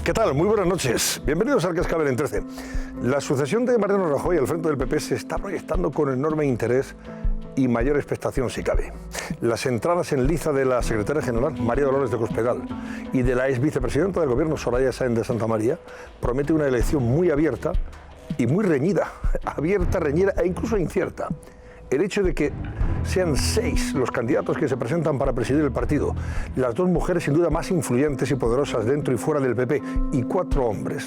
¿Qué tal? Muy buenas noches. Bienvenidos al Cascabel en 13. La sucesión de Mariano Rajoy al frente del PP se está proyectando con enorme interés y mayor expectación si cabe. Las entradas en liza de la secretaria general, María Dolores de Cospedal, y de la ex vicepresidenta del gobierno, Soraya Sáenz de Santamaría, promete una elección muy abierta y muy reñida. Abierta, reñida e incluso incierta. El hecho de que sean 6 los candidatos que se presentan para presidir el partido, las 2 mujeres sin duda más influyentes y poderosas dentro y fuera del PP, y 4 hombres,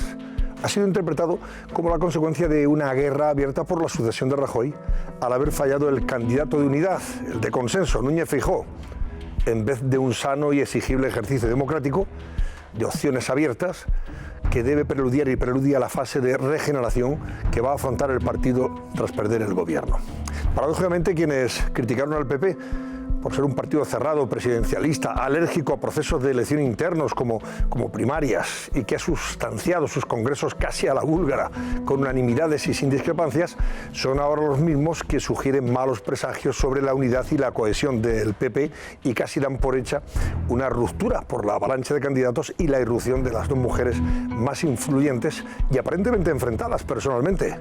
ha sido interpretado como la consecuencia de una guerra abierta por la sucesión de Rajoy al haber fallado el candidato de unidad, el de consenso, Núñez Feijóo, en vez de un sano y exigible ejercicio democrático de opciones abiertas que debe preludiar y preludia la fase de regeneración que va a afrontar el partido tras perder el gobierno. Paradójicamente, quienes criticaron al PP por ser un partido cerrado, presidencialista, alérgico a procesos de elección internos como primarias, y que ha sustanciado sus congresos casi a la búlgara, con unanimidades y sin discrepancias, son ahora los mismos que sugieren malos presagios sobre la unidad y la cohesión del PP y casi dan por hecha una ruptura por la avalancha de candidatos y la irrupción de las 2 mujeres más influyentes y aparentemente enfrentadas personalmente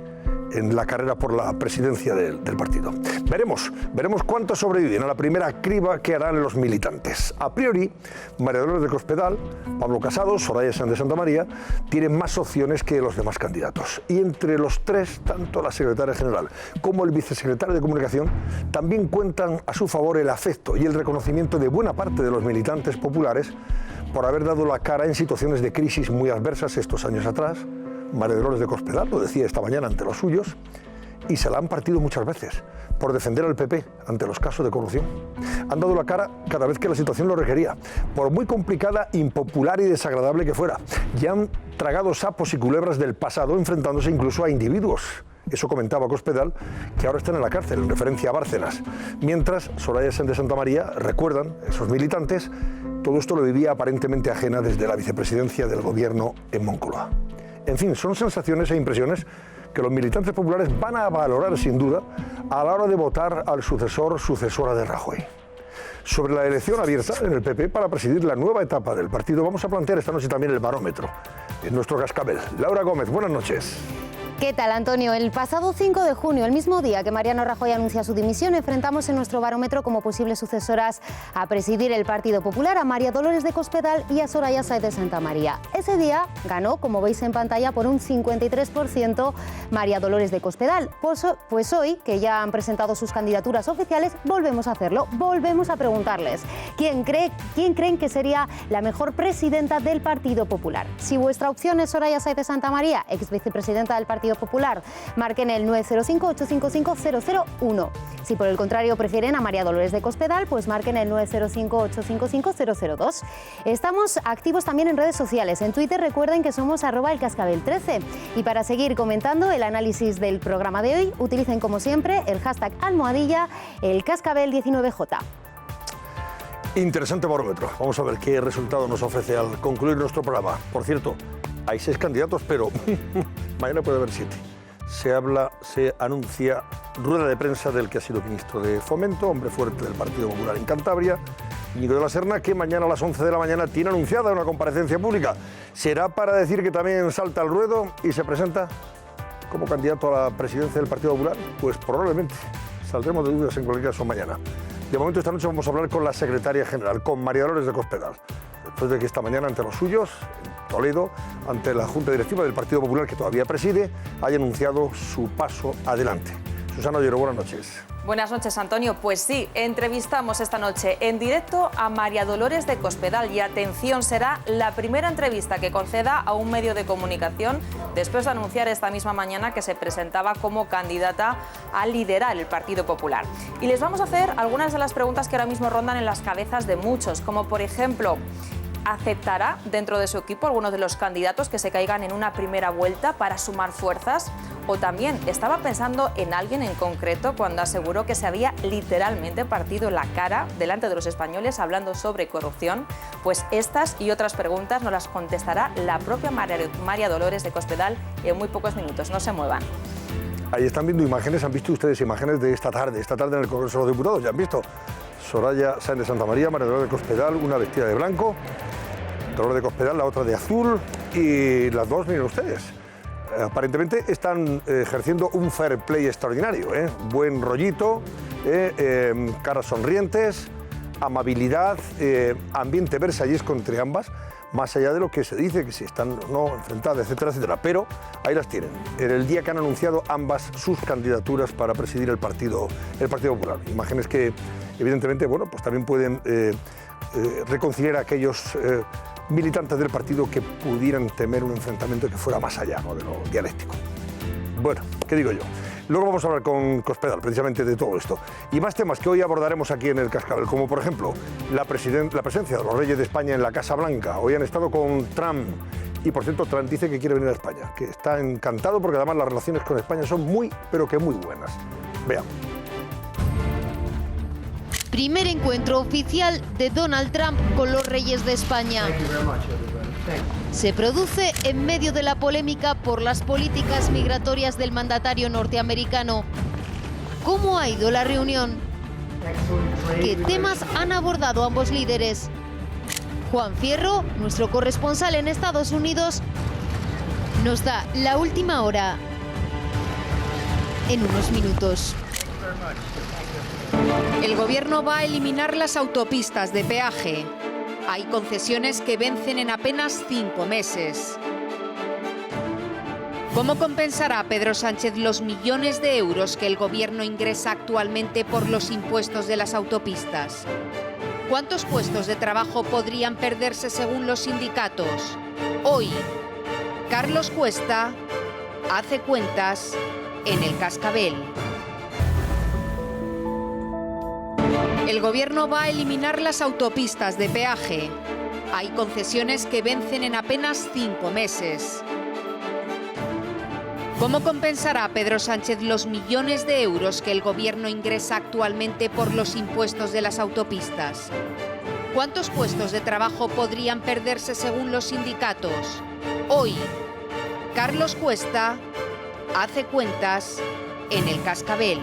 en la carrera por la presidencia del partido. Veremos cuántos sobreviven a la primera criba que harán los militantes. A priori, María Dolores de Cospedal, Pablo Casado, Soraya Sáenz de Santamaría tienen más opciones que los demás candidatos. Y entre los 3, tanto la secretaria general como el vicesecretario de Comunicación también cuentan a su favor el afecto y el reconocimiento de buena parte de los militantes populares por haber dado la cara en situaciones de crisis muy adversas estos años atrás. María Dolores de Cospedal lo decía esta mañana ante los suyos, y se la han partido muchas veces por defender al PP ante los casos de corrupción. Han dado la cara cada vez que la situación lo requería, por muy complicada, impopular y desagradable que fuera, y han tragado sapos y culebras del pasado, enfrentándose incluso a individuos. Eso comentaba Cospedal, que ahora están en la cárcel, en referencia a Bárcenas. Mientras, Soraya Sáenz de Santamaría, recuerdan esos militantes, todo esto lo vivía aparentemente ajena desde la vicepresidencia del gobierno en Moncloa. En fin, son sensaciones e impresiones que los militantes populares van a valorar sin duda a la hora de votar al sucesora de Rajoy. Sobre la elección abierta en el PP para presidir la nueva etapa del partido, vamos a plantear esta noche también el barómetro en nuestro Cascabel. Laura Gómez, buenas noches. ¿Qué tal, Antonio? El pasado 5 de junio, el mismo día que Mariano Rajoy anuncia su dimisión, enfrentamos en nuestro barómetro como posibles sucesoras a presidir el Partido Popular a María Dolores de Cospedal y a Soraya Sáenz de Santamaría. Ese día ganó, como veis en pantalla, por un 53% María Dolores de Cospedal. Pues hoy, que ya han presentado sus candidaturas oficiales, volvemos a hacerlo. Volvemos a preguntarles quién creen que sería la mejor presidenta del Partido Popular. Si vuestra opción es Soraya Sáenz de Santamaría, ex vicepresidenta del Partido Popular, marquen el 905-855-001. Si por el contrario prefieren a María Dolores de Cospedal, pues marquen el 905-855-002. Estamos activos también en redes sociales. En Twitter recuerden que somos @elcascabel13. Y para seguir comentando el análisis del programa de hoy, utilicen como siempre el hashtag #elcascabel19j. Interesante barómetro. Vamos a ver qué resultado nos ofrece al concluir nuestro programa. Por cierto, hay 6 candidatos, pero mañana puede haber 7. Se anuncia rueda de prensa del que ha sido ministro de Fomento, hombre fuerte del Partido Popular en Cantabria, Íñigo de la Serna, que mañana a las 11 de la mañana tiene anunciada una comparecencia pública. ¿Será para decir que también salta al ruedo y se presenta como candidato a la presidencia del Partido Popular? Pues probablemente. Saldremos de dudas en cualquier caso mañana. De momento, esta noche vamos a hablar con la secretaria general, con María Dolores de Cospedal, después de que esta mañana ante los suyos, en Toledo, ante la Junta Directiva del Partido Popular, que todavía preside, haya anunciado su paso adelante. Susana Ollero, buenas noches. Buenas noches, Antonio. Pues sí, entrevistamos esta noche en directo a María Dolores de Cospedal y atención, será la primera entrevista que conceda a un medio de comunicación después de anunciar esta misma mañana que se presentaba como candidata a liderar el Partido Popular. Y les vamos a hacer algunas de las preguntas que ahora mismo rondan en las cabezas de muchos, como por ejemplo, ¿aceptará dentro de su equipo algunos de los candidatos que se caigan en una primera vuelta para sumar fuerzas? O también estaba pensando en alguien en concreto cuando aseguró que se había literalmente partido la cara delante de los españoles hablando sobre corrupción. Pues estas y otras preguntas nos las contestará la propia María Dolores de Cospedal en muy pocos minutos. No se muevan. Ahí están viendo imágenes, han visto ustedes imágenes de esta tarde en el Congreso de los Diputados, ya han visto. Soraya Sáenz de Santamaría, María Dolores de Cospedal, una vestida de blanco, Dolores de Cospedal, la otra de azul. y las dos, miren ustedes, aparentemente están ejerciendo un fair play extraordinario, buen rollito, caras sonrientes, amabilidad, ambiente versallesco entre ambas, más allá de lo que se dice, que si están o no enfrentadas, etcétera, etcétera. Pero ahí las tienen, en el día que han anunciado ambas sus candidaturas para presidir el Partido Popular. Imágenes que, evidentemente, bueno, pues también pueden reconciliar a aquellos militantes del partido que pudieran temer un enfrentamiento que fuera más allá, ¿no?, de lo dialéctico. Bueno, ¿qué digo yo? Luego vamos a hablar con Cospedal precisamente de todo esto y más temas que hoy abordaremos aquí en el Cascabel, como por ejemplo la presencia de los reyes de España en la Casa Blanca. Hoy han estado con Trump y, por cierto, Trump dice que quiere venir a España, que está encantado porque además las relaciones con España son muy, pero que muy buenas. Veamos. Primer encuentro oficial de Donald Trump con los reyes de España. Se produce en medio de la polémica por las políticas migratorias del mandatario norteamericano. ¿Cómo ha ido la reunión? ¿Qué temas han abordado ambos líderes? Juan Fierro, nuestro corresponsal en Estados Unidos, nos da la última hora en unos minutos. El gobierno va a eliminar las autopistas de peaje. Hay concesiones que vencen en apenas 5 meses. ¿Cómo compensará Pedro Sánchez los millones de euros que el gobierno ingresa actualmente por los impuestos de las autopistas? ¿Cuántos puestos de trabajo podrían perderse según los sindicatos? Hoy, Carlos Cuesta hace cuentas en el Cascabel. El gobierno va a eliminar las autopistas de peaje. Hay concesiones que vencen en apenas 5 meses. ¿Cómo compensará Pedro Sánchez los millones de euros que el gobierno ingresa actualmente por los impuestos de las autopistas? ¿Cuántos puestos de trabajo podrían perderse según los sindicatos? Hoy, Carlos Cuesta hace cuentas en el Cascabel.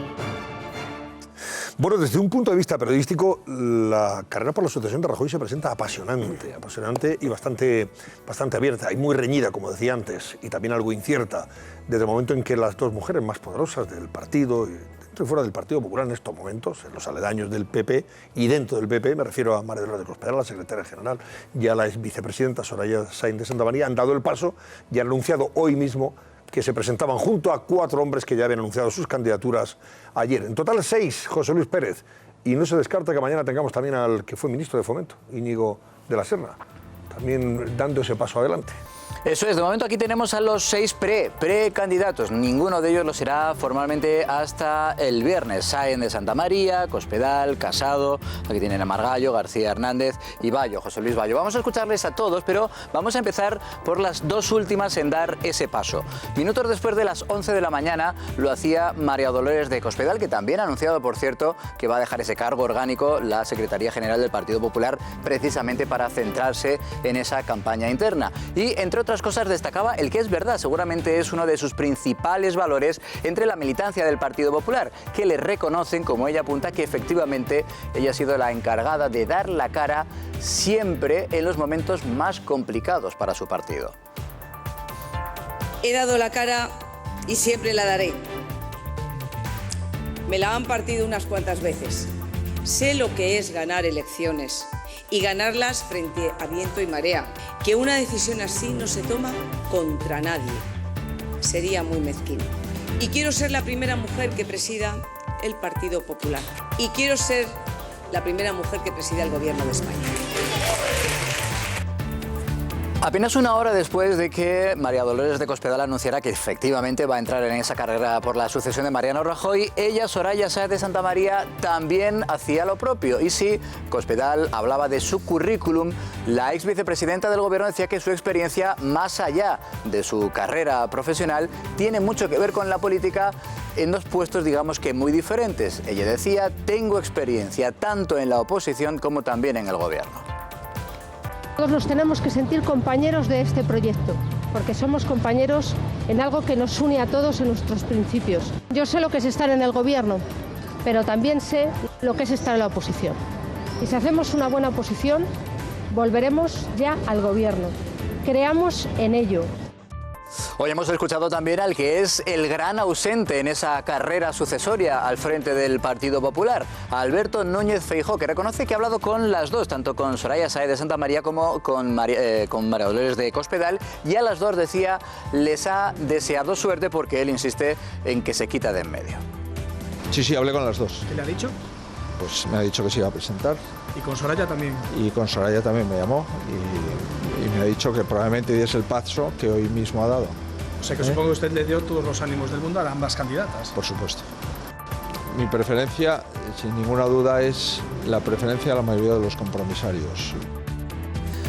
Bueno, desde un punto de vista periodístico, la carrera por la sucesión de Rajoy se presenta apasionante y bastante abierta y muy reñida, como decía antes, y también algo incierta, desde el momento en que las dos mujeres más poderosas del partido, dentro y fuera del Partido Popular en estos momentos, en los aledaños del PP y dentro del PP, me refiero a María Dolores de Cospedal, la secretaria general, y a la ex vicepresidenta Soraya Sáenz de Santamaría, han dado el paso y han anunciado hoy mismo que se presentaban junto a 4 hombres que ya habían anunciado sus candidaturas ayer. En total 6, José Luis Pérez. Y no se descarta que mañana tengamos también al que fue ministro de Fomento, Íñigo de la Serna, también dando ese paso adelante. Eso es, de momento aquí tenemos a los 6 precandidatos. Ninguno de ellos lo será formalmente hasta el viernes. Sáenz de Santamaría, Cospedal, Casado, aquí tienen a Margallo, García Hernández y Bayo, José Luis Bayo. Vamos a escucharles a todos, pero vamos a empezar por las 2 últimas en dar ese paso. Minutos después de las 11 de la mañana lo hacía María Dolores de Cospedal, que también ha anunciado, por cierto, que va a dejar ese cargo orgánico, la Secretaría General del Partido Popular, precisamente para centrarse en esa campaña interna. Y, entre otras cosas, destacaba el que es verdad, seguramente es uno de sus principales valores entre la militancia del Partido Popular, que le reconocen, como ella apunta, que efectivamente ella ha sido la encargada de dar la cara siempre en los momentos más complicados para su partido. He dado la cara y siempre la daré. Me la han partido unas cuantas veces. Sé lo que es ganar elecciones y ganarlas frente a viento y marea. Que una decisión así no se toma contra nadie. Sería muy mezquino. Y quiero ser la primera mujer que presida el Partido Popular. Y quiero ser la primera mujer que presida el Gobierno de España. Apenas una hora después de que María Dolores de Cospedal anunciara que efectivamente va a entrar en esa carrera por la sucesión de Mariano Rajoy, ella, Soraya Sáenz de Santamaría, también hacía lo propio. Y sí, Cospedal hablaba de su currículum. La ex vicepresidenta del gobierno decía que su experiencia, más allá de su carrera profesional, tiene mucho que ver con la política en 2 puestos, digamos que muy diferentes. Ella decía, tengo experiencia tanto en la oposición como también en el gobierno. Todos nos tenemos que sentir compañeros de este proyecto, porque somos compañeros en algo que nos une a todos en nuestros principios. Yo sé lo que es estar en el gobierno, pero también sé lo que es estar en la oposición. Y si hacemos una buena oposición, volveremos ya al gobierno. creamos en ello. Hoy hemos escuchado también al que es el gran ausente en esa carrera sucesoria al frente del Partido Popular, a Alberto Núñez Feijóo, que reconoce que ha hablado con las dos, tanto con Soraya Sáez de Santamaría como con María Dolores de Cospedal, y a las dos, decía, les ha deseado suerte porque él insiste en que se quita de en medio. Sí, hablé con las dos. ¿Qué le ha dicho? Pues me ha dicho que se iba a presentar. ¿Y con Soraya también? Y con Soraya también me llamó y me ha dicho que probablemente diese el paso que hoy mismo ha dado. O sea que supongo que usted le dio todos los ánimos del mundo a ambas candidatas. Por supuesto. Mi preferencia, sin ninguna duda, es la preferencia de la mayoría de los compromisarios.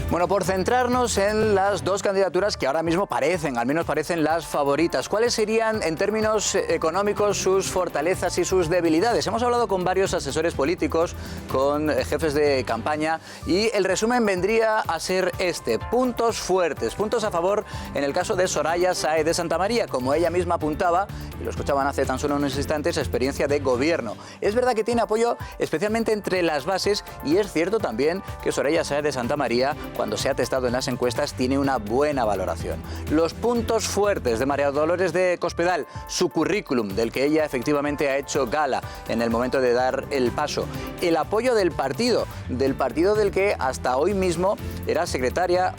Bueno, por centrarnos en las dos candidaturas que ahora mismo parecen, al menos parecen las favoritas, ¿cuáles serían en términos económicos sus fortalezas y sus debilidades? Hemos hablado con varios asesores políticos, con jefes de campaña, y el resumen vendría a ser este: puntos fuertes, puntos a favor en el caso de Soraya Sáez de Santamaría, como ella misma apuntaba, y lo escuchaban hace tan solo unos instantes, experiencia de gobierno. Es verdad que tiene apoyo especialmente entre las bases, y es cierto también que Soraya Sáez de Santamaría, cuando se ha testado en las encuestas, tiene una buena valoración. Los puntos fuertes de María Dolores de Cospedal, su currículum, del que ella efectivamente ha hecho gala en el momento de dar el paso, el apoyo del partido del que hasta hoy mismo era secretaria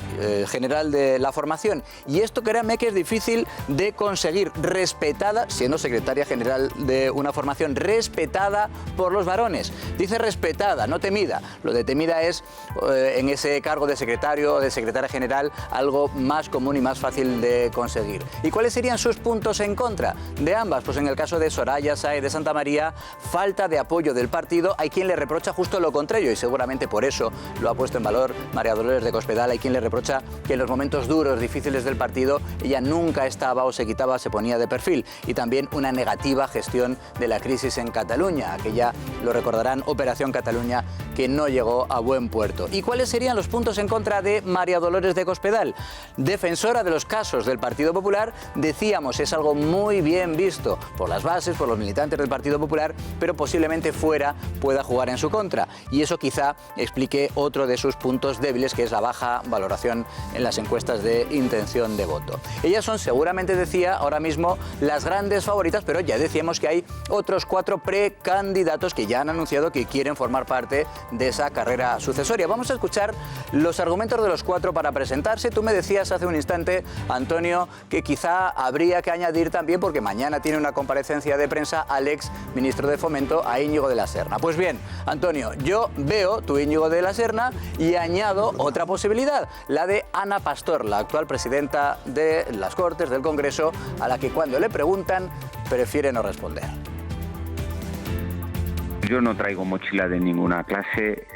general de la formación, y esto, créanme, que es difícil de conseguir, respetada, siendo secretaria general de una formación, respetada por los varones. Dice respetada, no temida. Lo de temida es en ese cargo de secretario o de secretaria general algo más común y más fácil de conseguir. ¿Y cuáles serían sus puntos en contra de ambas? Pues en el caso de Soraya Sáez de Santamaría, falta de apoyo del partido. Hay quien le reprocha justo lo contrario, y seguramente por eso lo ha puesto en valor María Dolores de Cospedal. Hay quien le reprocha que en los momentos duros, difíciles del partido, ella nunca estaba o se quitaba, se ponía de perfil. Y también una negativa gestión de la crisis en Cataluña, aquella, lo recordarán, Operación Cataluña, que no llegó a buen puerto. ¿Y cuáles serían los puntos en contra de María Dolores de Cospedal? Defensora de los casos del Partido Popular, decíamos, es algo muy bien visto por las bases, por los militantes del Partido Popular, pero posiblemente fuera pueda jugar en su contra. Y eso quizá explique otro de sus puntos débiles, que es la baja valoración en las encuestas de intención de voto. Ellas son, seguramente, decía, ahora mismo las grandes favoritas, pero ya decíamos que hay otros 4 precandidatos que ya han anunciado que quieren formar parte de esa carrera sucesoria. Vamos a escuchar los argumentos de los 4 para presentarse. Tú me decías hace un instante, Antonio, que quizá habría que añadir también, porque mañana tiene una comparecencia de prensa, al ex ministro de Fomento, a Íñigo de la Serna. Pues bien, Antonio, yo veo tu Íñigo de la Serna y añado otra posibilidad, la de Ana Pastor, la actual presidenta de las Cortes del Congreso, a la que cuando le preguntan prefiere no responder. Yo no traigo mochila de ninguna clase,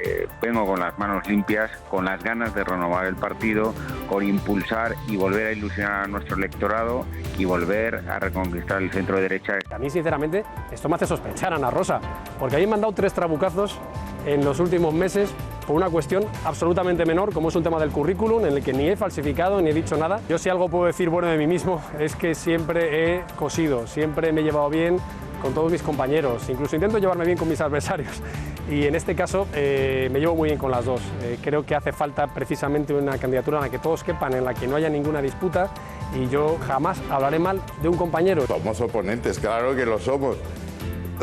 vengo con las manos limpias, con las ganas de renovar el partido, con impulsar y volver a ilusionar a nuestro electorado y volver a reconquistar el centro derecha. A mí, sinceramente, esto me hace sospechar, Ana Rosa, porque a mí me han dado 3 trabucazos en los últimos meses por una cuestión absolutamente menor, como es un tema del currículum, en el que ni he falsificado ni he dicho nada. Yo, si algo puedo decir bueno de mí mismo, es que siempre he cosido, siempre me he llevado bien con todos mis compañeros, incluso intento llevarme bien con mis adversarios, y en este caso me llevo muy bien con las dos. Creo que hace falta precisamente una candidatura en la que todos quepan, en la que no haya ninguna disputa, y yo jamás hablaré mal de un compañero. Somos oponentes, claro que lo somos.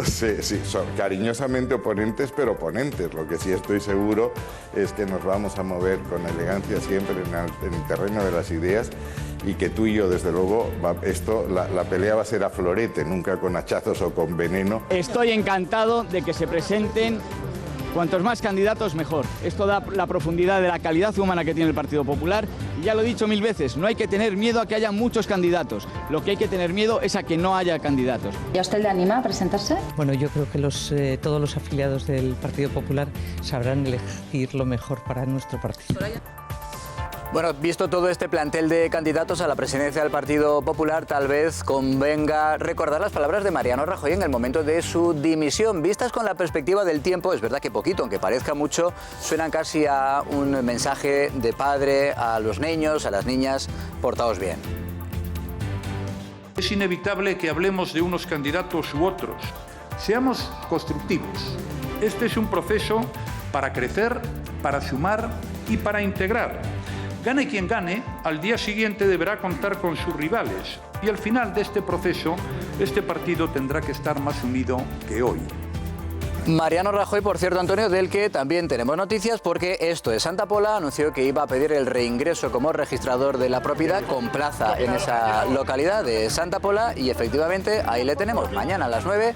Sí, son cariñosamente oponentes, pero oponentes. Lo que sí estoy seguro es que nos vamos a mover con elegancia siempre en el terreno de las ideas, y que tú y yo, desde luego, la pelea va a ser a florete, nunca con hachazos o con veneno. Estoy encantado de que se presenten cuantos más candidatos, mejor. Esto da la profundidad de la calidad humana que tiene el Partido Popular. Y ya lo he dicho 1000 veces, no hay que tener miedo a que haya muchos candidatos. Lo que hay que tener miedo es a que no haya candidatos. ¿Y a usted le anima a presentarse? Bueno, yo creo que todos los afiliados del Partido Popular sabrán elegir lo mejor para nuestro partido. Bueno, visto todo este plantel de candidatos a la presidencia del Partido Popular, tal vez convenga recordar las palabras de Mariano Rajoy en el momento de su dimisión. Vistas con la perspectiva del tiempo, es verdad que poquito, aunque parezca mucho, suenan casi a un mensaje de padre a los niños, a las niñas: portaos bien. Es inevitable que hablemos de unos candidatos u otros. Seamos constructivos. Este es un proceso para crecer, para sumar y para integrar. Gane quien gane, al día siguiente deberá contar con sus rivales y al final de este proceso, este partido tendrá que estar más unido que hoy. Mariano Rajoy, por cierto, Antonio, del que también tenemos noticias, porque Esto es Santa Pola anunció que iba a pedir el reingreso como registrador de la propiedad con plaza en esa localidad de Santa Pola y efectivamente ahí le tenemos. Mañana a las 9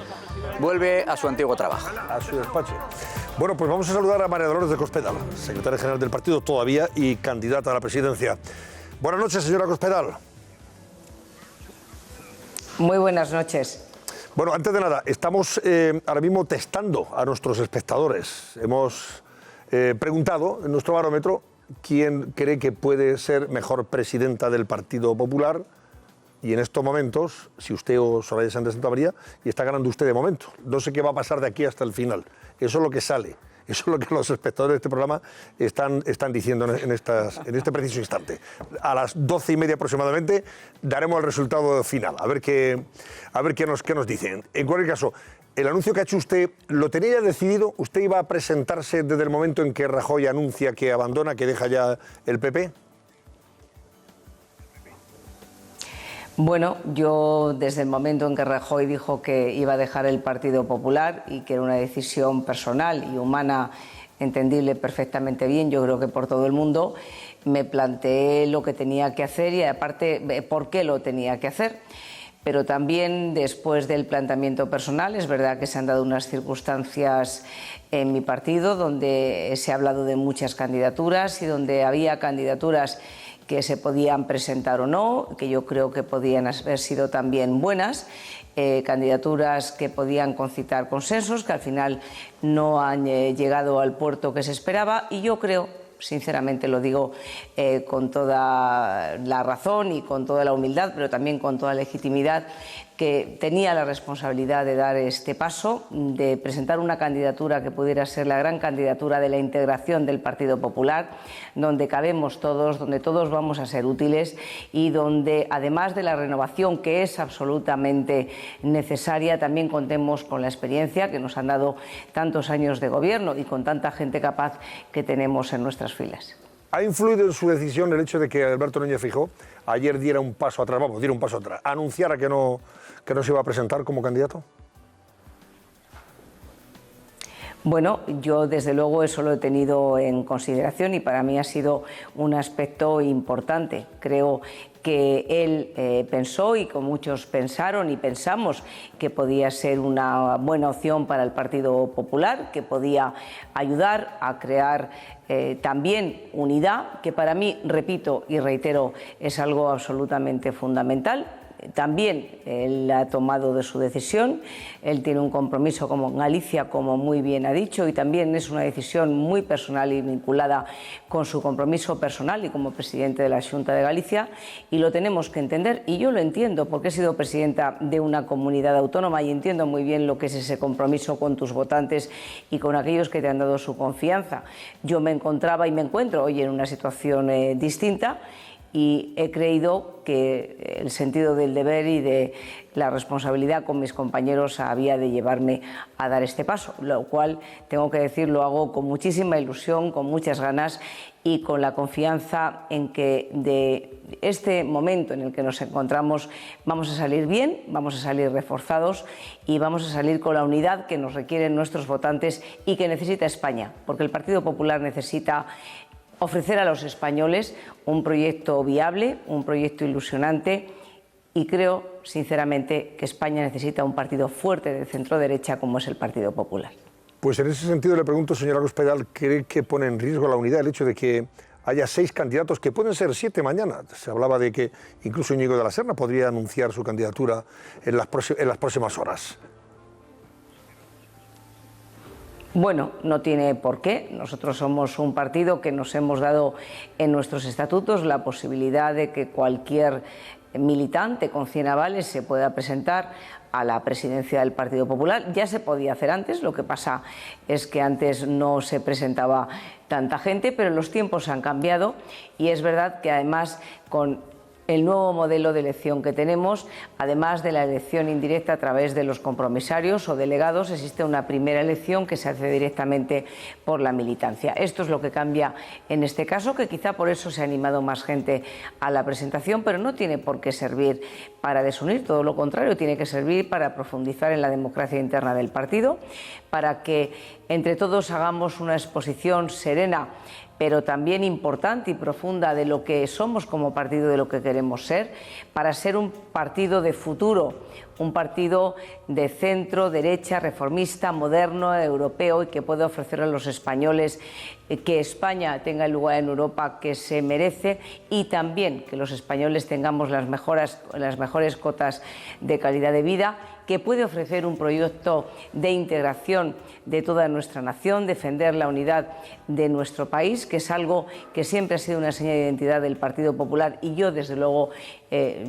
vuelve a su antiguo trabajo. A su despacho. Bueno, pues vamos a saludar a María Dolores de Cospedal, secretaria general del partido todavía y candidata a la presidencia. Buenas noches, señora Cospedal. Muy buenas noches. Bueno, antes de nada, estamos ahora mismo testando a nuestros espectadores. Hemos preguntado en nuestro barómetro quién cree que puede ser mejor presidenta del Partido Popular. Y en estos momentos, si usted o Soraya Sáenz de Santamaría, y está ganando usted de momento. No sé qué va a pasar de aquí hasta el final. Eso es lo que sale. Eso es lo que los espectadores de este programa están diciendo en este preciso instante. A las 12:30 aproximadamente daremos el resultado final, a ver qué nos dicen. En cualquier caso, el anuncio que ha hecho usted, ¿lo tenía ya decidido? ¿Usted iba a presentarse desde el momento en que Rajoy anuncia que abandona, que deja ya el PP? Bueno, yo desde el momento en que Rajoy dijo que iba a dejar el Partido Popular y que era una decisión personal y humana, entendible perfectamente bien, yo creo que por todo el mundo, me planteé lo que tenía que hacer y aparte por qué lo tenía que hacer. Pero también después del planteamiento personal, es verdad que se han dado unas circunstancias en mi partido donde se ha hablado de muchas candidaturas y donde había candidaturas que se podían presentar o no, que yo creo que podían haber sido también buenas, candidaturas que podían concitar consensos, que al final no han llegado al puerto que se esperaba, y yo creo, sinceramente lo digo con toda la razón y con toda la humildad, pero también con toda legitimidad, que tenía la responsabilidad de dar este paso, de presentar una candidatura que pudiera ser la gran candidatura de la integración del Partido Popular, donde cabemos todos, donde todos vamos a ser útiles y donde, además de la renovación que es absolutamente necesaria, también contemos con la experiencia que nos han dado tantos años de gobierno y con tanta gente capaz que tenemos en nuestras filas. ¿Ha influido en su decisión el hecho de que Alberto Núñez Feijóo ayer diera un paso atrás, anunciara que no se iba a presentar como candidato? Bueno, yo desde luego eso lo he tenido en consideración y para mí ha sido un aspecto importante. Creo que él pensó y que muchos pensaron y pensamos que podía ser una buena opción para el Partido Popular, que podía ayudar a crear también unidad, que para mí, repito y reitero, es algo absolutamente fundamental. También él ha tomado de su decisión, él tiene un compromiso con Galicia, como muy bien ha dicho, y también es una decisión muy personal y vinculada con su compromiso personal y como presidente de la Xunta de Galicia, y lo tenemos que entender, y yo lo entiendo porque he sido presidenta de una comunidad autónoma y entiendo muy bien lo que es ese compromiso con tus votantes y con aquellos que te han dado su confianza. Yo me encontraba y me encuentro hoy en una situación distinta, y he creído que el sentido del deber y de la responsabilidad con mis compañeros había de llevarme a dar este paso, lo cual, tengo que decir, lo hago con muchísima ilusión, con muchas ganas y con la confianza en que de este momento en el que nos encontramos vamos a salir bien, vamos a salir reforzados y vamos a salir con la unidad que nos requieren nuestros votantes y que necesita España, porque el Partido Popular necesita ofrecer a los españoles un proyecto viable, un proyecto ilusionante, y creo, sinceramente, que España necesita un partido fuerte de centro-derecha como es el Partido Popular. Pues en ese sentido le pregunto, señora Cospedal, ¿cree que pone en riesgo la unidad el hecho de que haya 6 candidatos, que pueden ser 7 mañana? Se hablaba de que incluso Íñigo de la Serna podría anunciar su candidatura en las próximas horas. Bueno, no tiene por qué. Nosotros somos un partido que nos hemos dado en nuestros estatutos la posibilidad de que cualquier militante con 100 avales se pueda presentar a la presidencia del Partido Popular. Ya se podía hacer antes, lo que pasa es que antes no se presentaba tanta gente, pero los tiempos han cambiado y es verdad que además con el nuevo modelo de elección que tenemos, además de la elección indirecta a través de los compromisarios o delegados, existe una primera elección que se hace directamente por la militancia. Esto es lo que cambia en este caso, que quizá por eso se ha animado más gente a la presentación, pero no tiene por qué servir para desunir, todo lo contrario, tiene que servir para profundizar en la democracia interna del partido, para que entre todos hagamos una exposición serena, pero también importante y profunda de lo que somos como partido, de lo que queremos ser, para ser un partido de futuro, un partido de centro, derecha, reformista, moderno, europeo y que puede ofrecer a los españoles que España tenga el lugar en Europa que se merece y también que los españoles tengamos las mejores cotas de calidad de vida, que puede ofrecer un proyecto de integración de toda nuestra nación, defender la unidad de nuestro país, que es algo que siempre ha sido una señal de identidad del Partido Popular y yo desde luego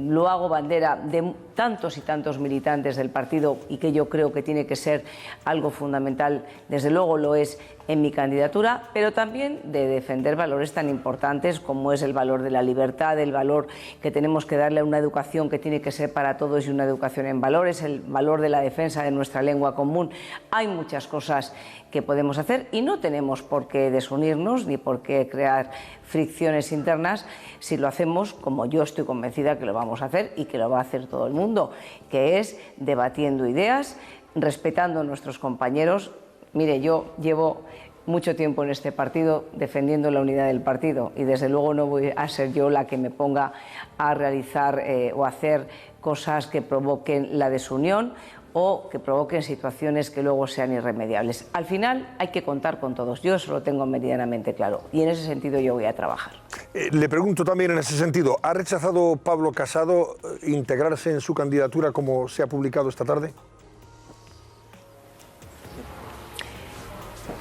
lo hago bandera de tantos y tantos militantes del partido y que yo creo que tiene que ser algo fundamental, desde luego lo es en mi candidatura, pero también de defender valores tan importantes como es el valor de la libertad, el valor que tenemos que darle a una educación que tiene que ser para todos y una educación en valores, el valor de la defensa de nuestra lengua común. Hay muchas cosas que podemos hacer y no tenemos por qué desunirnos ni por qué crear fricciones internas si lo hacemos como yo estoy convencida que lo vamos a hacer y que lo va a hacer todo el mundo, que es debatiendo ideas, respetando a nuestros compañeros. Mire, yo llevo mucho tiempo en este partido defendiendo la unidad del partido y desde luego no voy a ser yo la que me ponga a realizar o hacer cosas que provoquen la desunión o que provoquen situaciones que luego sean irremediables. Al final hay que contar con todos, yo eso lo tengo meridianamente claro y en ese sentido yo voy a trabajar. Le pregunto también en ese sentido, ¿ha rechazado Pablo Casado integrarse en su candidatura como se ha publicado esta tarde?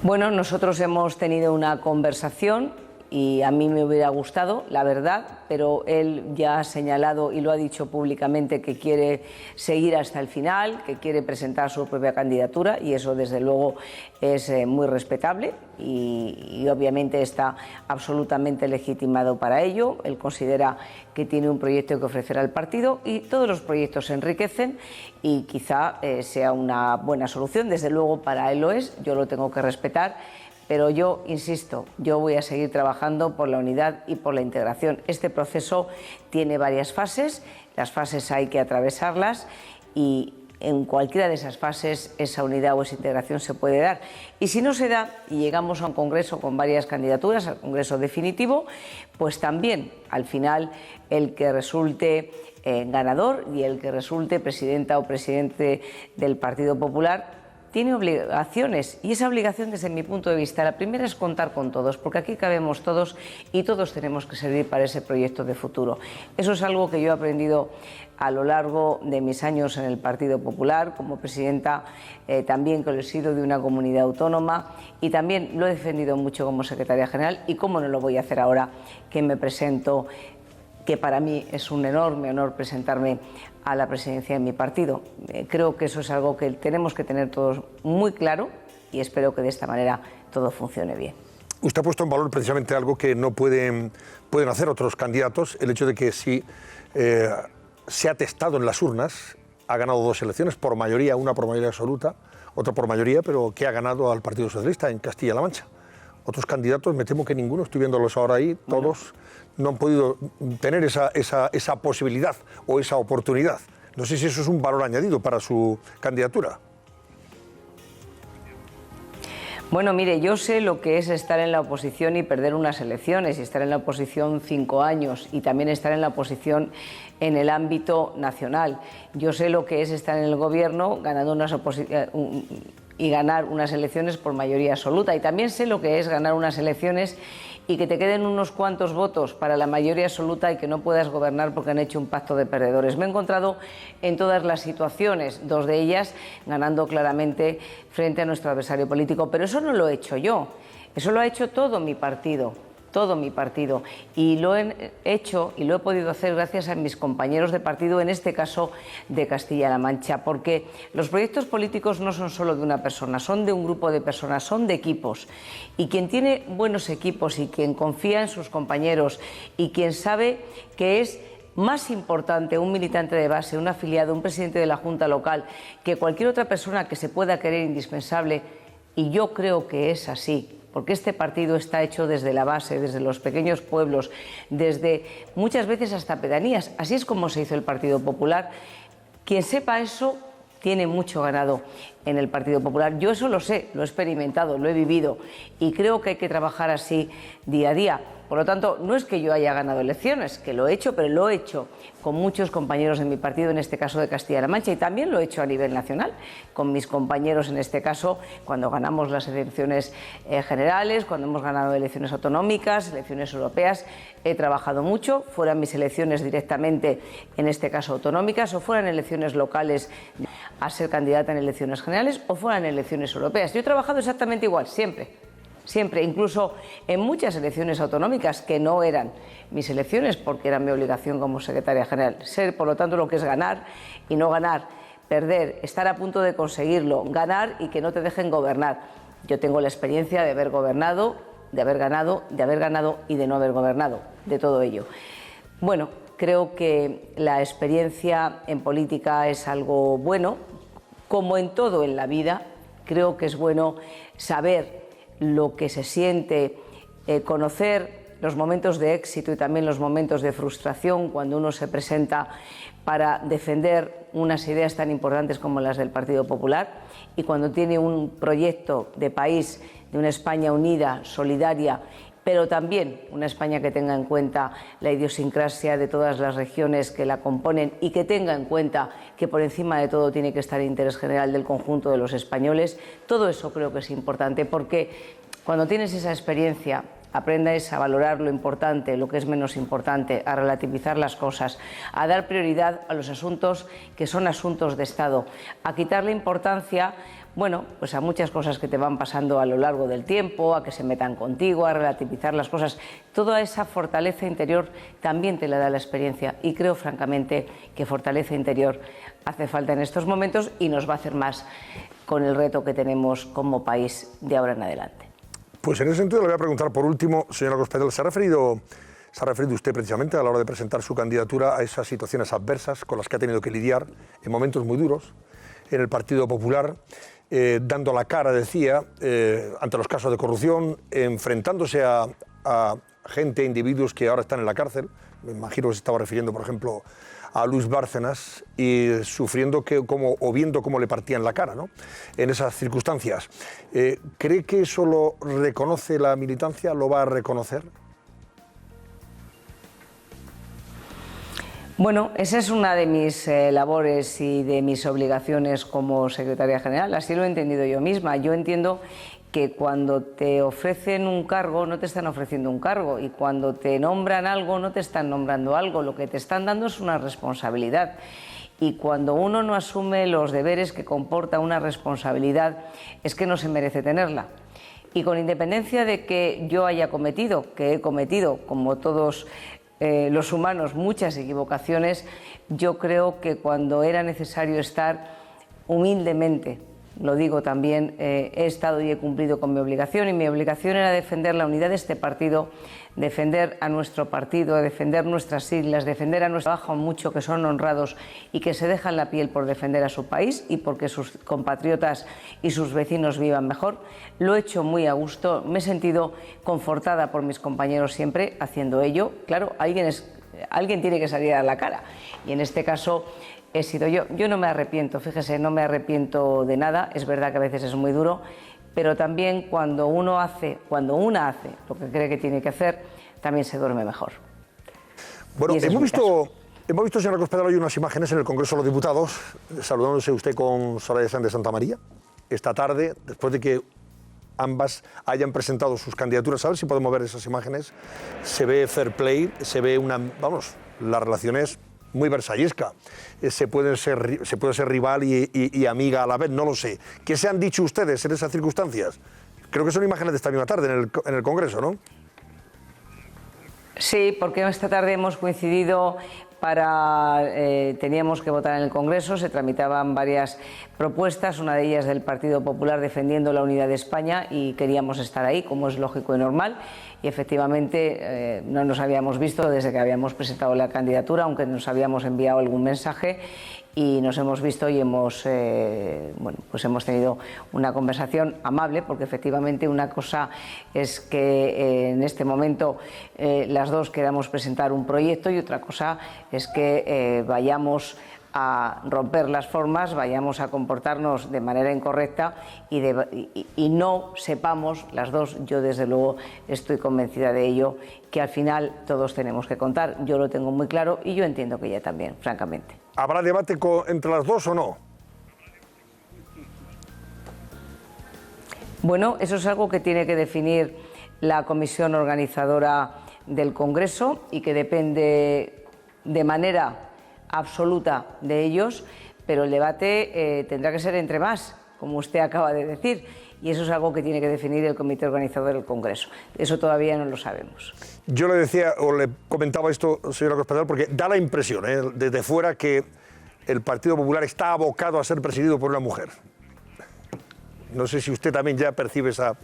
Bueno, nosotros hemos tenido una conversación y a mí me hubiera gustado, la verdad, pero él ya ha señalado y lo ha dicho públicamente que quiere seguir hasta el final, que quiere presentar su propia candidatura y eso desde luego es muy respetable y obviamente está absolutamente legitimado para ello. Él considera que tiene un proyecto que ofrecer al partido y todos los proyectos se enriquecen y quizá sea una buena solución, desde luego para él lo es, yo lo tengo que respetar. Pero yo, insisto, yo voy a seguir trabajando por la unidad y por la integración. Este proceso tiene varias fases, las fases hay que atravesarlas y en cualquiera de esas fases esa unidad o esa integración se puede dar. Y si no se da y llegamos a un congreso con varias candidaturas, al congreso definitivo, pues también al final el que resulte ganador y el que resulte presidenta o presidente del Partido Popular tiene obligaciones y esa obligación desde mi punto de vista, la primera es contar con todos, porque aquí cabemos todos y todos tenemos que servir para ese proyecto de futuro. Eso es algo que yo he aprendido a lo largo de mis años en el Partido Popular, como presidenta también que lo he sido de una comunidad autónoma y también lo he defendido mucho como secretaria general y cómo no lo voy a hacer ahora que me presento, que para mí es un enorme honor presentarme a la presidencia de mi partido. Creo que eso es algo que tenemos que tener todos muy claro y espero que de esta manera todo funcione bien. Usted ha puesto en valor precisamente algo que no pueden hacer otros candidatos, el hecho de que si se ha testado en las urnas, ha ganado dos elecciones, por mayoría, una por mayoría absoluta, otra por mayoría, pero que ha ganado al Partido Socialista en Castilla-La Mancha. Otros candidatos, me temo que ninguno, estoy viéndolos ahora ahí, todos no han podido tener esa posibilidad o esa oportunidad. No sé si eso es un valor añadido para su candidatura. Bueno, mire, yo sé lo que es estar en la oposición y perder unas elecciones, y estar en la oposición 5 años, y también estar en la oposición en el ámbito nacional. Yo sé lo que es estar en el gobierno ganando y ganar unas elecciones por mayoría absoluta, y también sé lo que es ganar unas elecciones y que te queden unos cuantos votos para la mayoría absoluta y que no puedas gobernar porque han hecho un pacto de perdedores. Me he encontrado en todas las situaciones, dos de ellas ganando claramente frente a nuestro adversario político, pero eso no lo he hecho yo, eso lo ha hecho todo mi partido, y lo he hecho y lo he podido hacer gracias a mis compañeros de partido, en este caso de Castilla-La Mancha, porque los proyectos políticos no son solo de una persona, son de un grupo de personas, son de equipos, y quien tiene buenos equipos y quien confía en sus compañeros y quien sabe que es más importante un militante de base, un afiliado, un presidente de la Junta local, que cualquier otra persona que se pueda creer indispensable, y yo creo que es así, porque este partido está hecho desde la base, desde los pequeños pueblos, desde muchas veces hasta pedanías. Así es como se hizo el Partido Popular. Quien sepa eso tiene mucho ganado en el Partido Popular. Yo eso lo sé, lo he experimentado, lo he vivido y creo que hay que trabajar así día a día. Por lo tanto, no es que yo haya ganado elecciones, que lo he hecho, pero lo he hecho con muchos compañeros de mi partido, en este caso de Castilla-La Mancha, y también lo he hecho a nivel nacional, con mis compañeros, en este caso, cuando ganamos las elecciones generales, cuando hemos ganado elecciones autonómicas, elecciones europeas. He trabajado mucho, fueran mis elecciones directamente, en este caso autonómicas, o fueran elecciones locales a ser candidata en elecciones generales, o fueran elecciones europeas. Yo he trabajado exactamente igual, siempre. Siempre, incluso en muchas elecciones autonómicas que no eran mis elecciones porque era mi obligación como secretaria general. Sé, por lo tanto, lo que es ganar y no ganar, perder, estar a punto de conseguirlo, ganar y que no te dejen gobernar. Yo tengo la experiencia de haber gobernado, de haber ganado y de no haber gobernado, de todo ello. Bueno, creo que la experiencia en política es algo bueno, como en todo en la vida. Creo que es bueno saber lo que se siente, conocer los momentos de éxito y también los momentos de frustración cuando uno se presenta para defender unas ideas tan importantes como las del Partido Popular y cuando tiene un proyecto de país, de una España unida, solidaria, pero también una España que tenga en cuenta la idiosincrasia de todas las regiones que la componen y que tenga en cuenta que por encima de todo tiene que estar el interés general del conjunto de los españoles. Todo eso creo que es importante porque cuando tienes esa experiencia aprendes a valorar lo importante, lo que es menos importante, a relativizar las cosas, a dar prioridad a los asuntos que son asuntos de Estado, a quitarle importancia, bueno, pues a muchas cosas que te van pasando a lo largo del tiempo, a que se metan contigo, a relativizar las cosas. Toda esa fortaleza interior también te la da la experiencia y creo francamente que fortaleza interior hace falta en estos momentos y nos va a hacer más con el reto que tenemos como país de ahora en adelante. Pues en ese sentido le voy a preguntar por último, señora Cospedal, ¿se ha referido usted precisamente a la hora de presentar su candidatura a esas situaciones adversas con las que ha tenido que lidiar en momentos muy duros en el Partido Popular, dando la cara, decía, ante los casos de corrupción, enfrentándose a gente, individuos que ahora están en la cárcel? Me imagino que se estaba refiriendo, por ejemplo, a Luis Bárcenas, y sufriendo o viendo cómo le partían la cara, ¿no?, en esas circunstancias. ¿Cree que eso lo reconoce la militancia? ¿Lo va a reconocer? Bueno, esa es una de mis labores y de mis obligaciones como secretaria general. Así lo he entendido yo misma. Yo entiendo que cuando te ofrecen un cargo no te están ofreciendo un cargo y cuando te nombran algo no te están nombrando algo, lo que te están dando es una responsabilidad. Y cuando uno no asume los deberes que comporta una responsabilidad es que no se merece tenerla. Y con independencia de que yo haya cometido, que he cometido, como todos los humanos, muchas equivocaciones, yo creo que cuando era necesario estar humildemente, lo digo también, he estado y he cumplido con mi obligación, y mi obligación era defender la unidad de este partido, defender a nuestro partido, defender nuestras siglas, defender a nuestro trabajo mucho, que son honrados y que se dejan la piel por defender a su país y porque sus compatriotas y sus vecinos vivan mejor. Lo he hecho muy a gusto, me he sentido confortada por mis compañeros siempre haciendo ello. Claro, alguien tiene que salir a la cara y en este caso he sido yo. Yo no me arrepiento, fíjese, no me arrepiento de nada. Es verdad que a veces es muy duro, pero también cuando una hace lo que cree que tiene que hacer, también se duerme mejor. Bueno, hemos visto, señora Cospedal, hoy unas imágenes en el Congreso de los Diputados, saludándose usted con Soraya Sáenz de Santamaría, esta tarde, después de que ambas hayan presentado sus candidaturas. A ver si podemos ver esas imágenes. Se ve fair play, se ve la relación es muy versallesca. Se puede ser rival y amiga a la vez, no lo sé. ¿Qué se han dicho ustedes en esas circunstancias? Creo que son imágenes de esta misma tarde en el Congreso, ¿no? Sí, porque esta tarde hemos coincidido teníamos que votar en el Congreso, se tramitaban varias propuestas, una de ellas del Partido Popular defendiendo la unidad de España, y queríamos estar ahí, como es lógico y normal, y efectivamente no nos habíamos visto desde que habíamos presentado la candidatura, aunque nos habíamos enviado algún mensaje, y nos hemos visto y hemos tenido una conversación amable, porque efectivamente una cosa es que en este momento las dos queramos presentar un proyecto, y otra cosa es que vayamos a romper las formas, vayamos a comportarnos de manera incorrecta y no sepamos las dos, yo desde luego estoy convencida de ello, que al final todos tenemos que contar. Yo lo tengo muy claro y yo entiendo que ella también, francamente. ¿Habrá debate entre las dos o no? Bueno, eso es algo que tiene que definir la comisión organizadora del Congreso y que depende de manera absoluta de ellos, pero el debate tendrá que ser entre más, como usted acaba de decir, y eso es algo que tiene que definir el comité organizador del Congreso. Eso todavía no lo sabemos. Yo le decía, o le comentaba esto, señora Cospedal, porque da la impresión desde fuera que el Partido Popular está abocado a ser presidido por una mujer. No sé si usted también ya percibe esa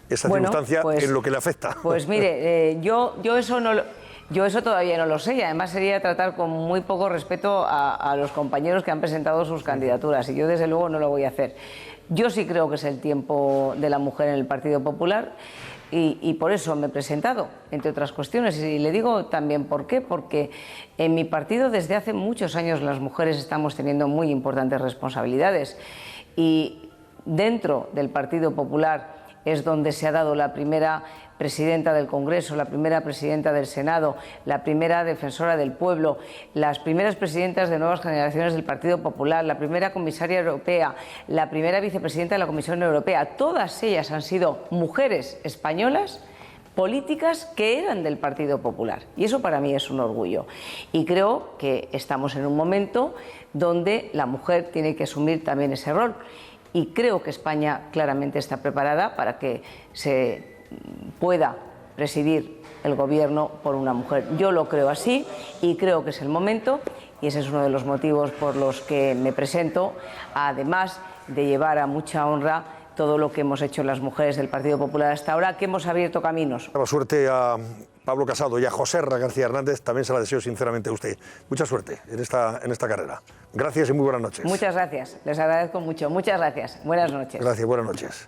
circunstancia en lo que le afecta. Pues mire, yo eso todavía no lo sé, y además sería tratar con muy poco respeto a los compañeros que han presentado sus candidaturas, y yo desde luego no lo voy a hacer. Yo sí creo que es el tiempo de la mujer en el Partido Popular, y por eso me he presentado, entre otras cuestiones, y le digo también por qué, porque en mi partido desde hace muchos años las mujeres estamos teniendo muy importantes responsabilidades, y dentro del Partido Popular es donde se ha dado la primera presidenta del Congreso, la primera presidenta del Senado, la primera defensora del pueblo, las primeras presidentas de nuevas generaciones del Partido Popular, la primera comisaria europea, la primera vicepresidenta de la Comisión Europea. Todas ellas han sido mujeres españolas políticas que eran del Partido Popular, y eso para mí es un orgullo, y creo que estamos en un momento donde la mujer tiene que asumir también ese rol. Y creo que España claramente está preparada para que se pueda presidir el gobierno por una mujer. Yo lo creo así y creo que es el momento, y ese es uno de los motivos por los que me presento, además de llevar a mucha honra todo lo que hemos hecho las mujeres del Partido Popular hasta ahora, que hemos abierto caminos. Suerte a Pablo Casado y a Joserra García Hernández, también se la deseo sinceramente a usted. Mucha suerte en esta carrera. Gracias y muy buenas noches. Muchas gracias, les agradezco mucho. Muchas gracias. Buenas noches. Gracias, buenas noches.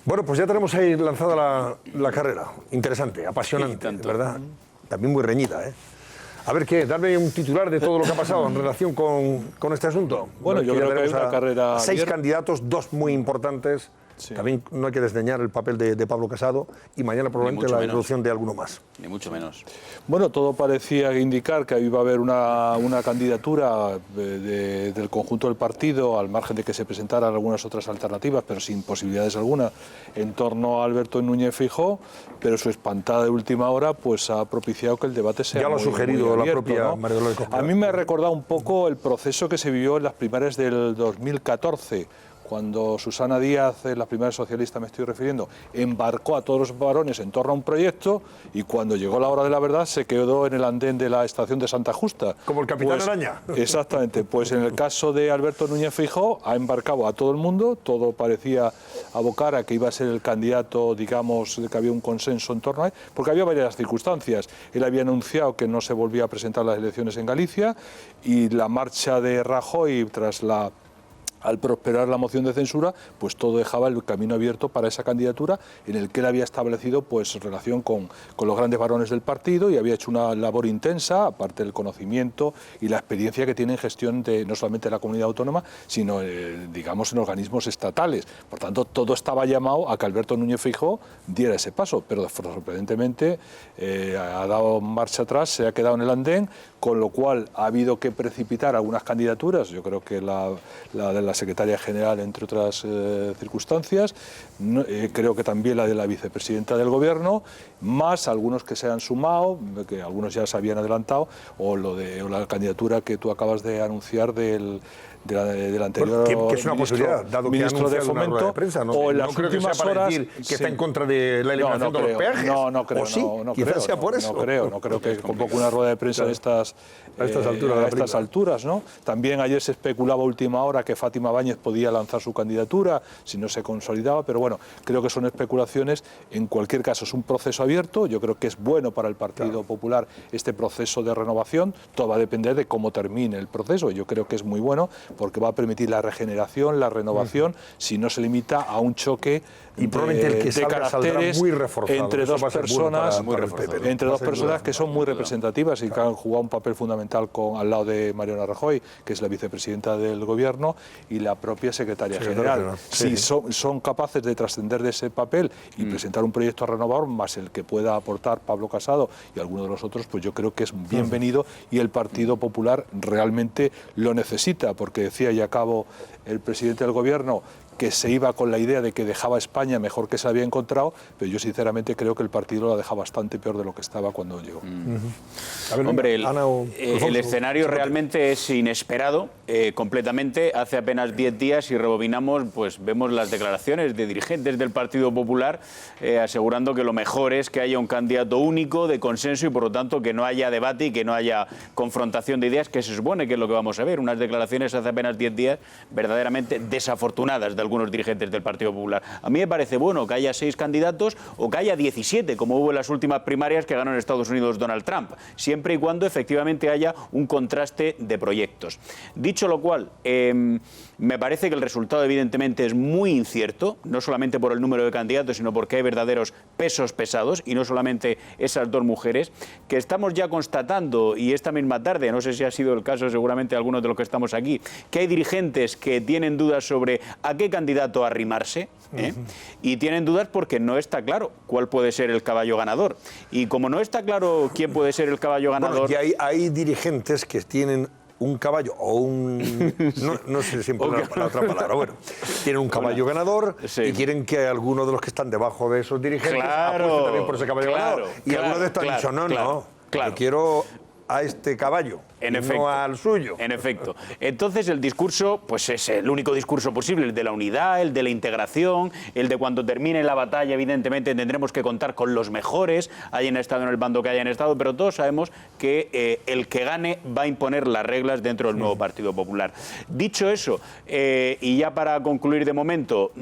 Bueno, pues ya tenemos ahí lanzada la carrera. Interesante, apasionante, ¿verdad? También muy reñida, ¿eh? A ver, darme un titular de todo lo que ha pasado en relación con este asunto. Bueno, yo creo que hay una carrera... 6 candidatos, 2 muy importantes. Sí. También no hay que desdeñar el papel de Pablo Casado, y mañana probablemente la introducción de alguno más. Ni mucho menos. Bueno, todo parecía indicar que iba a haber una candidatura del conjunto del partido, al margen de que se presentaran algunas otras alternativas, pero sin posibilidades alguna, en torno a Alberto Núñez Feijóo, pero su espantada de última hora pues ha propiciado que el debate sea ya lo ha sugerido la propia, ¿no? María Dolores Cospedal. A mí me ha recordado un poco el proceso que se vivió en las primarias del 2014, cuando Susana Díaz, en las primarias socialistas me estoy refiriendo, embarcó a todos los varones en torno a un proyecto, y cuando llegó la hora de la verdad se quedó en el andén de la estación de Santa Justa. Como el Capitán Araña. Exactamente, pues en el caso de Alberto Núñez Feijóo ha embarcado a todo el mundo, todo parecía abocar a que iba a ser el candidato, digamos, de que había un consenso en torno a él, porque había varias circunstancias. Él había anunciado que no se volvía a presentar las elecciones en Galicia, y la marcha de Rajoy al prosperar la moción de censura, pues todo dejaba el camino abierto para esa candidatura, en el que él había establecido pues relación con los grandes varones del partido, y había hecho una labor intensa, aparte del conocimiento y la experiencia que tiene en gestión no solamente de la comunidad autónoma, sino digamos en organismos estatales. Por tanto, todo estaba llamado a que Alberto Núñez Feijóo diera ese paso, pero sorprendentemente ha dado marcha atrás, se ha quedado en el andén, con lo cual ha habido que precipitar algunas candidaturas. Yo creo que la de la secretaria general, entre otras circunstancias, creo que también la de la vicepresidenta del gobierno, más algunos que se han sumado, que algunos ya se habían adelantado, o la candidatura que tú acabas de anunciar del del anterior que es una posibilidad, dado que ha ministro de anunciado una rueda Fomento, de prensa, ¿no? o en No las creo que sea últimas para horas decir que está en contra de la eliminación de los peajes. No creo, ¿O sí? no Quizás creo, sea por eso. No creo que convoque una rueda de prensa a estas alturas, ¿no? También ayer se especulaba a última hora que Fátima Báñez podía lanzar su candidatura si no se consolidaba, pero bueno, creo que son especulaciones. En cualquier caso, es un proceso abierto. Yo creo que es bueno para el Partido Popular este proceso de renovación. Todo va a depender de cómo termine el proceso. Yo creo que es muy bueno porque va a permitir la regeneración, la renovación, si no se limita a un choque de caracteres muy reforzado. Entre dos personas que son muy representativas y que han jugado un papel fundamental al lado de Mariano Rajoy, que es la vicepresidenta del Gobierno, y la propia secretaria general. Si son capaces de trascender de ese papel y presentar un proyecto renovador, más el que pueda aportar Pablo Casado y alguno de los otros, pues yo creo que es bienvenido y el Partido Popular realmente lo necesita, porque decía y acabo el presidente del Gobierno que se iba con la idea de que dejaba España mejor que se había encontrado, pero yo sinceramente creo que el partido la deja bastante peor de lo que estaba cuando llegó. Hombre, el escenario realmente es inesperado, completamente. Hace apenas 10 días, si rebobinamos, pues vemos las declaraciones de dirigentes del Partido Popular asegurando que lo mejor es que haya un candidato único, de consenso, y por lo tanto que no haya debate y que no haya confrontación de ideas, que se supone que es lo que vamos a ver. Unas declaraciones hace apenas 10 días verdaderamente desafortunadas de algunos dirigentes del Partido Popular. A mí me parece bueno que haya 6 candidatos o que haya 17, como hubo en las últimas primarias que ganó en Estados Unidos Donald Trump, siempre y cuando efectivamente haya un contraste de proyectos. Dicho lo cual, me parece que el resultado evidentemente es muy incierto, no solamente por el número de candidatos, sino porque hay verdaderos pesos pesados, y no solamente esas 2 mujeres, que estamos ya constatando, y esta misma tarde, no sé si ha sido el caso seguramente de algunos de los que estamos aquí, que hay dirigentes que tienen dudas sobre a qué candidato arrimarse, y tienen dudas porque no está claro cuál puede ser el caballo ganador. Y como no está claro quién puede ser el caballo ganador... Bueno, y hay dirigentes que tienen un caballo o un... No sé siempre la otra palabra. Bueno, tienen un caballo ganador y quieren que alguno de los que están debajo de esos dirigentes apueste también por ese caballo ganador. Y algunos de estos han dicho, no, yo quiero a este caballo, no al suyo. En efecto. Entonces el discurso, pues es el único discurso posible, el de la unidad, el de la integración, el de cuando termine la batalla, evidentemente tendremos que contar con los mejores, hayan estado en el bando que hayan estado, pero todos sabemos que el que gane va a imponer las reglas dentro del nuevo Partido Popular. Dicho eso, y ya para concluir de momento,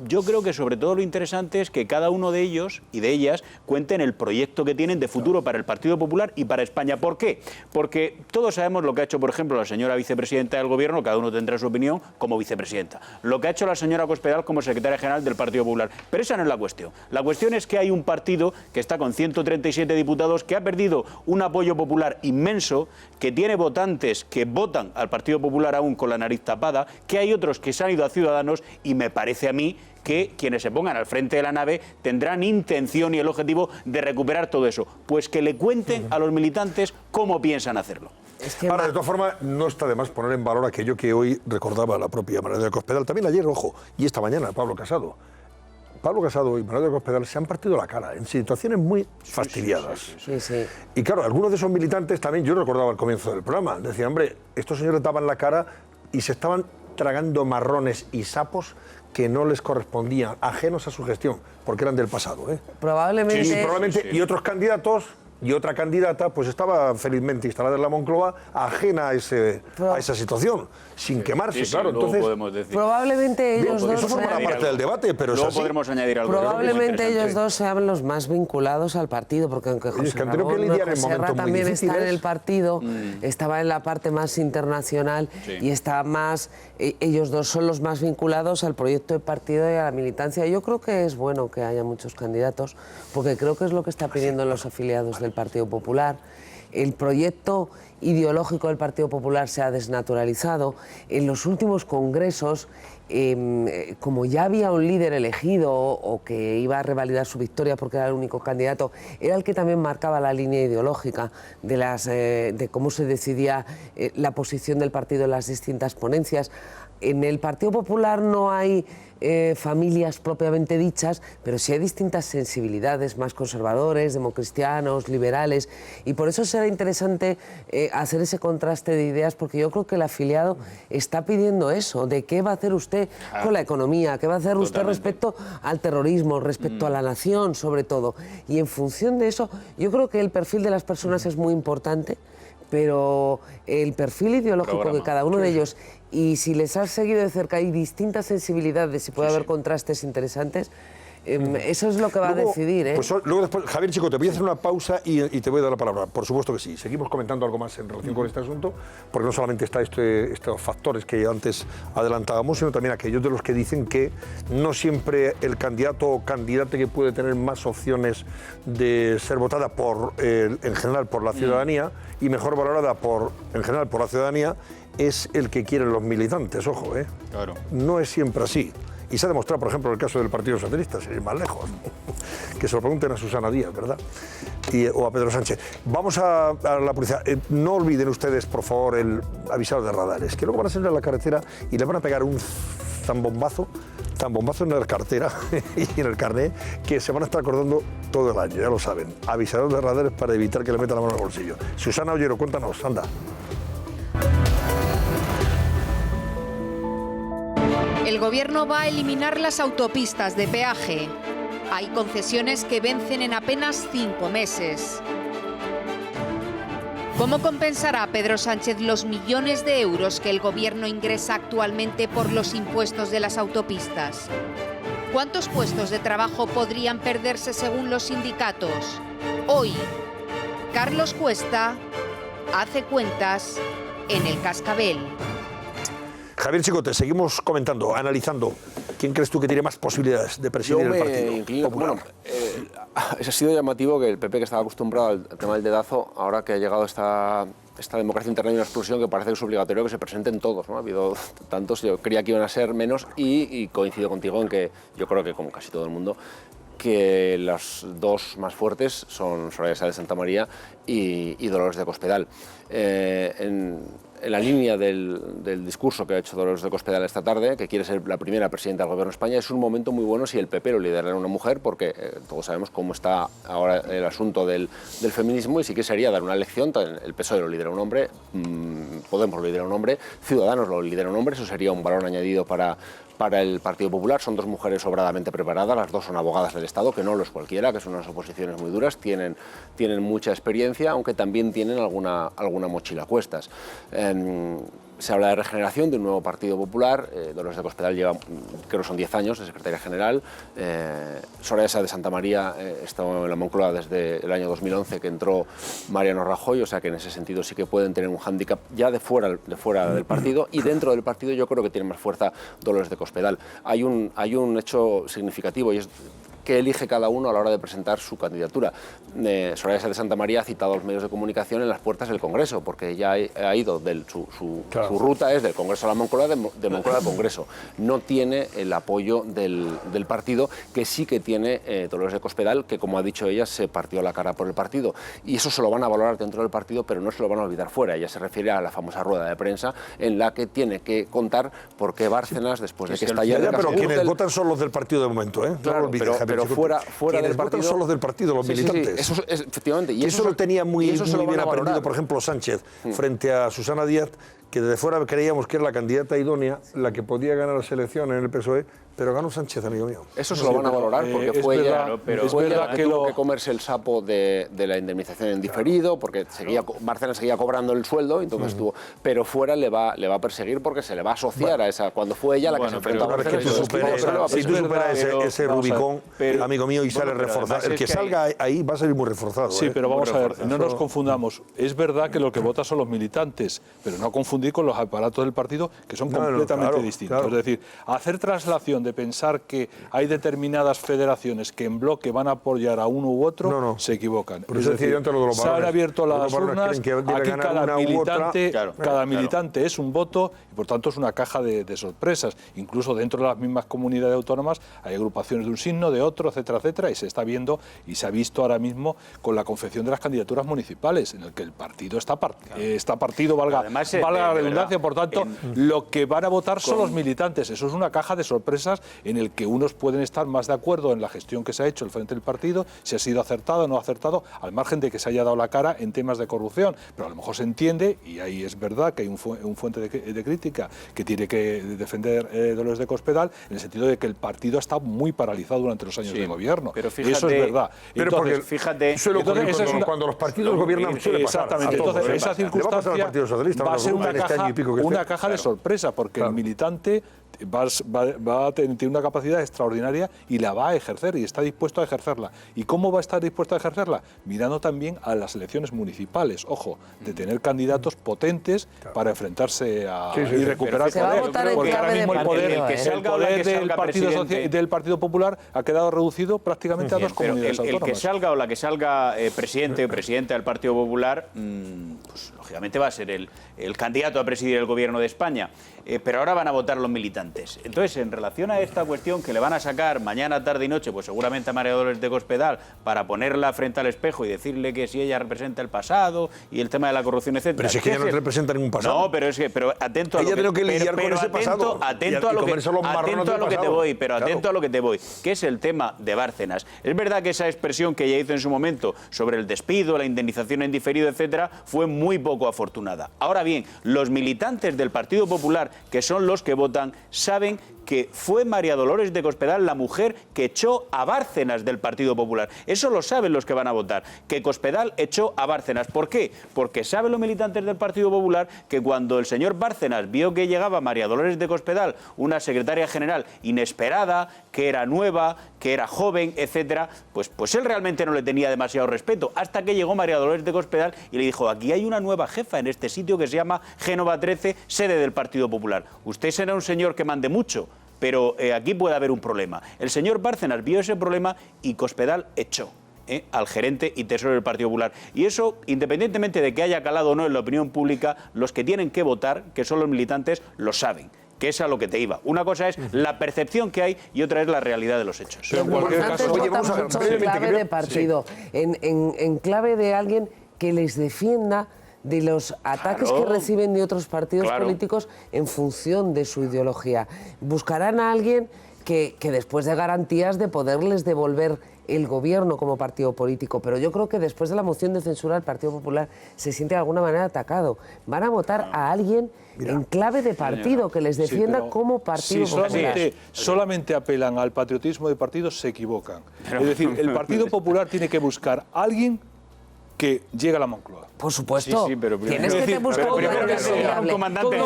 yo creo que sobre todo lo interesante es que cada uno de ellos y de ellas cuenten el proyecto que tienen de futuro para el Partido Popular y para España. ¿Por qué? Porque todos sabemos lo que ha hecho, por ejemplo, la señora vicepresidenta del Gobierno, cada uno tendrá su opinión como vicepresidenta. Lo que ha hecho la señora Cospedal como secretaria general del Partido Popular. Pero esa no es la cuestión. La cuestión es que hay un partido que está con 137 diputados, que ha perdido un apoyo popular inmenso, que tiene votantes que votan al Partido Popular aún con la nariz tapada, que hay otros que se han ido a Ciudadanos, y me parece a mí que quienes se pongan al frente de la nave tendrán intención y el objetivo de recuperar todo eso. Pues que le cuenten a los militantes cómo piensan hacerlo. Ahora, de todas formas, no está de más poner en valor aquello que hoy recordaba la propia María de Cospedal, también ayer, ojo, y esta mañana, Pablo Casado. Pablo Casado y María de Cospedal se han partido la cara en situaciones muy fastidiadas. Sí. Y claro, algunos de esos militantes también, yo recordaba al comienzo del programa, decían, hombre, estos señores daban la cara y se estaban tragando marrones y sapos que no les correspondían, ajenos a su gestión, porque eran del pasado. Probablemente... Sí, probablemente. Y otros candidatos y otra candidata pues estaba felizmente instalada en la Moncloa, ajena a esa situación, sin quemarse, claro. Entonces, podemos decir. Probablemente ellos dos... Eso formará parte del debate, pero luego podremos añadir algo. Probablemente ellos dos sean los más vinculados al partido, porque aunque José Ramón Serra también está en el partido, estaba en la parte más internacional y está más... ellos dos son los más vinculados al proyecto del partido y a la militancia. Yo creo que es bueno que haya muchos candidatos, porque creo que es lo que está pidiendo los afiliados del Partido Popular. El proyecto ideológico del Partido Popular se ha desnaturalizado. En los últimos congresos, como ya había un líder elegido o que iba a revalidar su victoria porque era el único candidato, era el que también marcaba la línea ideológica de cómo se decidía la posición del partido en las distintas ponencias. en el Partido Popular no hay familias propiamente dichas, pero sí hay distintas sensibilidades, más conservadores, democristianos, liberales, y por eso será interesante hacer ese contraste de ideas, porque yo creo que el afiliado está pidiendo eso, de qué va a hacer usted con la economía, qué va a hacer usted respecto al terrorismo, respecto a la nación, sobre todo. Y en función de eso, yo creo que el perfil de las personas es muy importante, pero el perfil ideológico de cada uno de ellos, y si les has seguido de cerca, hay distintas sensibilidades y puede haber contrastes interesantes. Eso es lo que va a decidir, ¿eh? Pues luego después, Javier Chicote, voy a hacer una pausa y te voy a dar la palabra. Por supuesto que sí. Seguimos comentando algo más en relación con este asunto, porque no solamente está estos factores que antes adelantábamos, sino también aquellos de los que dicen que no siempre el candidato o candidata que puede tener más opciones de ser votada en general por la ciudadanía y mejor valorada en general por la ciudadanía es el que quieren los militantes, ojo, ¿eh? Claro. No es siempre así. Y se ha demostrado, por ejemplo, en el caso del Partido Socialista, sin ir más lejos. Que se lo pregunten a Susana Díaz, ¿verdad? O a Pedro Sánchez. Vamos a la policía. No olviden ustedes, por favor, el avisado de radares, que luego van a salir a la carretera y le van a pegar un zambombazo en la cartera y en el carnet, que se van a estar acordando todo el año, ya lo saben. Avisador de radares para evitar que le metan la mano al bolsillo. Susana Ollero, cuéntanos, anda. El Gobierno va a eliminar las autopistas de peaje. Hay concesiones que vencen en apenas 5 meses. ¿Cómo compensará Pedro Sánchez los millones de euros que el Gobierno ingresa actualmente por los impuestos de las autopistas? ¿Cuántos puestos de trabajo podrían perderse según los sindicatos? Hoy, Carlos Cuesta hace cuentas en El Cascabel. Javier Chicote, seguimos comentando, analizando. ¿Quién crees tú que tiene más posibilidades de presidir el Partido Popular? Ha sido llamativo que el PP, que estaba acostumbrado al tema del dedazo, ahora que ha llegado esta democracia interna y una explosión, que parece que es obligatorio que se presenten todos, ¿no? Ha habido tantos, yo creía que iban a ser menos, y coincido contigo en que yo creo que, como casi todo el mundo, que las dos más fuertes son Soraya Sáez de Santamaría y Dolores de Cospedal. En la línea del discurso que ha hecho Dolores de Cospedal esta tarde, que quiere ser la primera presidenta del Gobierno de España, es un momento muy bueno si el PP lo liderara una mujer, porque todos sabemos cómo está ahora el asunto del feminismo, y sí que sería dar una elección. El PSOE lo lidera un hombre, Podemos lo lidera un hombre, Ciudadanos lo lidera un hombre, eso sería un valor añadido para el Partido Popular. Son dos mujeres sobradamente preparadas, las dos son abogadas del Estado, que no lo es cualquiera, que son unas oposiciones muy duras, tienen mucha experiencia, aunque también tienen alguna mochila a cuestas. Se habla de regeneración, de un nuevo Partido Popular. Dolores de Cospedal lleva, creo que son 10 años de secretaria general. Soraya Sáez de Santamaría está en la Moncloa desde el año 2011, que entró Mariano Rajoy, o sea que en ese sentido sí que pueden tener un hándicap ya de fuera del partido, y dentro del partido yo creo que tiene más fuerza Dolores de Cospedal. Hay un hecho significativo, y es que elige cada uno a la hora de presentar su candidatura. Soraya Sáez de Santamaría ha citado a los medios de comunicación en las puertas del Congreso, porque ella ha ido, su ruta es del Congreso a la Moncloa, de Moncloa al Congreso. No tiene el apoyo del partido, que sí que tiene Dolores de Cospedal, que, como ha dicho ella, se partió la cara por el partido. Y eso se lo van a valorar dentro del partido, pero no se lo van a olvidar fuera. Ella se refiere a la famosa rueda de prensa en la que tiene que contar por qué Bárcenas, después de que estallara... Pero quienes votan son los del partido de momento, ¿eh? Claro, pero fuera del partido... son los del partido, los militantes. Sí, eso es, efectivamente. Y eso lo tenía muy bien aprendido, por ejemplo, Sánchez, frente a Susana Díaz, que desde fuera creíamos que era la candidata idónea, la que podía ganar las elecciones en el PSOE, pero ganó Sánchez, amigo mío. Eso se lo van a valorar, porque fue ella que tuvo que comerse el sapo de la indemnización en diferido, porque Bárcenas seguía cobrando el sueldo, entonces pero fuera le va a perseguir, porque se le va a asociar a esa, cuando fue ella la que se enfrentó a Bárcenas. Si tú superas ese Rubicón, amigo mío, y sale reforzado, el que salga ahí va a salir muy reforzado. Sí, pero vamos a ver, no nos confundamos. Es verdad que lo que vota son los militantes, pero no confundir con los aparatos del partido, que son completamente distintos. Es decir, hacer traslación de pensar que hay determinadas federaciones que en bloque van a apoyar a uno u otro, se equivocan. Por eso se han abierto las urnas, aquí cada militante es un voto, y por tanto es una caja de sorpresas. Incluso dentro de las mismas comunidades autónomas hay agrupaciones de un signo, de otro, etcétera, etcétera, y se está viendo y se ha visto ahora mismo con la confección de las candidaturas municipales, en el que el partido está partido, valga la la redundancia, por tanto, lo que van a votar son los militantes. Eso es una caja de sorpresas en el que unos pueden estar más de acuerdo en la gestión que se ha hecho el frente del partido, si ha sido acertado o no acertado, al margen de que se haya dado la cara en temas de corrupción. Pero a lo mejor se entiende, y ahí es verdad que hay un fuente de crítica que tiene que defender Dolores de Cospedal, en el sentido de que el partido ha estado muy paralizado durante los años de gobierno. Pero fíjate, eso es verdad. Pero entonces, porque fíjate, cuando los partidos gobiernan suele pasar. Exactamente. Entonces, esa circunstancia va a ser una caja de sorpresa, porque el militante va a tener una capacidad extraordinaria y la va a ejercer y está dispuesto a ejercerla. ¿Y cómo va a estar dispuesto a ejercerla? Mirando también a las elecciones municipales, ojo, de tener candidatos potentes para enfrentarse y recuperar el poder. Porque ahora mismo el poder del Partido Popular ha quedado reducido prácticamente a dos comunidades autónomas. El que salga o la que salga presidente o presidenta del Partido Popular, pues lógicamente va a ser el candidato a presidir el gobierno de España. Pero ahora van a votar los militantes. Entonces, en relación a esta cuestión que le van a sacar mañana, tarde y noche, pues seguramente a María Dolores de Cospedal, para ponerla frente al espejo y decirle que si ella representa el pasado y el tema de la corrupción, etcétera. Pero si es que ella no representa ningún pasado. No, pero es que, atento a lo que te voy, que es el tema de Bárcenas. Es verdad que esa expresión que ella hizo en su momento sobre el despido, la indemnización en diferido, etcétera, fue muy poco afortunada. Ahora bien, los militantes del Partido Popular, que son los que votan, saben que fue María Dolores de Cospedal la mujer que echó a Bárcenas del Partido Popular. Eso lo saben los que van a votar, que Cospedal echó a Bárcenas. ¿Por qué? Porque saben los militantes del Partido Popular que cuando el señor Bárcenas vio que llegaba María Dolores de Cospedal, una secretaria general inesperada, que era nueva, que era joven, etcétera, pues él realmente no le tenía demasiado respeto, hasta que llegó María Dolores de Cospedal y le dijo: aquí hay una nueva jefa en este sitio que se llama Génova 13, sede del Partido Popular. Usted será un señor que mande mucho, pero aquí puede haber un problema. El señor Bárcenas vio ese problema y Cospedal echó al gerente y tesorero del Partido Popular. Y eso, independientemente de que haya calado o no en la opinión pública, los que tienen que votar, que son los militantes, lo saben, que es a lo que te iba. Una cosa es la percepción que hay y otra es la realidad de los hechos. Pero en cualquier caso, en clave de partido, en clave de alguien que les defienda de los ataques que reciben de otros partidos políticos en función de su ideología. Buscarán a alguien que después de garantías de poderles devolver el gobierno como partido político, pero yo creo que después de la moción de censura el Partido Popular se siente de alguna manera atacado. Van a votar a alguien en clave de partido que les defienda como partido popular. Solamente apelan al patriotismo de partido, se equivocan. Es decir, el Partido Popular tiene que buscar a alguien que llegue a la Moncloa. Por supuesto. Pero tienes que buscar un comandante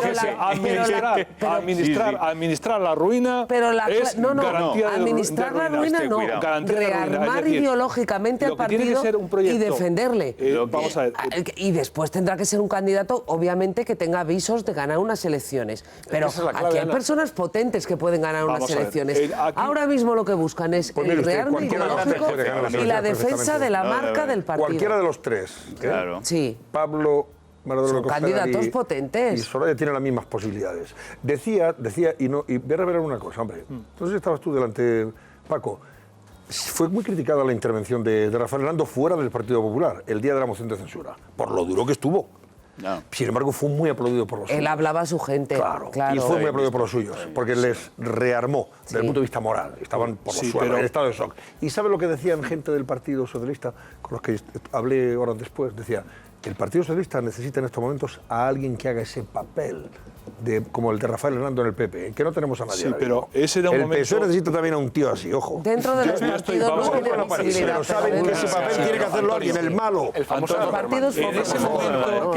administrar la ruina. Pero es garantía administrar la ruina no. Rearmar ideológicamente al partido y defenderle. Vamos a ver. Y después tendrá que ser un candidato, obviamente, que tenga visos de ganar unas elecciones. Pero aquí hay personas potentes que pueden ganar unas elecciones. Ahora mismo lo que buscan es el rearme ideológico y la defensa de la marca del partido. Cualquiera de los tres. Claro. Sí. Pablo, son candidatos potentes. Y Soraya tienen las mismas posibilidades. Decía, y voy a revelar una cosa, hombre. Entonces estabas tú delante, Paco. Fue muy criticada la intervención de Rafael Hernando fuera del Partido Popular el día de la moción de censura, por lo duro que estuvo. No. Sin embargo, fue muy aplaudido por los suyos. Él hablaba a su gente. Claro. Y fue muy aplaudido por los suyos, porque les rearmó desde el punto de vista moral. Estaban por los suelos, en estado de shock. ¿Y sabe lo que decían gente del Partido Socialista, con los que hablé horas después? Decía: el Partido Socialista necesita en estos momentos a alguien que haga ese papel como el de Rafael Hernando en el PP, que no tenemos a nadie. Sí, pero ese era un momento... El PSOE necesita también a un tío así, ojo. Dentro de los partidos no tiene visibilidad. Pero saben que ese papel tiene que hacerlo alguien, el malo. El famoso partidos. En ese momento,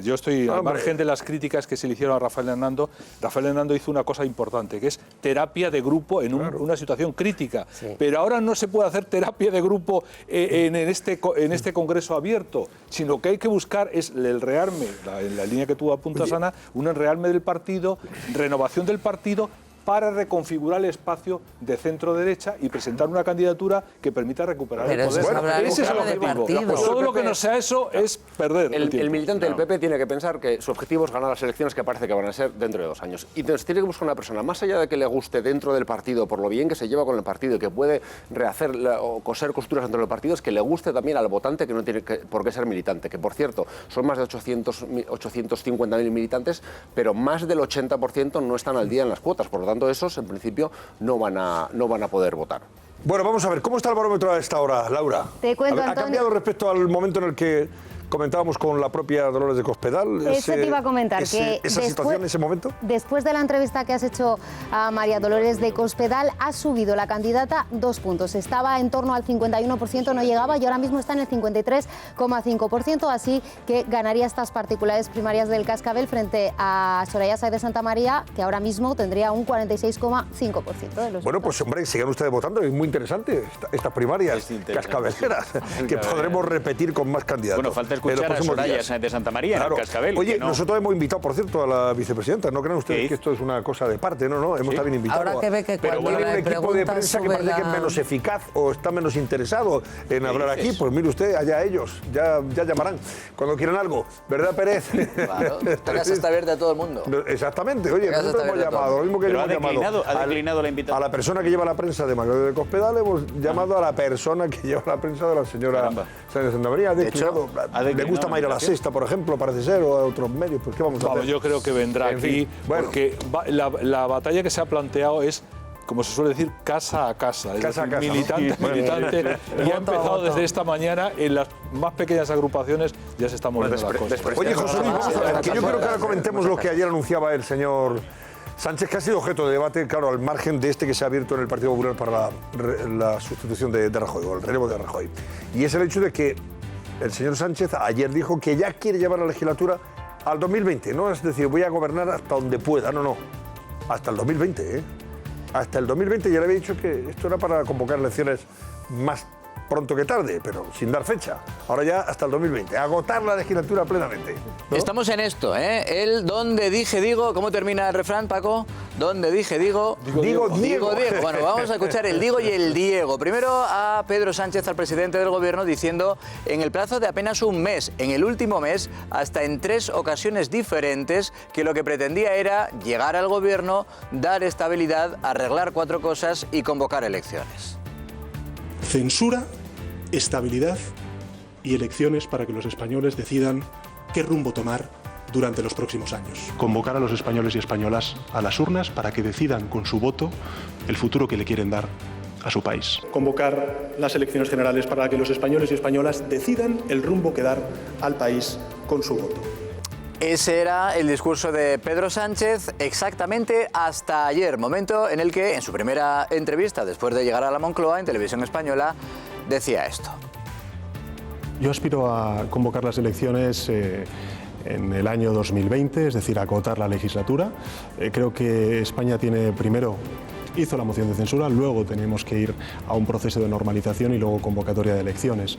yo estoy al margen de las críticas que se le hicieron a Rafael Hernando. Rafael Hernando hizo una cosa importante, que es terapia de grupo en una situación crítica. Sí. Pero ahora no se puede hacer terapia de grupo en este Congreso abierto, sino que hay que buscar es el rearme, en la línea que tú apuntas, Ana, un rearme del partido, renovación del partido para reconfigurar el espacio de centro-derecha y presentar una candidatura que permita recuperar el poder. Ese es el objetivo. Todo lo que no sea eso es perder el tiempo. El militante del PP tiene que pensar que su objetivo es ganar las elecciones que parece que van a ser dentro de 2 años. Y entonces tiene que buscar una persona, más allá de que le guste dentro del partido, por lo bien que se lleva con el partido y que puede rehacer o coser costuras dentro del partido, es que le guste también al votante que no tiene por qué ser militante. Que, por cierto, son más de 850.000 militantes, pero más del 80% no están al día en las cuotas. Por lo tanto, esos, en principio, no van a poder votar. Bueno, vamos a ver, ¿cómo está el barómetro a esta hora, Laura? Te cuento, ¿Ha cambiado respecto al momento en el que comentábamos con la propia Dolores de Cospedal? Eso te iba a comentar. ¿Esa situación, ese momento? Después de la entrevista que has hecho a María Dolores de Cospedal, ha subido la candidata 2 puntos. Estaba en torno al 51%, no llegaba, y ahora mismo está en el 53,5%, así que ganaría estas particulares primarias del Cascabel frente a Soraya Sáez de Santamaría, que ahora mismo tendría un 46,5% de los Bueno, pues hombre, sigan ustedes votando, es muy interesante estas primarias cascabeleras, que podremos repetir con más candidatos. Bueno, falta escuchar a Soraya Sáez de Santamaría, claro, en el Cascabel. Oye, nosotros hemos invitado, por cierto, a la vicepresidenta. ¿No creen ustedes que esto es una cosa de parte? No, hemos también invitado. Ahora que ve que cuando tiene un equipo de prensa que parece que es menos eficaz o está menos interesado en hablar aquí, pues mire usted, allá ellos, ya llamarán cuando quieran algo. ¿Verdad, Pérez? Claro, esta casa está abierta a todo el mundo. Exactamente. Oye, nosotros hemos llamado, lo mismo que hemos llamado ha declinado la invitación. A la persona que lleva la prensa de María de Cospedal, hemos llamado a la persona que lleva la prensa de la señora Sáez de Santamaría. De hecho, le gusta más ir a la Sexta, por ejemplo, parece ser, o a otros medios. Pues, ¿qué vamos a hacer? Yo creo que vendrá aquí, porque la batalla que se ha planteado es, como se suele decir, casa a casa. Militante, militante. Y ha empezado desde esta mañana en las más pequeñas agrupaciones, ya se están moviendo las cosas. Oye, José Luis, vamos a ver, que yo quiero que ahora comentemos lo que ayer anunciaba el señor Sánchez, que ha sido objeto de debate, claro, al margen de este que se ha abierto en el Partido Popular para la sustitución de Rajoy, o el relevo de Rajoy. Y es el hecho de que el señor Sánchez ayer dijo que ya quiere llevar la legislatura al 2020, no es decir, voy a gobernar hasta donde pueda, no, hasta el 2020, hasta el 2020. Ya le había dicho que esto era para convocar elecciones más pronto que tarde, pero sin dar fecha. Ahora ya hasta el 2020, agotar la legislatura plenamente, ¿no? Estamos en esto, El donde dije digo, ¿cómo termina el refrán, Paco? Donde dije digo, digo Diego. Bueno, vamos a escuchar el digo y el Diego. Primero a Pedro Sánchez, al presidente del gobierno, diciendo en el plazo de apenas un mes, en el último mes, hasta en 3 ocasiones diferentes, que lo que pretendía era llegar al gobierno, dar estabilidad, arreglar 4 cosas y convocar elecciones. Censura, estabilidad y elecciones para que los españoles decidan qué rumbo tomar durante los próximos años. Convocar a los españoles y españolas a las urnas para que decidan con su voto el futuro que le quieren dar a su país. Convocar las elecciones generales para que los españoles y españolas decidan el rumbo que dar al país con su voto. Ese era el discurso de Pedro Sánchez exactamente hasta ayer, momento en el que en su primera entrevista después de llegar a la Moncloa en Televisión Española decía esto. Yo aspiro a convocar las elecciones en el año 2020, es decir, a acotar la legislatura. Creo que España hizo la moción de censura, luego tenemos que ir a un proceso de normalización y luego convocatoria de elecciones.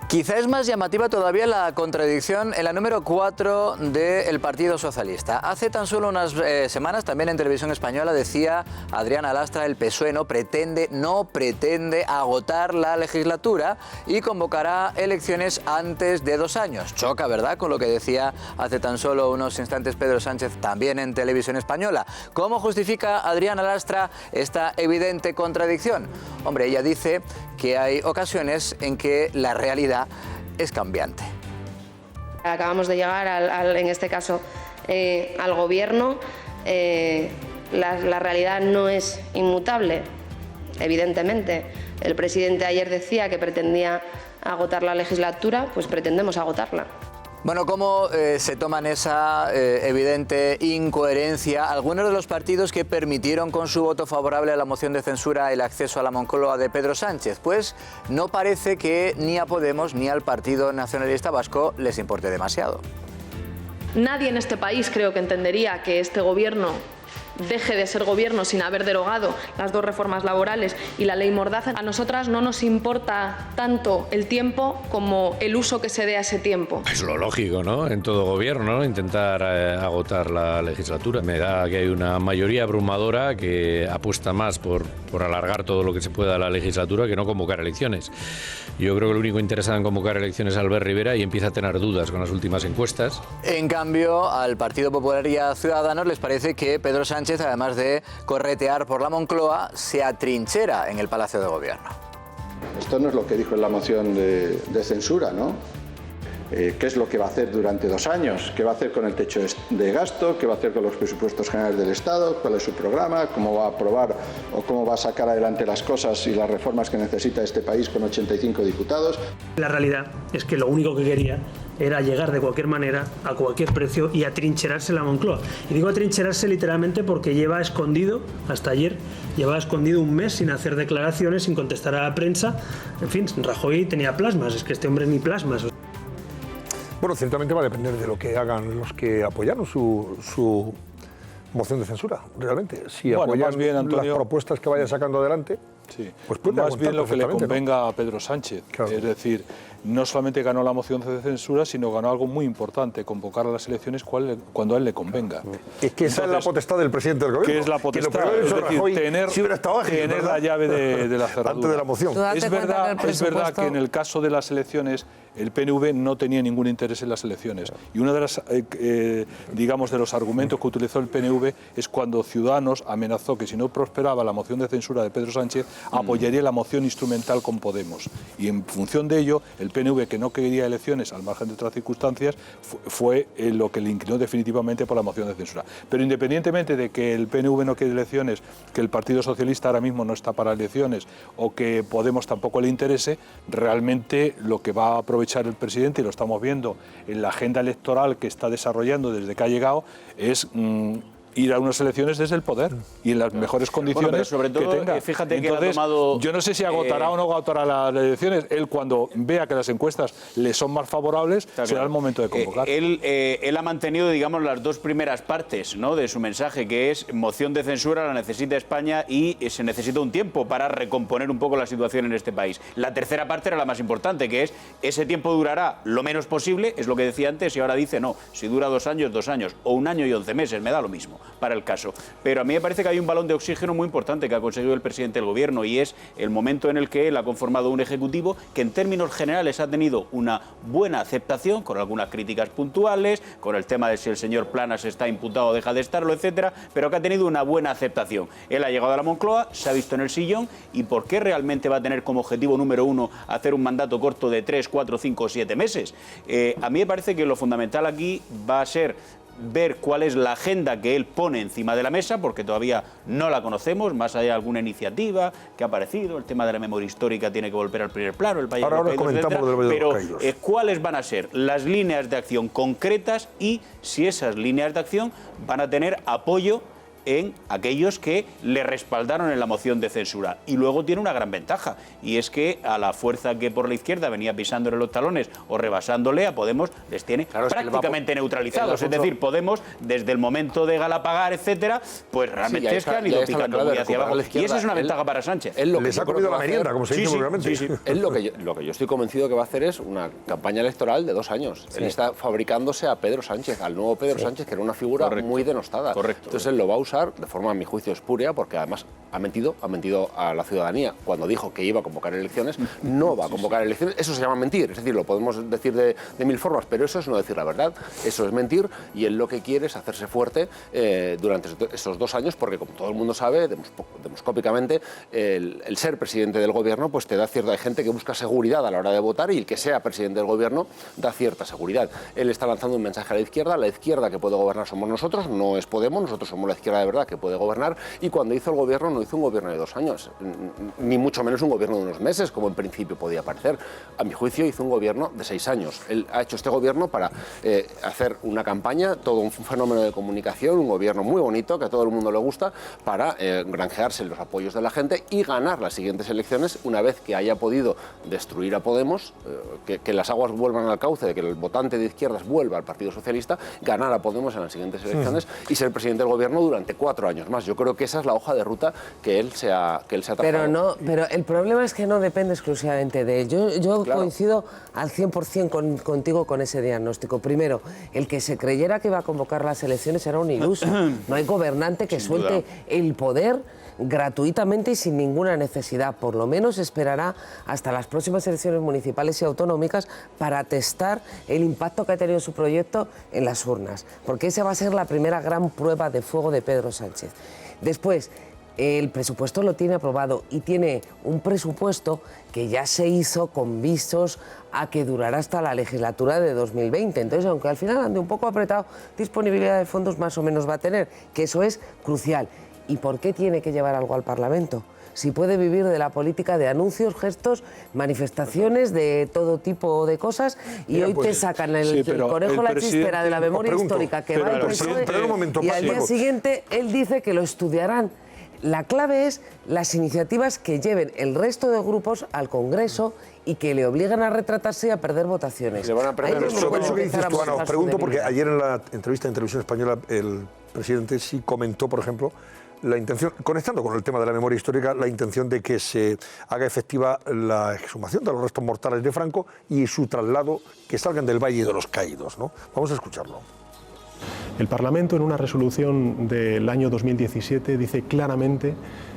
Quizá es más llamativa todavía la contradicción en la número 4 del Partido Socialista. Hace tan solo unas semanas, también en Televisión Española, decía Adriana Lastra, el PSOE no pretende agotar la legislatura y convocará elecciones antes de 2 años. Choca, ¿verdad?, con lo que decía hace tan solo unos instantes Pedro Sánchez, también en Televisión Española. ¿Cómo justifica Adriana Lastra esta evidente contradicción? Hombre, ella dice que hay ocasiones en que la realidad es cambiante. Acabamos de llegar, en este caso, al gobierno. La realidad no es inmutable, evidentemente. El presidente ayer decía que pretendía agotar la legislatura, pues pretendemos agotarla. Bueno, ¿cómo se toman esa evidente incoherencia algunos de los partidos que permitieron con su voto favorable a la moción de censura el acceso a la Moncloa de Pedro Sánchez? Pues no parece que ni a Podemos ni al Partido Nacionalista Vasco les importe demasiado. Nadie en este país creo que entendería que este gobierno deje de ser gobierno sin haber derogado las 2 reformas laborales y la ley Mordaza. A nosotras no nos importa tanto el tiempo como el uso que se dé a ese tiempo. Es lo lógico, ¿no? En todo gobierno, ¿no? Intentar agotar la legislatura. Me da que hay una mayoría abrumadora que apuesta más por alargar todo lo que se pueda la legislatura que no convocar elecciones. Yo creo que lo único interesado en convocar elecciones es Albert Rivera y empieza a tener dudas con las últimas encuestas. En cambio, al Partido Popular y a Ciudadanos les parece que Pedro Sánchez, además de corretear por la Moncloa, se atrinchera en el Palacio de Gobierno. Esto no es lo que dijo en la moción de censura, ¿no? ¿Qué es lo que va a hacer durante 2 años? ¿Qué va a hacer con el techo de gasto? ¿Qué va a hacer con los presupuestos generales del Estado? ¿Cuál es su programa? ¿Cómo va a aprobar o cómo va a sacar adelante las cosas y las reformas que necesita este país con 85 diputados? La realidad es que lo único que quería era llegar de cualquier manera, a cualquier precio, y atrincherarse en la Moncloa. Y digo atrincherarse literalmente porque lleva escondido, hasta ayer, llevaba escondido 1 mes sin hacer declaraciones, sin contestar a la prensa. En fin, Rajoy tenía plasmas, es que este hombre ni plasmas. Bueno, ciertamente va a depender de lo que hagan los que apoyaron su moción de censura, realmente. Si apoyan más bien, Antonio, las propuestas que vaya sacando adelante, sí, pues puede más bien lo que le convenga, ¿no?, a Pedro Sánchez. Claro. Es decir, no solamente ganó la moción de censura, sino ganó algo muy importante, convocar a las elecciones cuando a él le convenga. Es que esa es la potestad del presidente del gobierno. ¿Qué es la potestad? Es decir, tener la llave de la cerradura. Antes de la moción. Es verdad que en el caso de las elecciones el PNV no tenía ningún interés en las elecciones. Y uno de las, digamos, de los argumentos que utilizó el PNV es cuando Ciudadanos amenazó que si no prosperaba la moción de censura de Pedro Sánchez, apoyaría la moción instrumental con Podemos. Y en función de ello, el PNV, que no quería elecciones al margen de otras circunstancias, fue lo que le inclinó definitivamente por la moción de censura. Pero independientemente de que el PNV no quiere elecciones, que el Partido Socialista ahora mismo no está para elecciones o que Podemos tampoco le interese, realmente lo que va a aprovechar el presidente, y lo estamos viendo en la agenda electoral que está desarrollando desde que ha llegado, es ir a unas elecciones desde el poder y en las mejores condiciones, pero sobre todo, que tenga. Fíjate. Entonces, que ha tomado, yo no sé si agotará o no agotará las elecciones. Él, cuando vea que las encuestas le son más favorables, será el momento de convocar. Él ha mantenido, digamos, las 2 primeras partes, ¿no?, de su mensaje, que es moción de censura, la necesita España y se necesita un tiempo para recomponer un poco la situación en este país. La tercera parte era la más importante, que es ese tiempo durará lo menos posible, es lo que decía antes, y ahora dice no, si dura 2 años, 2 años, o 1 año y 11 meses, me da lo mismo para el caso. Pero a mí me parece que hay un balón de oxígeno muy importante que ha conseguido el presidente del gobierno, y es el momento en el que él ha conformado un ejecutivo que en términos generales ha tenido una buena aceptación, con algunas críticas puntuales, con el tema de si el señor Planas está imputado o deja de estarlo, etcétera, pero que ha tenido una buena aceptación. Él ha llegado a la Moncloa, se ha visto en el sillón, y ¿por qué realmente va a tener como objetivo número 1 hacer un mandato corto de 3, 4, 5 o 7 meses? A mí me parece que lo fundamental aquí va a ser ver cuál es la agenda que él pone encima de la mesa, porque todavía no la conocemos, más allá de alguna iniciativa que ha aparecido, el tema de la memoria histórica tiene que volver al primer plano, el Valle de los Caídos, etcétera, pero cuáles van a ser las líneas de acción concretas y si esas líneas de acción van a tener apoyo en aquellos que le respaldaron en la moción de censura. Y luego tiene una gran ventaja, y es que a la fuerza que por la izquierda venía pisándole los talones o rebasándole, a Podemos les tiene prácticamente neutralizados. Es decir, Podemos, desde el momento de Galapagar, etcétera, pues realmente es que han ido picando muy hacia abajo. Y esa es una ventaja para Sánchez. Les ha comido la merienda, como se dice vulgarmente. Él lo que yo estoy convencido que va a hacer es una campaña electoral de 2 años. Él está fabricándose a Pedro Sánchez, al nuevo Pedro Sánchez, que era una figura muy denostada. Entonces él lo va a usar de forma, a mi juicio, espúrea, porque además ha mentido a la ciudadanía cuando dijo que iba a convocar elecciones. No va a convocar elecciones. Eso se llama mentir, es decir, lo podemos decir de 1000 formas, pero eso es no decir la verdad, eso es mentir, y él lo que quiere es hacerse fuerte durante esos 2 años, porque como todo el mundo sabe, demoscópicamente, el ser presidente del gobierno pues te da cierta... Hay gente que busca seguridad a la hora de votar, y el que sea presidente del gobierno da cierta seguridad. Él está lanzando un mensaje a la izquierda que puede gobernar somos nosotros, no es Podemos, nosotros somos la izquierda de verdad que puede gobernar, y cuando hizo el gobierno no hizo un gobierno de 2 años, ni mucho menos un gobierno de unos meses, como en principio podía parecer. A mi juicio hizo un gobierno de 6 años. Él ha hecho este gobierno para hacer una campaña, todo un fenómeno de comunicación, un gobierno muy bonito, que a todo el mundo le gusta, para granjearse los apoyos de la gente y ganar las siguientes elecciones una vez que haya podido destruir a Podemos, que las aguas vuelvan al cauce, de que el votante de izquierdas vuelva al Partido Socialista, ganar a Podemos en las siguientes elecciones y ser presidente del gobierno durante durante 4 años más. Yo creo que esa es la hoja de ruta que él se ha trazado. Pero el problema es que no depende exclusivamente de él. Yo coincido al 100% contigo con ese diagnóstico. Primero, el que se creyera que iba a convocar las elecciones era un iluso. No hay gobernante que suelte el poder gratuitamente y sin ninguna necesidad. Por lo menos esperará hasta las próximas elecciones municipales y autonómicas para testar el impacto que ha tenido su proyecto en las urnas, porque esa va a ser la primera gran prueba de fuego de Pedro Sánchez. Después, el presupuesto lo tiene aprobado y tiene un presupuesto que ya se hizo con visos a que durará hasta la legislatura de 2020. Entonces, aunque al final ande un poco apretado, disponibilidad de fondos más o menos va a tener, que eso es crucial. ¿Y por qué tiene que llevar algo al Parlamento? Si puede vivir de la política de anuncios, gestos, manifestaciones de todo tipo de cosas y hoy te sacan el conejo la chistera de la memoria histórica que va al PSOE y al día siguiente él dice que lo estudiarán. La clave es las iniciativas que lleven el resto de grupos al Congreso y que le obligan a retratarse y a perder votaciones. Le van a perder eso que dices tú, Ana, os pregunto porque ayer en la entrevista en Televisión Española el presidente sí comentó, por ejemplo, la intención, conectando con el tema de la memoria histórica, la intención de que se haga efectiva la exhumación de los restos mortales de Franco y su traslado, que salgan del Valle de los Caídos, ¿no? Vamos a escucharlo. El Parlamento, en una resolución del año 2017, dice claramente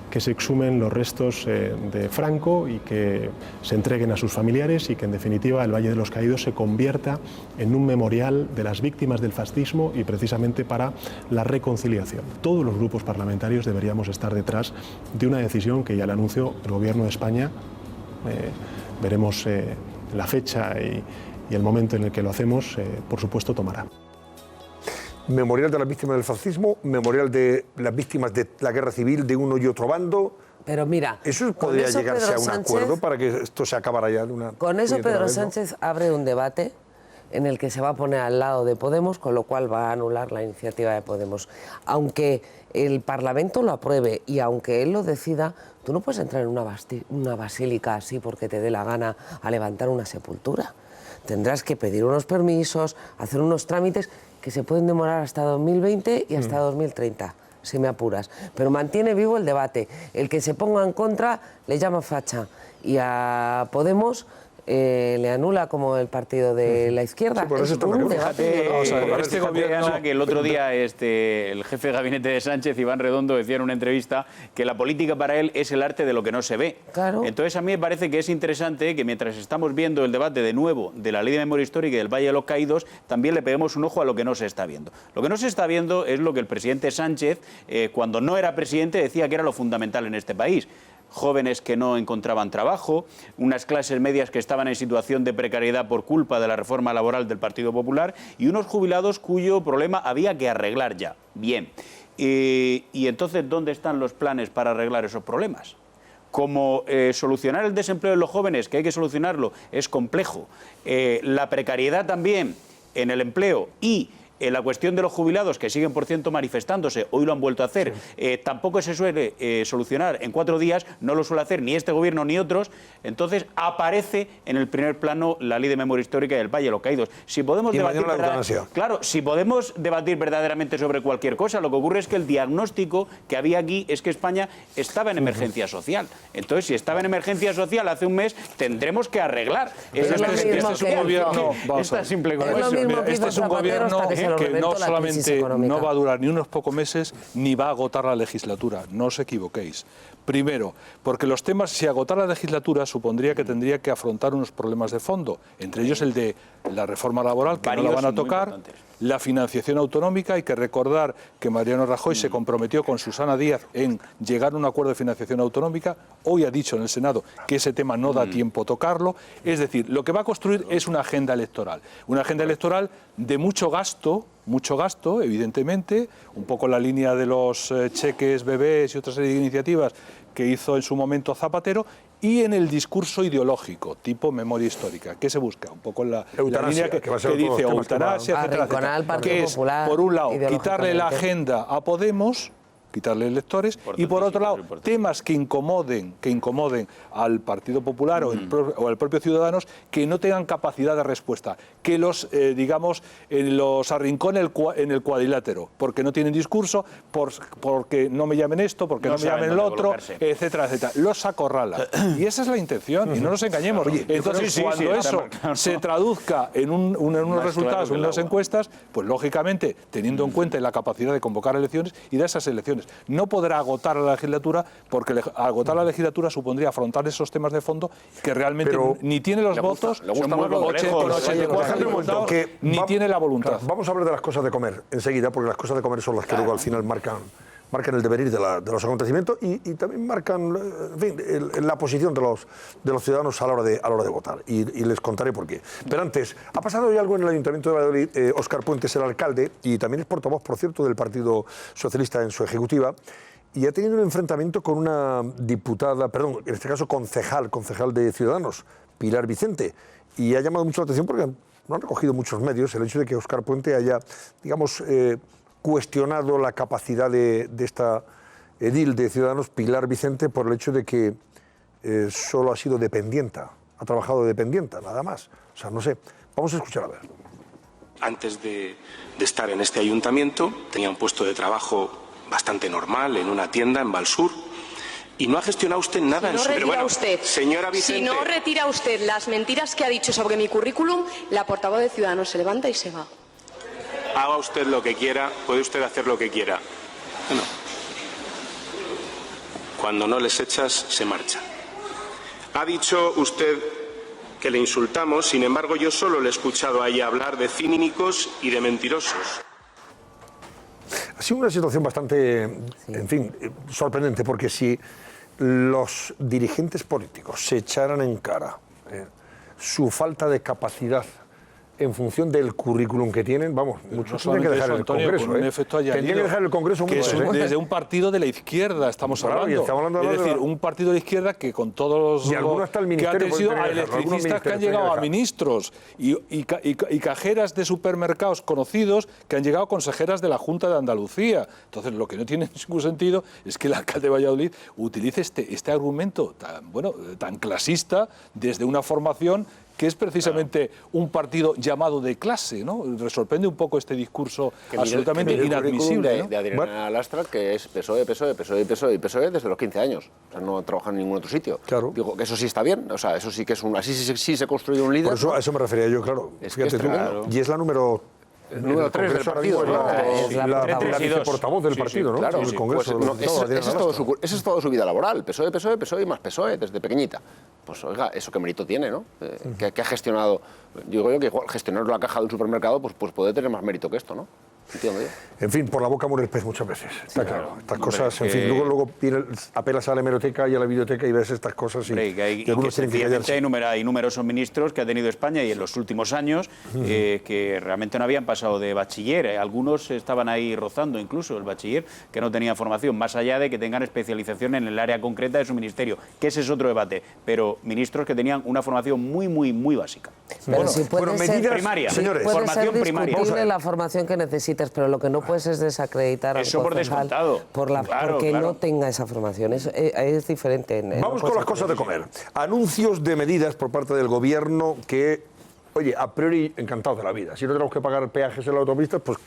que se exhumen los restos de Franco y que se entreguen a sus familiares y que, en definitiva, el Valle de los Caídos se convierta en un memorial de las víctimas del fascismo y precisamente para la reconciliación. Todos los grupos parlamentarios deberíamos estar detrás de una decisión que ya le anunció el Gobierno de España. Veremos la fecha y el momento en el que lo hacemos, por supuesto, tomará. Memorial de las víctimas del fascismo, memorial de las víctimas de la guerra civil de uno y otro bando. Pero mira, eso podría llegarse a un acuerdo para que esto se acabara ya de una. Con eso Pedro Sánchez abre un debate en el que se va a poner al lado de Podemos, con lo cual va a anular la iniciativa de Podemos. Aunque el Parlamento lo apruebe y aunque él lo decida, tú no puedes entrar en una basílica así porque te dé la gana a levantar una sepultura. Tendrás que pedir unos permisos, hacer unos trámites que se pueden demorar hasta 2020 y hasta 2030, si me apuras. Pero mantiene vivo el debate. El que se ponga en contra le llama facha y a Podemos le anula como el partido de la izquierda. Sí, por eso este gobierno, que el otro día el jefe de gabinete de Sánchez, Iván Redondo, decía en una entrevista que la política para él es el arte de lo que no se ve. Claro. Entonces a mí me parece que es interesante que mientras estamos viendo el debate de nuevo de la Ley de Memoria Histórica y del Valle de los Caídos, también le peguemos un ojo a lo que no se está viendo. Lo que no se está viendo es lo que el presidente Sánchez, cuando no era presidente, decía que era lo fundamental en este país. Jóvenes que no encontraban trabajo, unas clases medias que estaban en situación de precariedad por culpa de la reforma laboral del Partido Popular y unos jubilados cuyo problema había que arreglar ya. Bien. Y entonces, ¿dónde están los planes para arreglar esos problemas? Como solucionar el desempleo de los jóvenes, que hay que solucionarlo, es complejo. La precariedad también en el empleo y la cuestión de los jubilados, que siguen, por cierto, manifestándose, hoy lo han vuelto a hacer, tampoco se suele solucionar en 4 días, no lo suele hacer ni este gobierno ni otros. Entonces aparece en el primer plano la Ley de Memoria Histórica del Valle de los Caídos. Si podemos debatir verdaderamente sobre cualquier cosa, lo que ocurre es que el diagnóstico que había aquí es que España estaba en emergencia social. Entonces, si estaba en emergencia social hace un mes, tendremos que arreglar. Este es un gobierno que no solamente no va a durar ni unos pocos meses, ni va a agotar la legislatura. No os equivoquéis. Primero, porque los temas, si agotara la legislatura, supondría que tendría que afrontar unos problemas de fondo, entre ellos el de la reforma laboral, que no la van a tocar, la financiación autonómica. Hay que recordar que Mariano Rajoy se comprometió con Susana Díaz en llegar a un acuerdo de financiación autonómica. Hoy ha dicho en el Senado que ese tema no da tiempo tocarlo. Es decir, lo que va a construir es una agenda electoral de mucho gasto, evidentemente, un poco la línea de los cheques bebés y otra serie de iniciativas que hizo en su momento Zapatero, y en el discurso ideológico, tipo memoria histórica. ¿Qué se busca? Un poco la línea que dice eutanasia, etcétera, que es, por un lado, quitarle la agenda a Podemos quitarle electores, y por otro lado, temas que incomoden al Partido Popular o al propio Ciudadanos, que no tengan capacidad de respuesta, que los, los arrincone en el cuadrilátero, porque no tienen discurso, porque no me llamen esto, porque no me llamen el otro, etcétera, etcétera. Los acorrala. Y esa es la intención, y no nos engañemos. Entonces, cuando eso se traduzca en unos resultados, en unas encuestas, pues lógicamente, teniendo en cuenta la capacidad de convocar elecciones y de esas elecciones, no podrá agotar la legislatura, porque agotar la legislatura supondría afrontar esos temas de fondo que realmente ni tiene los votos, ni tiene la voluntad. Vamos a hablar de las cosas de comer enseguida, porque las cosas de comer son las que luego al final marcan el devenir de los acontecimientos y también marcan, en fin, la posición de los ciudadanos a la hora de votar. Y les contaré por qué. Pero antes, ha pasado ya algo en el Ayuntamiento de Valladolid. Óscar Puente es el alcalde y también es portavoz, por cierto, del Partido Socialista en su ejecutiva. Y ha tenido un enfrentamiento con una diputada, perdón, en este caso concejal de Ciudadanos, Pilar Vicente. Y ha llamado mucho la atención porque no han recogido muchos medios el hecho de que Óscar Puente haya, digamos, cuestionado la capacidad de esta edil de Ciudadanos, Pilar Vicente, por el hecho de que solo ha sido dependienta, ha trabajado dependienta, nada más. O sea, no sé, vamos a escuchar a ver. Antes de estar en este ayuntamiento tenía un puesto de trabajo bastante normal en una tienda en Valsur y no ha gestionado usted nada en su... Pero bueno, señora Vicente... Si no retira usted las mentiras que ha dicho sobre mi currículum, la portavoz de Ciudadanos se levanta y se va. Haga usted lo que quiera, puede usted hacer lo que quiera. Bueno, cuando no les echas, se marcha. Ha dicho usted que le insultamos, sin embargo, yo solo le he escuchado a ella hablar de cínicos y de mentirosos. Ha sido una situación bastante, en fin, sorprendente, porque si los dirigentes políticos se echaran en cara su falta de capacidad en función del currículum que tienen, vamos, muchos tienen que dejar el Congreso. Un efecto tendrían que dejar el Congreso que es desde un partido de la izquierda estamos hablando. Es decir, un partido de la izquierda que con todos los que han sido a electricistas que han llegado a ministros y cajeras de supermercados conocidos que han llegado a consejeras de la Junta de Andalucía. Entonces, lo que no tiene ningún sentido es que el alcalde de Valladolid utilice este argumento tan clasista desde una formación que es precisamente un partido llamado de clase, ¿no? Me sorprende un poco este discurso absolutamente inadmisible, ¿no? de Adriana Lastra, que es PSOE desde los 15 años. O sea, no trabaja en ningún otro sitio. Claro. Digo, que eso sí está bien, o sea, eso sí que es así sí se construye un líder. Por eso, a eso me refería yo, claro. Fíjate tú, y es la número 3 del partido, la viceportavoz del partido, ¿no? Claro, el Congreso. Esa es toda su vida laboral, PSOE y más PSOE, desde pequeñita. Pues oiga, eso qué mérito tiene, ¿no? Que ha gestionado, digo yo que igual gestionar la caja de un supermercado pues puede tener más mérito que esto, ¿no? Entiendo yo. En fin, por la boca muere el pez muchas veces, está claro. Estas cosas, en fin, luego apelas a la hemeroteca y a la biblioteca y ves estas cosas y algunos tienen que callarse. Hay numerosos ministros que ha tenido España y en los últimos años que realmente no habían pasado de bachiller. Algunos estaban ahí rozando incluso el bachiller, que no tenían formación, más allá de que tengan especialización en el área concreta de su ministerio, que ese es otro debate. Pero ministros que tenían una formación muy básica. Pero si puede ser primaria, señores, formación primaria. La formación que necesitas, pero lo que no puedes es desacreditar al concejal porque no tenga esa formación. Es diferente. Vamos con las cosas de comer. Anuncios de medidas por parte del gobierno que, oye, a priori encantados de la vida. Si no tenemos que pagar peajes en la autopista, pues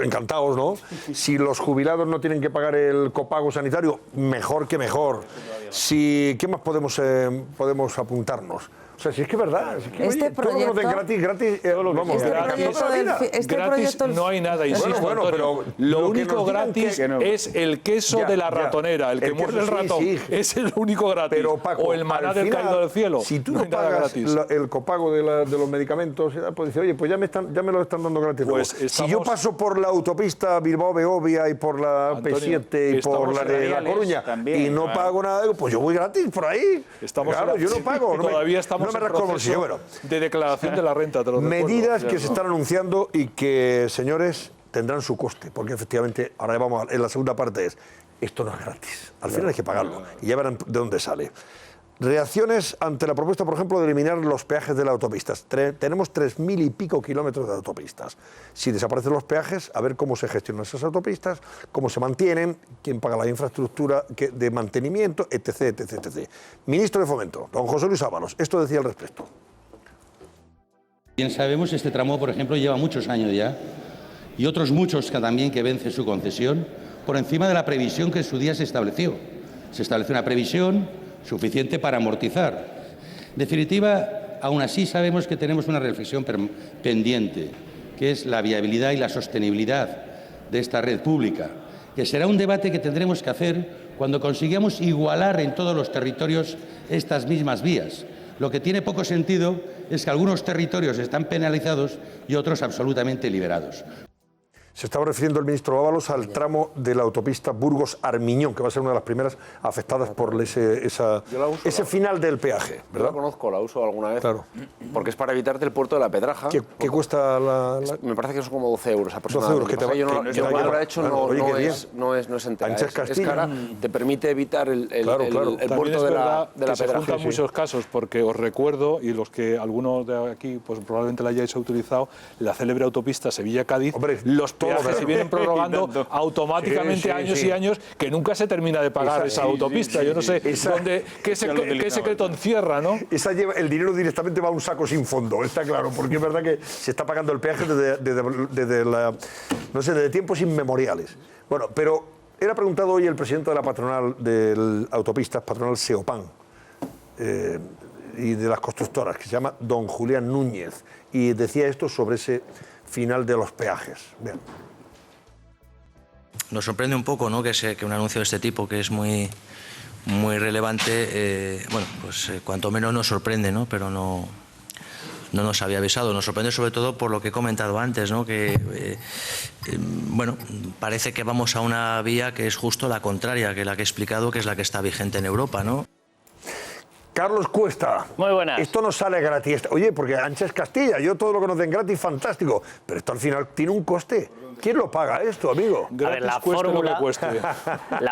encantados, ¿no? Si los jubilados no tienen que pagar el copago sanitario, mejor que mejor. ¿Qué más podemos apuntarnos? O sea, si es que es verdad, todo lo que nos den gratis, vamos, gratis no hay nada, insisto, pero lo único gratis es el queso de la ratonera, el que muerde el ratón, es el único gratis, pero, Paco, o el maná del caído del cielo. Si tú no pagas el copago de los medicamentos, pues dices, oye, pues ya me lo están dando gratis. Pues si yo paso por la autopista Bilbao-Beovia y por la P7 y por la de La Coruña y no pago nada, pues yo voy gratis por ahí. Claro, yo no pago. Todavía estamos de declaración de la renta. Medidas que se están anunciando y que, señores, tendrán su coste, porque efectivamente, ahora vamos en la segunda parte, esto no es gratis. Al final hay que pagarlo y ya verán de dónde sale. Reacciones ante la propuesta, por ejemplo, de eliminar los peajes de las autopistas. Tenemos 3.000 y pico kilómetros de autopistas. Si desaparecen los peajes, a ver cómo se gestionan esas autopistas, cómo se mantienen, quién paga la infraestructura de mantenimiento, etc, etc, etc. Ministro de Fomento, don José Luis Ábalos, esto decía al respecto. Bien sabemos, este tramo, por ejemplo, lleva muchos años ya, y otros muchos que también que vence su concesión, por encima de la previsión que en su día se estableció. Se estableció una previsión suficiente para amortizar. En definitiva, aún así sabemos que tenemos una reflexión pendiente, que es la viabilidad y la sostenibilidad de esta red pública, que será un debate que tendremos que hacer cuando consigamos igualar en todos los territorios estas mismas vías. Lo que tiene poco sentido es que algunos territorios están penalizados y otros absolutamente liberados. Se estaba refiriendo el ministro Ábalos al tramo de la autopista Burgos-Armiñón, que va a ser una de las primeras afectadas por ese final del peaje, ¿verdad? Yo la conozco, la uso alguna vez, claro, porque es para evitarte el puerto de la Pedraja. ¿Qué cuesta la...? Me parece que son como 12 euros aproximadamente. 12 euros, yo no lo he hecho, no es entera, es cara, te permite evitar el puerto de la Pedraja. Se juntan muchos casos, porque os recuerdo, y los que algunos de aquí pues probablemente la hayáis utilizado, la célebre autopista Sevilla-Cádiz, los peajes se vienen prorrogando automáticamente años y años, que nunca se termina de pagar esa autopista. Yo no sé qué secreto encierra, ¿no? El dinero directamente va a un saco sin fondo, está claro, porque es verdad que se está pagando el peaje desde tiempos inmemoriales. Bueno, pero era preguntado hoy el presidente de la patronal de autopistas, patronal Seopan, y de las constructoras, que se llama don Julián Núñez, y decía esto sobre ese final de los peajes. Bien. Nos sorprende un poco, ¿no?, que un anuncio de este tipo, que es muy relevante, cuanto menos nos sorprende, ¿no?, pero no nos había avisado. Nos sorprende sobre todo por lo que he comentado antes, ¿no?, que parece que vamos a una vía que es justo la contraria que la que he explicado, que es la que está vigente en Europa, ¿no? Carlos Cuesta. Muy buenas. Esto no sale gratis. Oye, porque Ancha es Castilla, yo todo lo que nos den gratis, fantástico. Pero esto al final tiene un coste. ¿Quién lo paga esto, amigo? A ver, la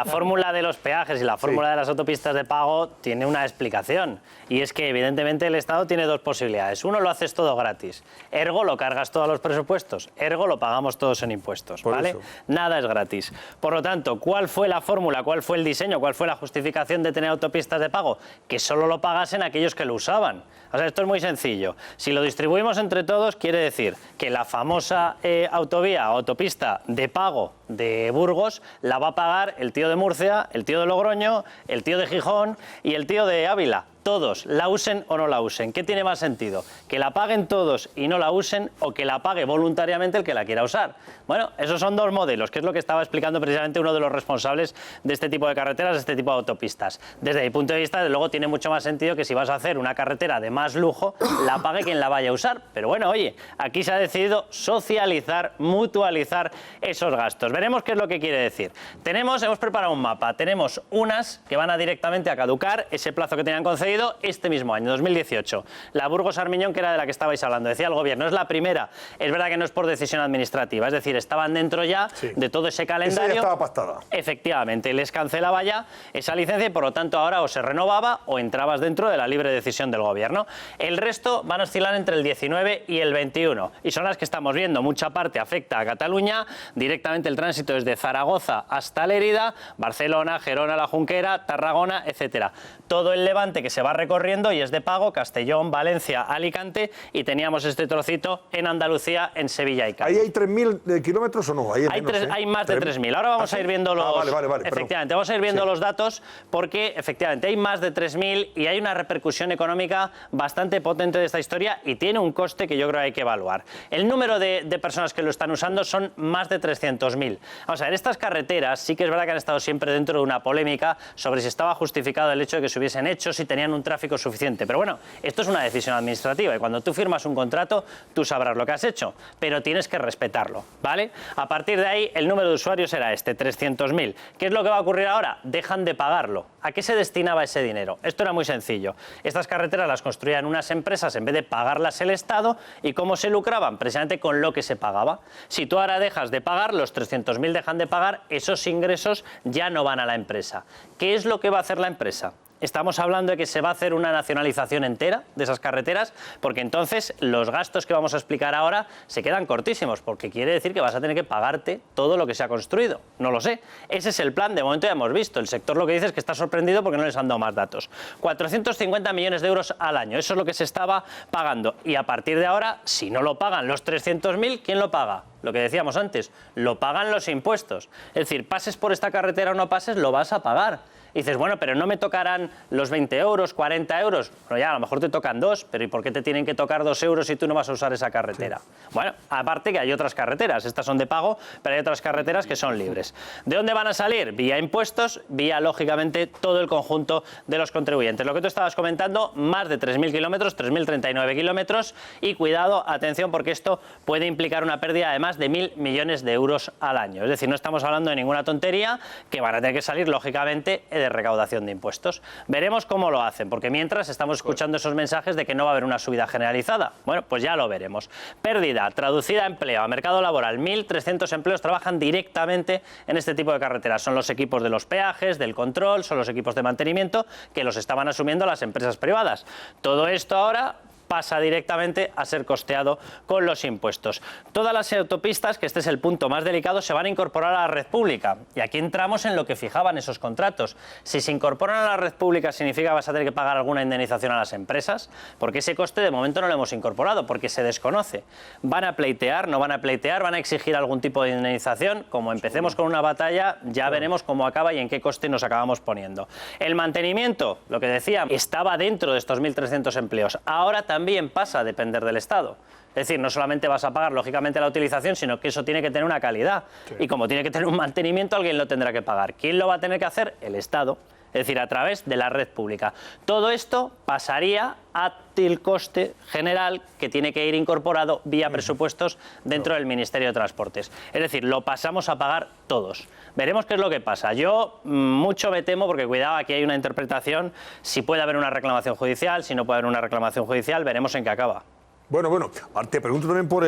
fórmula de los peajes y la fórmula de las autopistas de pago tiene una explicación. Y es que, evidentemente, el Estado tiene dos posibilidades. Uno, lo haces todo gratis. Ergo, lo cargas todo a los presupuestos. Ergo, lo pagamos todos en impuestos. ¿Vale? Nada es gratis. Por lo tanto, ¿cuál fue la fórmula? ¿Cuál fue el diseño? ¿Cuál fue la justificación de tener autopistas de pago? Que solo lo pagasen aquellos que lo usaban. O sea, esto es muy sencillo. Si lo distribuimos entre todos, quiere decir que la famosa autopista de pago de Burgos la va a pagar el tío de Murcia, el tío de Logroño, el tío de Gijón y el tío de Ávila. Todos, la usen o no la usen. ¿Qué tiene más sentido? ¿Que la paguen todos y no la usen, o que la pague voluntariamente el que la quiera usar? Bueno, esos son dos modelos, que es lo que estaba explicando precisamente uno de los responsables de este tipo de carreteras, de este tipo de autopistas. Desde mi punto de vista, desde luego, tiene mucho más sentido que si vas a hacer una carretera de más lujo, la pague quien la vaya a usar. Pero bueno, oye, aquí se ha decidido socializar, mutualizar esos gastos. Veremos qué es lo que quiere decir. Hemos preparado un mapa. Tenemos unas que van directamente a caducar ese plazo que tenían concedido este mismo año, 2018. La Burgos-Armiñón, que era de la que estabais hablando, decía el Gobierno, es la primera. Es verdad que no es por decisión administrativa, es decir, estaban dentro ya de todo ese calendario. Esa ya estaba pactada. Efectivamente, les cancelaba ya esa licencia y por lo tanto ahora o se renovaba o entrabas dentro de la libre decisión del Gobierno. El resto van a oscilar entre el 19 y el 21 y son las que estamos viendo. Mucha parte afecta a Cataluña, directamente el tránsito desde Zaragoza hasta Lérida, Barcelona, Gerona, La Junquera, Tarragona, etcétera. Todo el Levante que se va recorriendo y es de pago, Castellón, Valencia, Alicante, y teníamos este trocito en Andalucía, en Sevilla y Cádiz. ¿Ahí hay 3.000 kilómetros o no? Hay más de 3.000. Ahora vamos a ir viendo los... Efectivamente, vamos a ir viendo los datos porque efectivamente hay más de 3.000 y hay una repercusión económica bastante potente de esta historia y tiene un coste que yo creo que hay que evaluar. El número de personas que lo están usando son más de 300.000. Vamos a ver, estas carreteras sí que es verdad que han estado siempre dentro de una polémica sobre si estaba justificado el hecho de que se hubiesen hecho, si tenían un tráfico suficiente. Pero bueno, esto es una decisión administrativa y cuando tú firmas un contrato, tú sabrás lo que has hecho, pero tienes que respetarlo, ¿vale? A partir de ahí, el número de usuarios era 300.000. ¿Qué es lo que va a ocurrir ahora? Dejan de pagarlo. ¿A qué se destinaba ese dinero? Esto era muy sencillo. Estas carreteras las construían unas empresas en vez de pagarlas el Estado. ¿Y cómo se lucraban? Precisamente con lo que se pagaba. Si tú ahora dejas de pagar, los 300.000 dejan de pagar, esos ingresos ya no van a la empresa. ¿Qué es lo que va a hacer la empresa? estamos hablando de que se va a hacer una nacionalización entera de esas carreteras, porque entonces los gastos que vamos a explicar ahora se quedan cortísimos, porque quiere decir que vas a tener que pagarte todo lo que se ha construido. No lo sé. Ese es el plan, de momento ya hemos visto. El sector lo que dice es que está sorprendido porque no les han dado más datos. 450 millones de euros al año, eso es lo que se estaba pagando. Y a partir de ahora, si no lo pagan los 300.000, ¿quién lo paga? Lo que decíamos antes, lo pagan los impuestos. Es decir, pases por esta carretera o no pases, lo vas a pagar. Y dices, bueno, pero no me tocarán los 20 euros, 40 euros. Bueno, ya, a lo mejor te tocan 2, pero ¿y por qué te tienen que tocar 2 euros si tú no vas a usar esa carretera? Sí. Bueno, aparte que hay otras carreteras, estas son de pago, pero hay otras carreteras que son libres. ¿De dónde van a salir? Vía impuestos, vía, lógicamente, todo el conjunto de los contribuyentes. Lo que tú estabas comentando, más de 3.000 kilómetros, 3.039 kilómetros, y cuidado, atención, porque esto puede implicar una pérdida de más de 1.000 millones de euros al año. Es decir, no estamos hablando de ninguna tontería, que van a tener que salir, lógicamente, de recaudación de impuestos. Veremos cómo lo hacen, porque mientras estamos escuchando esos mensajes de que no va a haber una subida generalizada. Bueno, pues ya lo veremos. Pérdida, traducida a empleo, a mercado laboral. 1.300 empleos trabajan directamente en este tipo de carreteras. Son los equipos de los peajes, del control, son los equipos de mantenimiento que los estaban asumiendo las empresas privadas. Todo esto ahora pasa directamente a ser costeado con los impuestos. Todas las autopistas, que este es el punto más delicado, se van a incorporar a la red pública. Y aquí entramos en lo que fijaban esos contratos. Si se incorporan a la red pública, significa que vas a tener que pagar alguna indemnización a las empresas, porque ese coste de momento no lo hemos incorporado, porque se desconoce. ¿Van a pleitear? ¿No van a pleitear? ¿Van a exigir algún tipo de indemnización? Como empecemos con una batalla, ya veremos cómo acaba y en qué coste nos acabamos poniendo. El mantenimiento, lo que decía, estaba dentro de estos 1.300 empleos. Ahora también pasa a depender del Estado. Es decir, no solamente vas a pagar, lógicamente, la utilización, sino que eso tiene que tener una calidad. Sí. Y como tiene que tener un mantenimiento, alguien lo tendrá que pagar. ¿Quién lo va a tener que hacer? El Estado. Es decir, a través de la red pública. Todo esto pasaría al coste general que tiene que ir incorporado vía presupuestos dentro del Ministerio de Transportes. Es decir, lo pasamos a pagar todos. Veremos qué es lo que pasa. Yo mucho me temo, porque cuidado, aquí hay una interpretación, si puede haber una reclamación judicial, si no puede haber una reclamación judicial, veremos en qué acaba. Bueno, te pregunto también por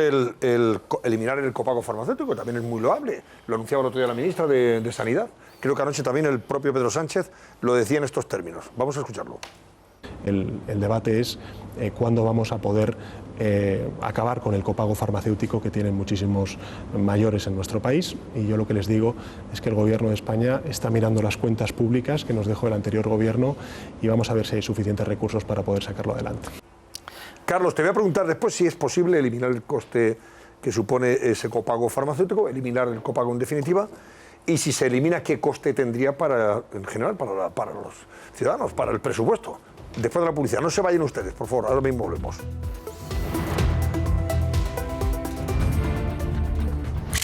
eliminar el copago farmacéutico, que también es muy loable. Lo anunciaba el otro día la ministra de Sanidad. Creo que anoche también el propio Pedro Sánchez lo decía en estos términos. Vamos a escucharlo. El debate es cuándo vamos a poder acabar con el copago farmacéutico que tienen muchísimos mayores en nuestro país. Y yo lo que les digo es que el Gobierno de España está mirando las cuentas públicas que nos dejó el anterior Gobierno y vamos a ver si hay suficientes recursos para poder sacarlo adelante. Carlos, te voy a preguntar después si es posible eliminar el coste que supone ese copago farmacéutico, eliminar el copago en definitiva, y si se elimina, ¿qué coste tendría en general para los ciudadanos, para el presupuesto? Después de la publicidad. No se vayan ustedes, por favor, ahora mismo volvemos.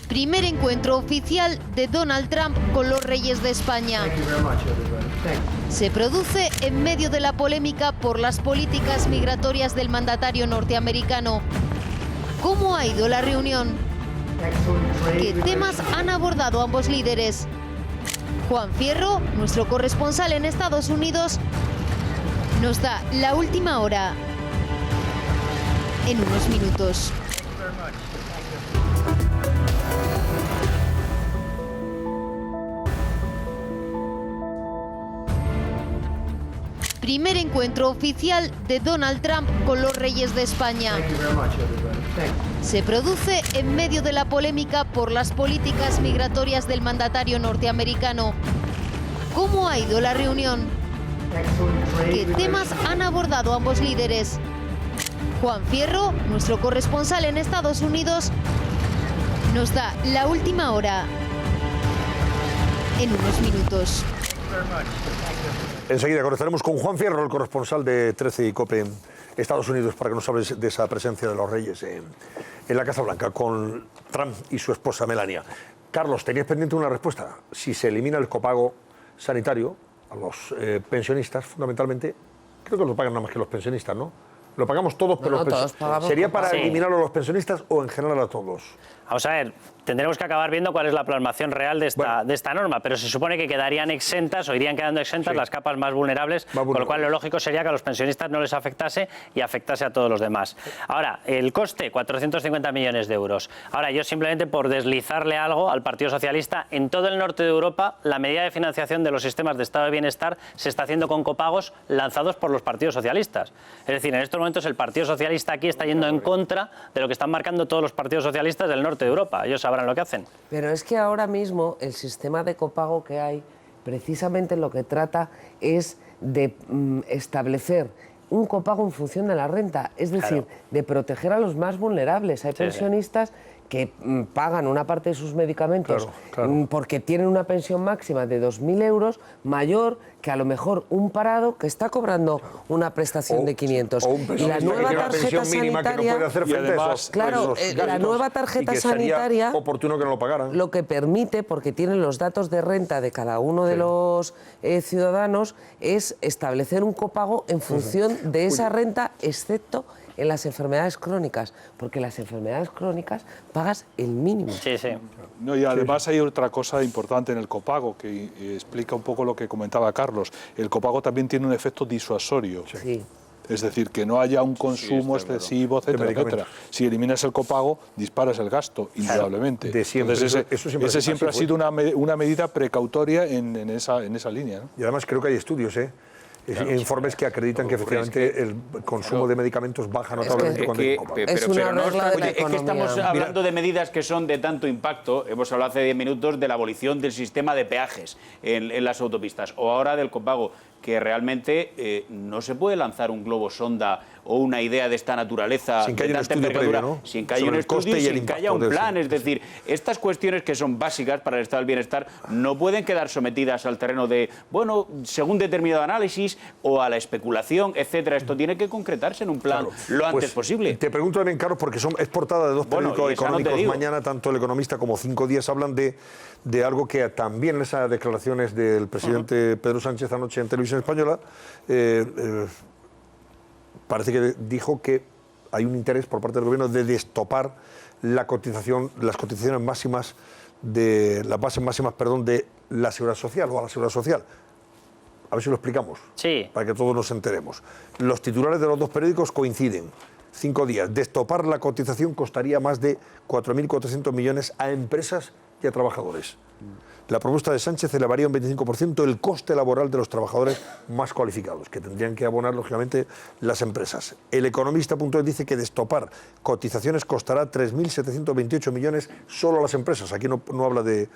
Primer encuentro oficial de Donald Trump con los reyes de España. Se produce en medio de la polémica por las políticas migratorias del mandatario norteamericano. ¿Cómo ha ido la reunión? ¿Qué temas han abordado ambos líderes? Juan Fierro, nuestro corresponsal en Estados Unidos, nos da la última hora en unos minutos. Primer encuentro oficial de Donald Trump con los reyes de España. Se produce en medio de la polémica por las políticas migratorias del mandatario norteamericano. ¿Cómo ha ido la reunión? ¿Qué temas han abordado ambos líderes? Juan Fierro, nuestro corresponsal en Estados Unidos, nos da la última hora en unos minutos. Enseguida conectaremos con Juan Fierro, el corresponsal de 13 y COPE Estados Unidos, para que nos hables de esa presencia de los reyes en la Casa Blanca con Trump y su esposa Melania. Carlos, tenías pendiente una respuesta. Si se elimina el copago sanitario a los pensionistas, fundamentalmente, creo que lo pagan nada más que los pensionistas, ¿no? Lo pagamos todos, pero todos pagamos. ¿Sería para eliminarlo a los pensionistas o en general a todos? Vamos a ver, tendremos que acabar viendo cuál es la plasmación real de esta norma, pero se supone que quedarían exentas o irían quedando exentas las capas más vulnerables, con lo cual lo lógico sería que a los pensionistas no les afectase y afectase a todos los demás. Ahora, el coste, 450 millones de euros. Ahora, yo simplemente por deslizarle algo al Partido Socialista, en todo el norte de Europa, la medida de financiación de los sistemas de estado de bienestar se está haciendo con copagos lanzados por los partidos socialistas. Es decir, en estos momentos el Partido Socialista aquí está yendo en contra de lo que están marcando todos los partidos socialistas del norte de Europa. Ellos sabrán lo que hacen. Pero es que ahora mismo el sistema de copago que hay, precisamente lo que trata es de establecer un copago en función de la renta, es decir, de proteger a los más vulnerables. Hay pensionistas que pagan una parte de sus medicamentos porque tienen una pensión máxima de 2.000 euros mayor que a lo mejor un parado que está cobrando una prestación de 500. Y la nueva tarjeta sanitaria, la nueva tarjeta sanitaria, oportuno que no lo pagaran. Lo que permite, porque tienen los datos de renta de cada uno de los ciudadanos, es establecer un copago en función de esa renta, excepto en las enfermedades crónicas, porque las enfermedades crónicas pagas el mínimo. No, y además hay otra cosa importante en el copago que explica un poco lo que comentaba Carlos. El copago también tiene un efecto disuasorio. Es decir, que no haya un consumo excesivo, etcétera, etcétera. Si eliminas el copago, disparas el gasto, indudablemente. Entonces, ese siempre ha sido una medida precautoria en esa línea, ¿no? Y además creo que hay estudios, informes que acreditan que efectivamente el consumo de medicamentos baja notablemente cuando hay copago. Pero no es que estamos hablando de medidas que son de tanto impacto. Hemos hablado hace 10 minutos de la abolición del sistema de peajes en las autopistas, o ahora del copago, que realmente no se puede lanzar un globo sonda o una idea de esta naturaleza sin que haya un estudio previo, ¿no? Sin que haya un estudio y sin que haya un plan. Es decir, estas cuestiones que son básicas para el estado del bienestar no pueden quedar sometidas al terreno de, bueno, según determinado análisis o a la especulación, etcétera. Esto tiene que concretarse en un plan lo antes posible. Te pregunto también, Carlos, porque es portada de dos periódicos económicos mañana, tanto El Economista como 5 Días hablan de algo que también en esas declaraciones del presidente Pedro Sánchez anoche en Televisión Española, parece que dijo que hay un interés por parte del gobierno de destopar las cotizaciones máximas las bases máximas, de la seguridad social o a la seguridad social. A ver si lo explicamos, para que todos nos enteremos. Los titulares de los dos periódicos coinciden. 5 días. Destopar la cotización costaría más de 4.400 millones a empresas y a trabajadores. La propuesta de Sánchez elevaría un 25% el coste laboral de los trabajadores más cualificados, que tendrían que abonar, lógicamente, las empresas. El Economista.es dice que destopar cotizaciones costará 3.728 millones solo a las empresas. Aquí no habla de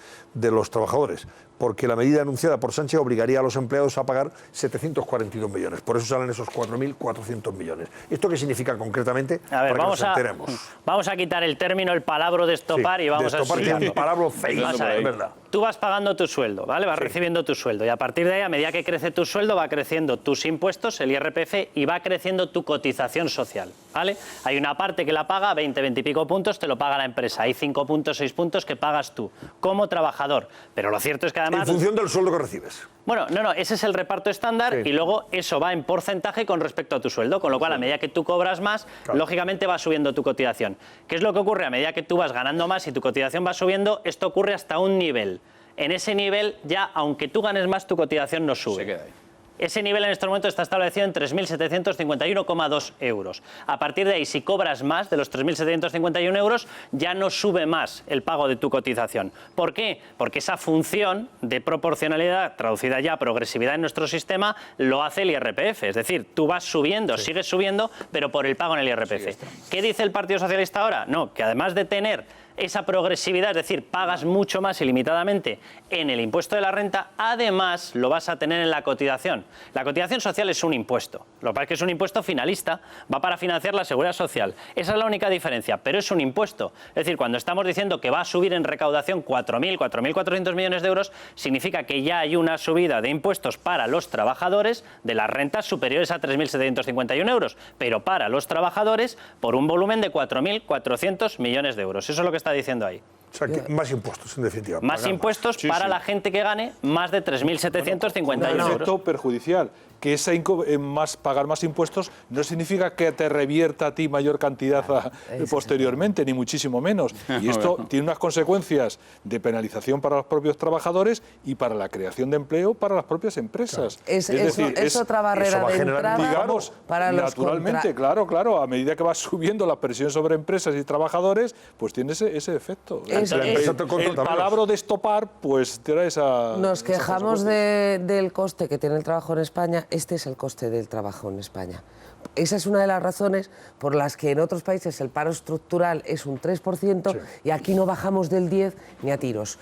los trabajadores, porque la medida anunciada por Sánchez obligaría a los empleados a pagar 742 millones. Por eso salen esos 4.400 millones. ¿Esto qué significa concretamente? A ver, vamos a quitar el término, el palabra destopar, y vamos a explicarlo. Destopar tiene un palabra feo, es verdad. Tú vas pagando tu sueldo, ¿vale? Vas recibiendo tu sueldo, y a partir de ahí, a medida que crece tu sueldo, va creciendo tus impuestos, el IRPF, y va creciendo tu cotización social, ¿vale? Hay una parte que la paga, 20 y pico puntos, te lo paga la empresa. Hay 5 puntos, 6 puntos que pagas tú, como trabajador. Pero lo cierto es que además... En función del sueldo que recibes. Bueno, no, ese es el reparto estándar, y luego eso va en porcentaje con respecto a tu sueldo, con lo cual a medida que tú cobras más, lógicamente va subiendo tu cotización. ¿Qué es lo que ocurre? A medida que tú vas ganando más y tu cotización va subiendo, esto ocurre hasta un nivel. En ese nivel ya, aunque tú ganes más, tu cotización no sube. Se queda ahí. Ese nivel en estos momentos está establecido en 3.751,2 euros. A partir de ahí, si cobras más de los 3.751 euros, ya no sube más el pago de tu cotización. ¿Por qué? Porque esa función de proporcionalidad, traducida ya a progresividad en nuestro sistema, lo hace el IRPF. Es decir, tú vas subiendo, sigues subiendo, pero por el pago en el IRPF. ¿Qué dice el Partido Socialista ahora? No, que además de tener esa progresividad, es decir, pagas mucho más ilimitadamente en el impuesto de la renta, además lo vas a tener en la cotización. La cotización social es un impuesto, lo que pasa es que es un impuesto finalista, va para financiar la seguridad social. Esa es la única diferencia, pero es un impuesto. Es decir, cuando estamos diciendo que va a subir en recaudación 4.400 millones de euros, significa que ya hay una subida de impuestos para los trabajadores de las rentas superiores a 3.751 euros, pero para los trabajadores por un volumen de 4.400 millones de euros. Eso es lo que está diciendo ahí. O sea, que más impuestos, en definitiva. Más impuestos para la gente que gane más de 3.751 euros. Efecto perjudicial. Que pagar más impuestos no significa que te revierta a ti mayor cantidad posteriormente, ni muchísimo menos. Y esto tiene unas consecuencias de penalización para los propios trabajadores y para la creación de empleo para las propias empresas. Claro. Es otra barrera de entrada, digamos, para los naturalmente, claro, a medida que va subiendo la presión sobre empresas y trabajadores, pues tiene ese efecto. El palabra de estopar, pues trae esa... Nos quejamos del coste que tiene el trabajo en España. Este es el coste del trabajo en España. Esa es una de las razones por las que en otros países el paro estructural es un 3% y aquí no bajamos del 10 ni a tiros.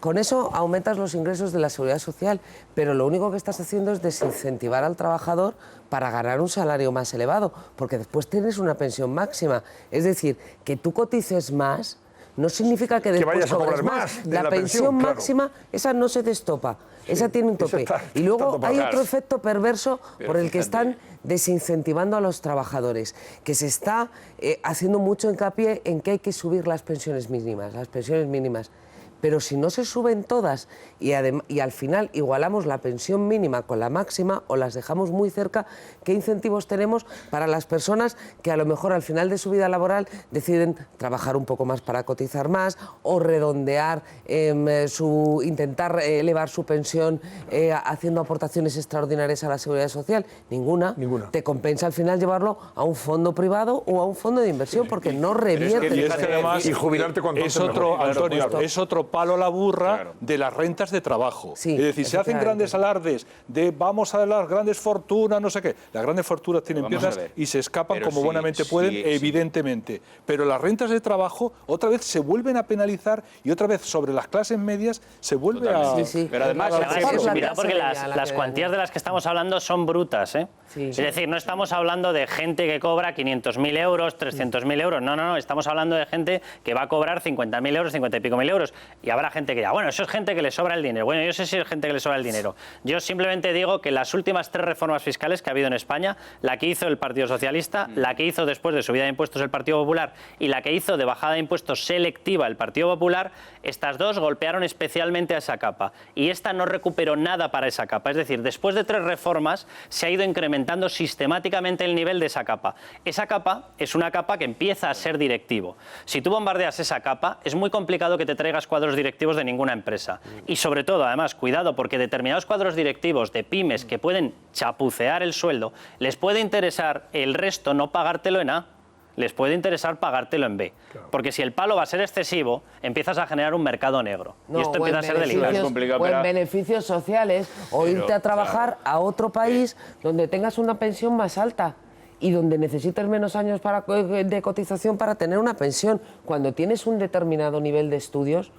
Con eso aumentas los ingresos de la seguridad social, pero lo único que estás haciendo es desincentivar al trabajador para ganar un salario más elevado, porque después tienes una pensión máxima. Es decir, que tú cotices más no significa que después vayas a cobrar más. La pensión máxima, esa no se destopa. Esa tiene un tope. Y luego hay otro efecto perverso por el que están desincentivando a los trabajadores, que se está haciendo mucho hincapié en que hay que subir las pensiones mínimas. Pero si no se suben todas y al final igualamos la pensión mínima con la máxima o las dejamos muy cerca, ¿qué incentivos tenemos para las personas que a lo mejor al final de su vida laboral deciden trabajar un poco más para cotizar más o redondear, intentar elevar su pensión haciendo aportaciones extraordinarias a la seguridad social? Ninguna. Te compensa al final llevarlo a un fondo privado o a un fondo de inversión porque no revierte. Y jubilarte cuando es otro, Antonio, es otro palo a la burra de las rentas de trabajo. Es decir, se hacen grandes alardes de vamos a las grandes fortunas, no sé qué. Las grandes fortunas tienen piezas y se escapan como buenamente pueden, evidentemente. Pero las rentas de trabajo otra vez se vuelven a penalizar y otra vez sobre las clases medias se vuelve a... Pero además, cuidado porque las cuantías de las que estamos hablando son brutas, ¿eh? Es decir, no estamos hablando de gente que cobra 500.000 euros, 300.000 euros. No, estamos hablando de gente que va a cobrar 50.000 euros, 50 y pico mil euros. Y habrá gente que diga, bueno, eso es gente que le sobra el dinero. Bueno, yo sé si es gente que le sobra el dinero. Yo simplemente digo que las últimas 3 reformas fiscales que ha habido en España, la que hizo el Partido Socialista, la que hizo después de subida de impuestos el Partido Popular y la que hizo de bajada de impuestos selectiva el Partido Popular, estas dos golpearon especialmente a esa capa. Y esta no recuperó nada para esa capa. Es decir, después de 3 reformas se ha ido incrementando sistemáticamente el nivel de esa capa. Esa capa es una capa que empieza a ser directivo. Si tú bombardeas esa capa, es muy complicado que te traigas cuadros directivos de ninguna empresa. Y sobre todo, además, cuidado, porque determinados cuadros directivos de pymes que pueden chapucear el sueldo, les puede interesar el resto no pagártelo en A, les puede interesar pagártelo en B. Porque si el palo va a ser excesivo, empiezas a generar un mercado negro. Y esto empieza a ser delicado. O en beneficios sociales, o irte a trabajar a otro país donde tengas una pensión más alta y donde necesites menos años de cotización para tener una pensión. Cuando tienes un determinado nivel de estudios,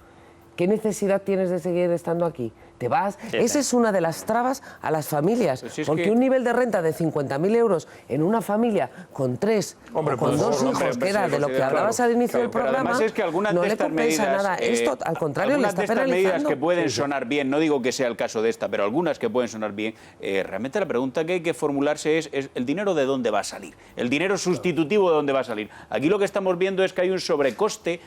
¿qué necesidad tienes de seguir estando aquí? Te vas. Esa es una de las trabas a las familias. Porque un nivel de renta de 50.000 euros en una familia con 3 o con 2 hijos, que era de lo que hablabas al inicio del programa, además es que algunas no de le estas compensa medidas, nada. Esto, al contrario, le está penalizando. Algunas de estas medidas que pueden sonar bien, no digo que sea el caso de esta, pero algunas que pueden sonar bien, realmente la pregunta que hay que formularse es ¿el dinero de dónde va a salir? ¿El dinero sustitutivo de dónde va a salir? Aquí lo que estamos viendo es que hay un sobrecoste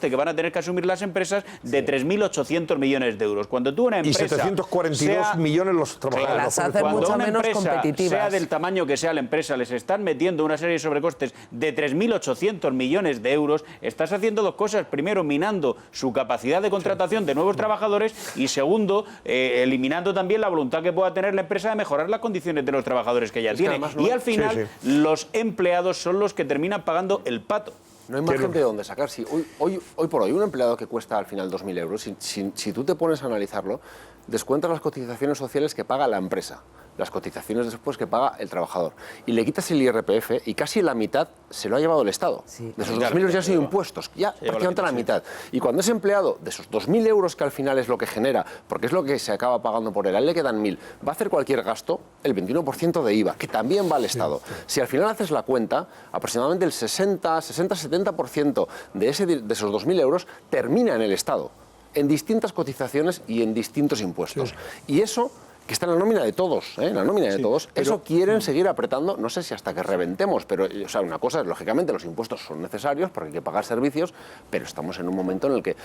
que van a tener que asumir las empresas de 3.800 millones de euros. Cuando tú una empresa... Y 742 millones los trabajadores. Las hacen mucho menos competitivas. Sea del tamaño que sea la empresa, les están metiendo una serie de sobrecostes de 3.800 millones de euros. Estás haciendo 2 cosas. Primero, minando su capacidad de contratación de nuevos trabajadores y segundo, eliminando también la voluntad que pueda tener la empresa de mejorar las condiciones de los trabajadores que ya tiene. Y al final, los empleados son los que terminan pagando el pato. No hay margen de dónde sacar. Si hoy por hoy un empleado que cuesta al final 2.000 euros, si tú te pones a analizarlo, descuentas las cotizaciones sociales que paga la empresa, las cotizaciones después que paga el trabajador, y le quitas el IRPF y casi la mitad se lo ha llevado el Estado. De esos 2.000 euros ya han sido impuestos, ya prácticamente la mitad. Y cuando ese empleado, de esos 2.000 euros que al final es lo que genera, porque es lo que se acaba pagando por él, a él le quedan 1.000, va a hacer cualquier gasto, el 21% de IVA, que también va al Estado. Si al final haces la cuenta, aproximadamente el 60-70% de esos 2.000 euros termina en el Estado, en distintas cotizaciones y en distintos impuestos. Y eso que está en la nómina de todos, en la nómina de todos. Eso quieren seguir apretando, no sé si hasta que reventemos, pero o sea, una cosa es, lógicamente, los impuestos son necesarios porque hay que pagar servicios, pero estamos en un momento en el que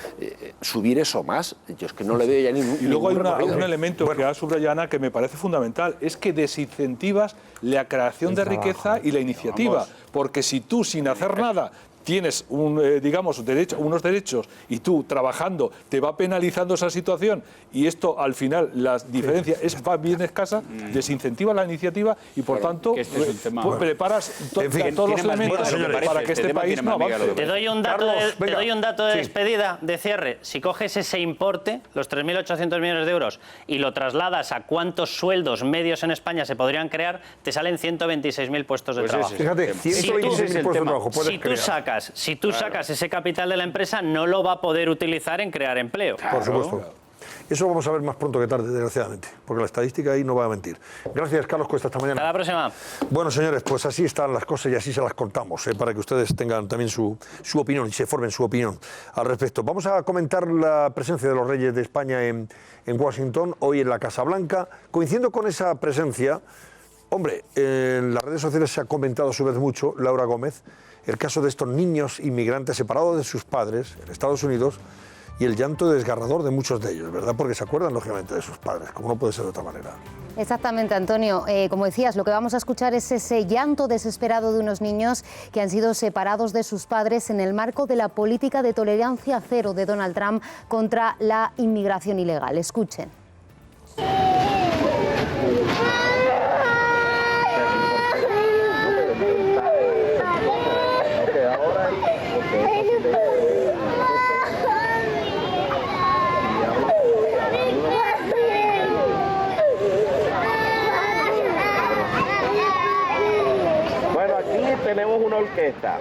subir eso más, yo es que no le veo ya ningún. Y luego hay un elemento que ha subrayado Ana que me parece fundamental, es que desincentivas la creación de riqueza y la iniciativa, porque si tú sin hacer nada tienes unos derechos y tú trabajando te va penalizando esa situación y esto al final la diferencia es bien escasa, desincentiva la iniciativa y por tanto preparas todos los elementos para que este país no avance. Te doy un dato de despedida, de cierre. Si coges ese importe, los 3.800 millones de euros, y lo trasladas a cuántos sueldos medios en España se podrían crear, te salen 126.000 puestos de trabajo. Fíjate, 126.000 puestos de trabajo puedes crear. Si tú sacas ese capital de la empresa, no lo va a poder utilizar en crear empleo. Por supuesto. Eso lo vamos a ver más pronto que tarde, desgraciadamente, porque la estadística ahí no va a mentir. Gracias, Carlos Cuesta, esta mañana. Hasta la próxima. Bueno, señores, pues así están las cosas y así se las contamos, para que ustedes tengan también su opinión y se formen su opinión al respecto. Vamos a comentar la presencia de los reyes de España en Washington, hoy en la Casa Blanca. Coincidiendo con esa presencia, hombre, en las redes sociales se ha comentado a su vez mucho, Laura Gómez, el caso de estos niños inmigrantes separados de sus padres en Estados Unidos y el llanto desgarrador de muchos de ellos, ¿verdad? Porque se acuerdan, lógicamente, de sus padres, como no puede ser de otra manera. Exactamente, Antonio. Como decías, lo que vamos a escuchar es ese llanto desesperado de unos niños que han sido separados de sus padres en el marco de la política de tolerancia cero de Donald Trump contra la inmigración ilegal. Escuchen. Tenemos una orquesta.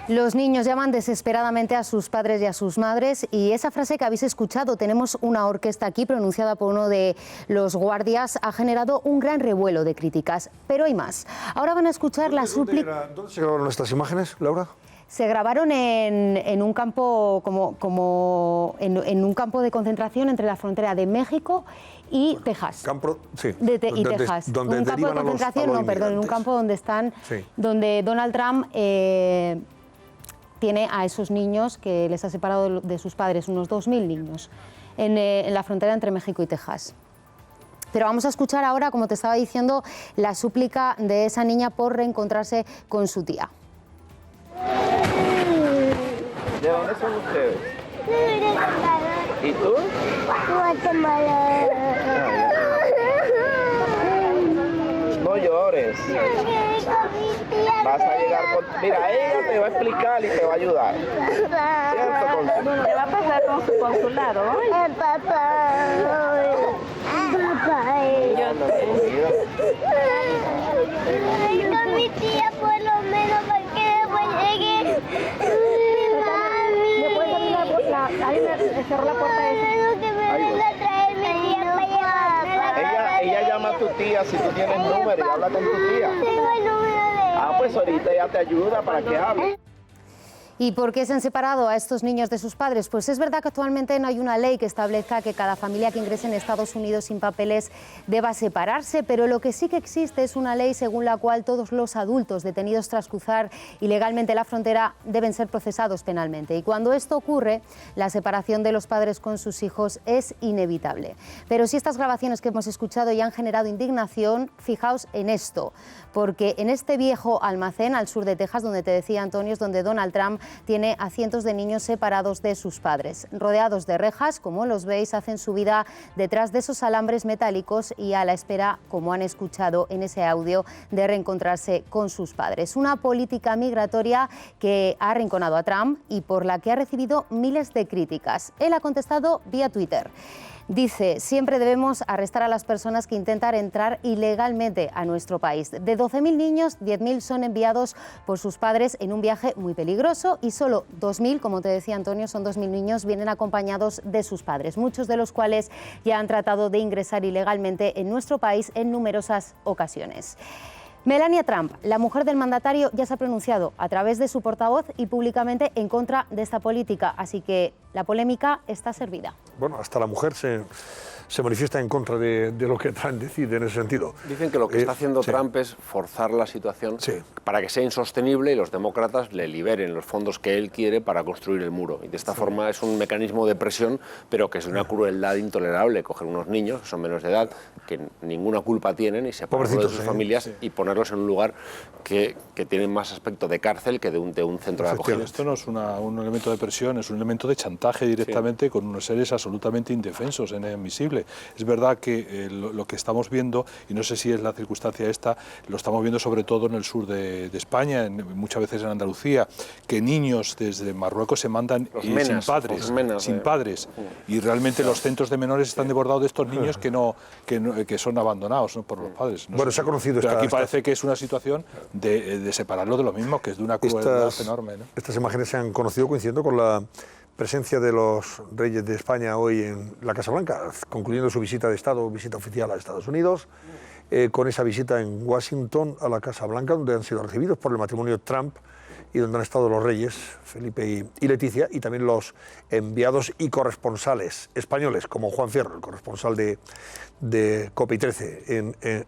Los niños llaman desesperadamente a sus padres y a sus madres y esa frase que habéis escuchado, tenemos una orquesta aquí pronunciada por uno de los guardias, ha generado un gran revuelo de críticas. Pero hay más. Ahora van a escuchar la súplica. ¿Dónde se grabaron estas imágenes, Laura? Se grabaron en un campo en un campo de concentración entre la frontera de México y Texas. Texas. Donde un campo de concentración, en un campo donde están, donde Donald Trump tiene a esos niños que les ha separado de sus padres, unos 2.000 niños, en la frontera entre México y Texas. Pero vamos a escuchar ahora, como te estaba diciendo, la súplica de esa niña por reencontrarse con su tía. ¿De dónde son ustedes? ¿Y tú? Guatemala. No llores. Vas a llegar con... Mira, ella te va a explicar y te va a ayudar. ¿Cierto? ¿Qué va a pasar con su consulado? Papá. Con mi tía por lo menos para que después llegue. ¿Me puedes abrir la puerta? Ahí me cerró la puerta esa. Que me venga a traer mi tía para llevarme. Ella llama a tu tía si tú tienes número y habla con tu tía. Tengo el número de ella. Pues ahorita ella te ayuda para que hable. ¿Y por qué se han separado a estos niños de sus padres? Pues es verdad que actualmente no hay una ley que establezca que cada familia que ingrese en Estados Unidos sin papeles deba separarse, pero lo que sí que existe es una ley según la cual todos los adultos detenidos tras cruzar ilegalmente la frontera deben ser procesados penalmente. Y cuando esto ocurre, la separación de los padres con sus hijos es inevitable. Pero si estas grabaciones que hemos escuchado ya han generado indignación, fijaos en esto, porque en este viejo almacén al sur de Texas, donde te decía Antonio, es donde Donald Trump tiene a cientos de niños separados de sus padres. Rodeados de rejas, como los veis, hacen su vida detrás de esos alambres metálicos y a la espera, como han escuchado en ese audio, de reencontrarse con sus padres. Una política migratoria que ha arrinconado a Trump y por la que ha recibido miles de críticas. Él ha contestado vía Twitter. Dice, siempre debemos arrestar a las personas que intentan entrar ilegalmente a nuestro país. De 12.000 niños, 10.000 son enviados por sus padres en un viaje muy peligroso y solo 2.000, como te decía Antonio, son 2.000 niños, vienen acompañados de sus padres, muchos de los cuales ya han tratado de ingresar ilegalmente en nuestro país en numerosas ocasiones. Melania Trump, la mujer del mandatario, ya se ha pronunciado a través de su portavoz y públicamente en contra de esta política, así que la polémica está servida. Bueno, hasta la mujer se manifiesta en contra de lo que Trump decide en ese sentido. Dicen que lo que está haciendo Trump es forzar la situación para que sea insostenible y los demócratas le liberen los fondos que él quiere para construir el muro. Y de esta forma es un mecanismo de presión, pero que es una crueldad intolerable coger unos niños que son menores de edad, que ninguna culpa tienen, y separarlos de sus familias y ponerlos en un lugar que tiene más aspecto de cárcel que de un centro de acogida. Esto no es un elemento de presión, es un elemento de chantaje directamente con unos seres absolutamente indefensos, inadmisible. Es verdad que lo que estamos viendo, y no sé si es la circunstancia esta, lo estamos viendo sobre todo en el sur de España, muchas veces en Andalucía, que niños desde Marruecos se mandan sin padres, y realmente los centros de menores están desbordados de estos niños que son abandonados, ¿no?, por los padres. Bueno, se ha conocido pero aquí parece que es una situación de separarlo de lo mismo, que es de una crueldad enorme, ¿no? Estas imágenes se han conocido coincidiendo con la presencia de los reyes de España hoy en la Casa Blanca, concluyendo su visita de Estado, visita oficial a Estados Unidos, con esa visita en Washington a la Casa Blanca, donde han sido recibidos por el matrimonio Trump y donde han estado los reyes, Felipe y Leticia, y también los enviados y corresponsales españoles, como Juan Fierro, el corresponsal de COPE 13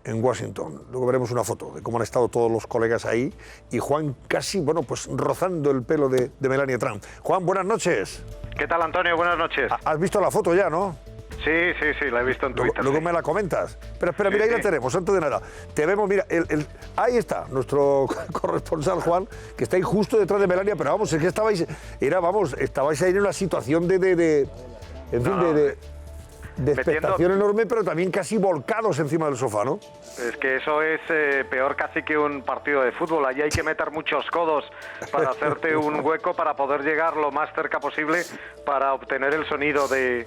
en Washington. Luego veremos una foto de cómo han estado todos los colegas ahí, y Juan casi, bueno, pues rozando el pelo de Melania Trump. Juan, buenas noches. ¿Qué tal, Antonio? Buenas noches. ¿Has visto la foto ya, no? Sí, la he visto en Twitter. Luego me la comentas. Pero espera, mira, ahí la tenemos, antes de nada. Te vemos, mira, ahí está nuestro corresponsal Juan, que está ahí justo detrás de Melania, pero vamos, es que estabais ahí en una situación de expectación enorme, pero también casi volcados encima del sofá, ¿no? Es que eso es peor casi que un partido de fútbol. Allí hay que meter muchos codos para hacerte un hueco, para poder llegar lo más cerca posible para obtener el sonido de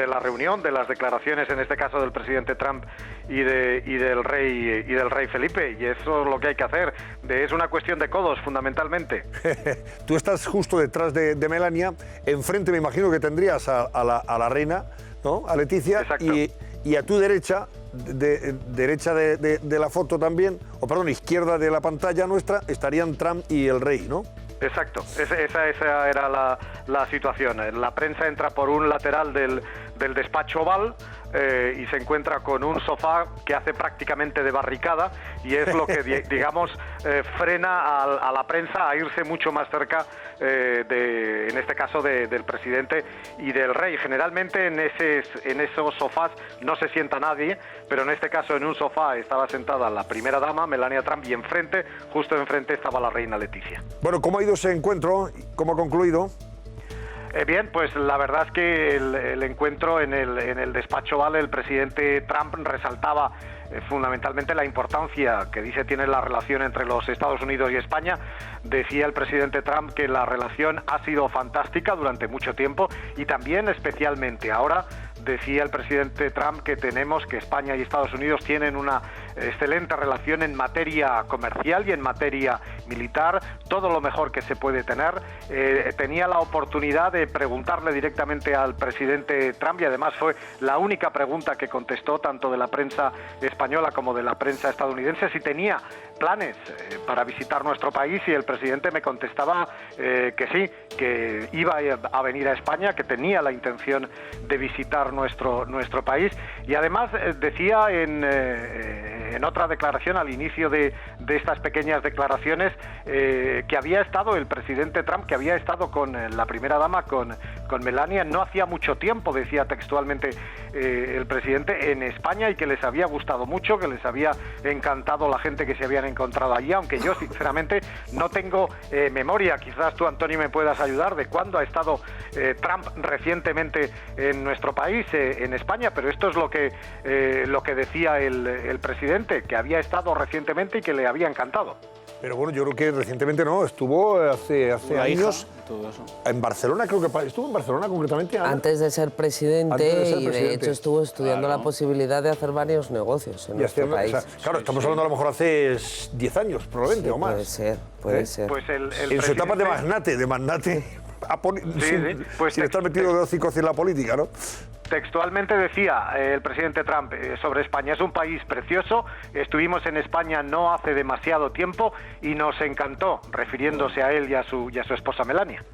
la reunión, de las declaraciones, en este caso del presidente Trump y del rey Felipe. Y eso es lo que hay que hacer. Es una cuestión de codos, fundamentalmente. Tú estás justo detrás de Melania. Enfrente me imagino que tendrías a la reina, ¿no?, a Leticia, y a tu derecha, derecha de la foto también, izquierda de la pantalla nuestra, estarían Trump y el rey, ¿no? Exacto, esa era la situación. La prensa entra por un lateral del despacho oval y se encuentra con un sofá que hace prácticamente de barricada, y es lo que, digamos, frena a la prensa a irse mucho más cerca, en este caso, del presidente y del rey. Generalmente en esos sofás no se sienta nadie, pero en este caso en un sofá estaba sentada la primera dama, Melania Trump, y justo enfrente estaba la reina Leticia. Bueno, ¿cómo ha ido ese encuentro? ¿Cómo ha concluido? Bien, pues la verdad es que el encuentro en el despacho Oval, el presidente Trump resaltaba fundamentalmente la importancia que dice tiene la relación entre los Estados Unidos y España. Decía el presidente Trump que la relación ha sido fantástica durante mucho tiempo, y también especialmente ahora. Decía el presidente Trump que España y Estados Unidos tienen una excelente relación en materia comercial y en materia militar, todo lo mejor que se puede tener. Tenía la oportunidad de preguntarle directamente al presidente Trump, y además fue la única pregunta que contestó, tanto de la prensa española como de la prensa estadounidense, si tenía planes para visitar nuestro país, y el presidente me contestaba que sí, que iba a venir a España, que tenía la intención de visitar nuestro país. Y además decía en otra declaración al inicio de estas pequeñas declaraciones que había estado el presidente Trump, que había estado con la primera dama, con Melania, no hacía mucho tiempo, decía textualmente el presidente, en España, y que les había gustado mucho, que les había encantado la gente que se habían encontrado allí, aunque yo sinceramente no tengo memoria. Quizás tú, Antonio, me puedas ayudar de cuándo ha estado Trump recientemente en nuestro país, en España, pero esto es lo que decía el presidente, que había estado recientemente y que le había encantado. Pero bueno, yo creo que recientemente no, estuvo hace años todo eso. En Barcelona, creo que estuvo en Barcelona concretamente. Antes de ser presidente, y de hecho estuvo estudiando la posibilidad de hacer varios negocios en nuestro país. Claro, estamos hablando a lo mejor hace 10 años, probablemente, o más. Puede ser. Pues en su etapa de magnate, sin estar metido de hocicos en la política, ¿no? Textualmente decía el presidente Trump sobre España: es un país precioso, estuvimos en España no hace demasiado tiempo y nos encantó, refiriéndose a él y a su esposa Melania.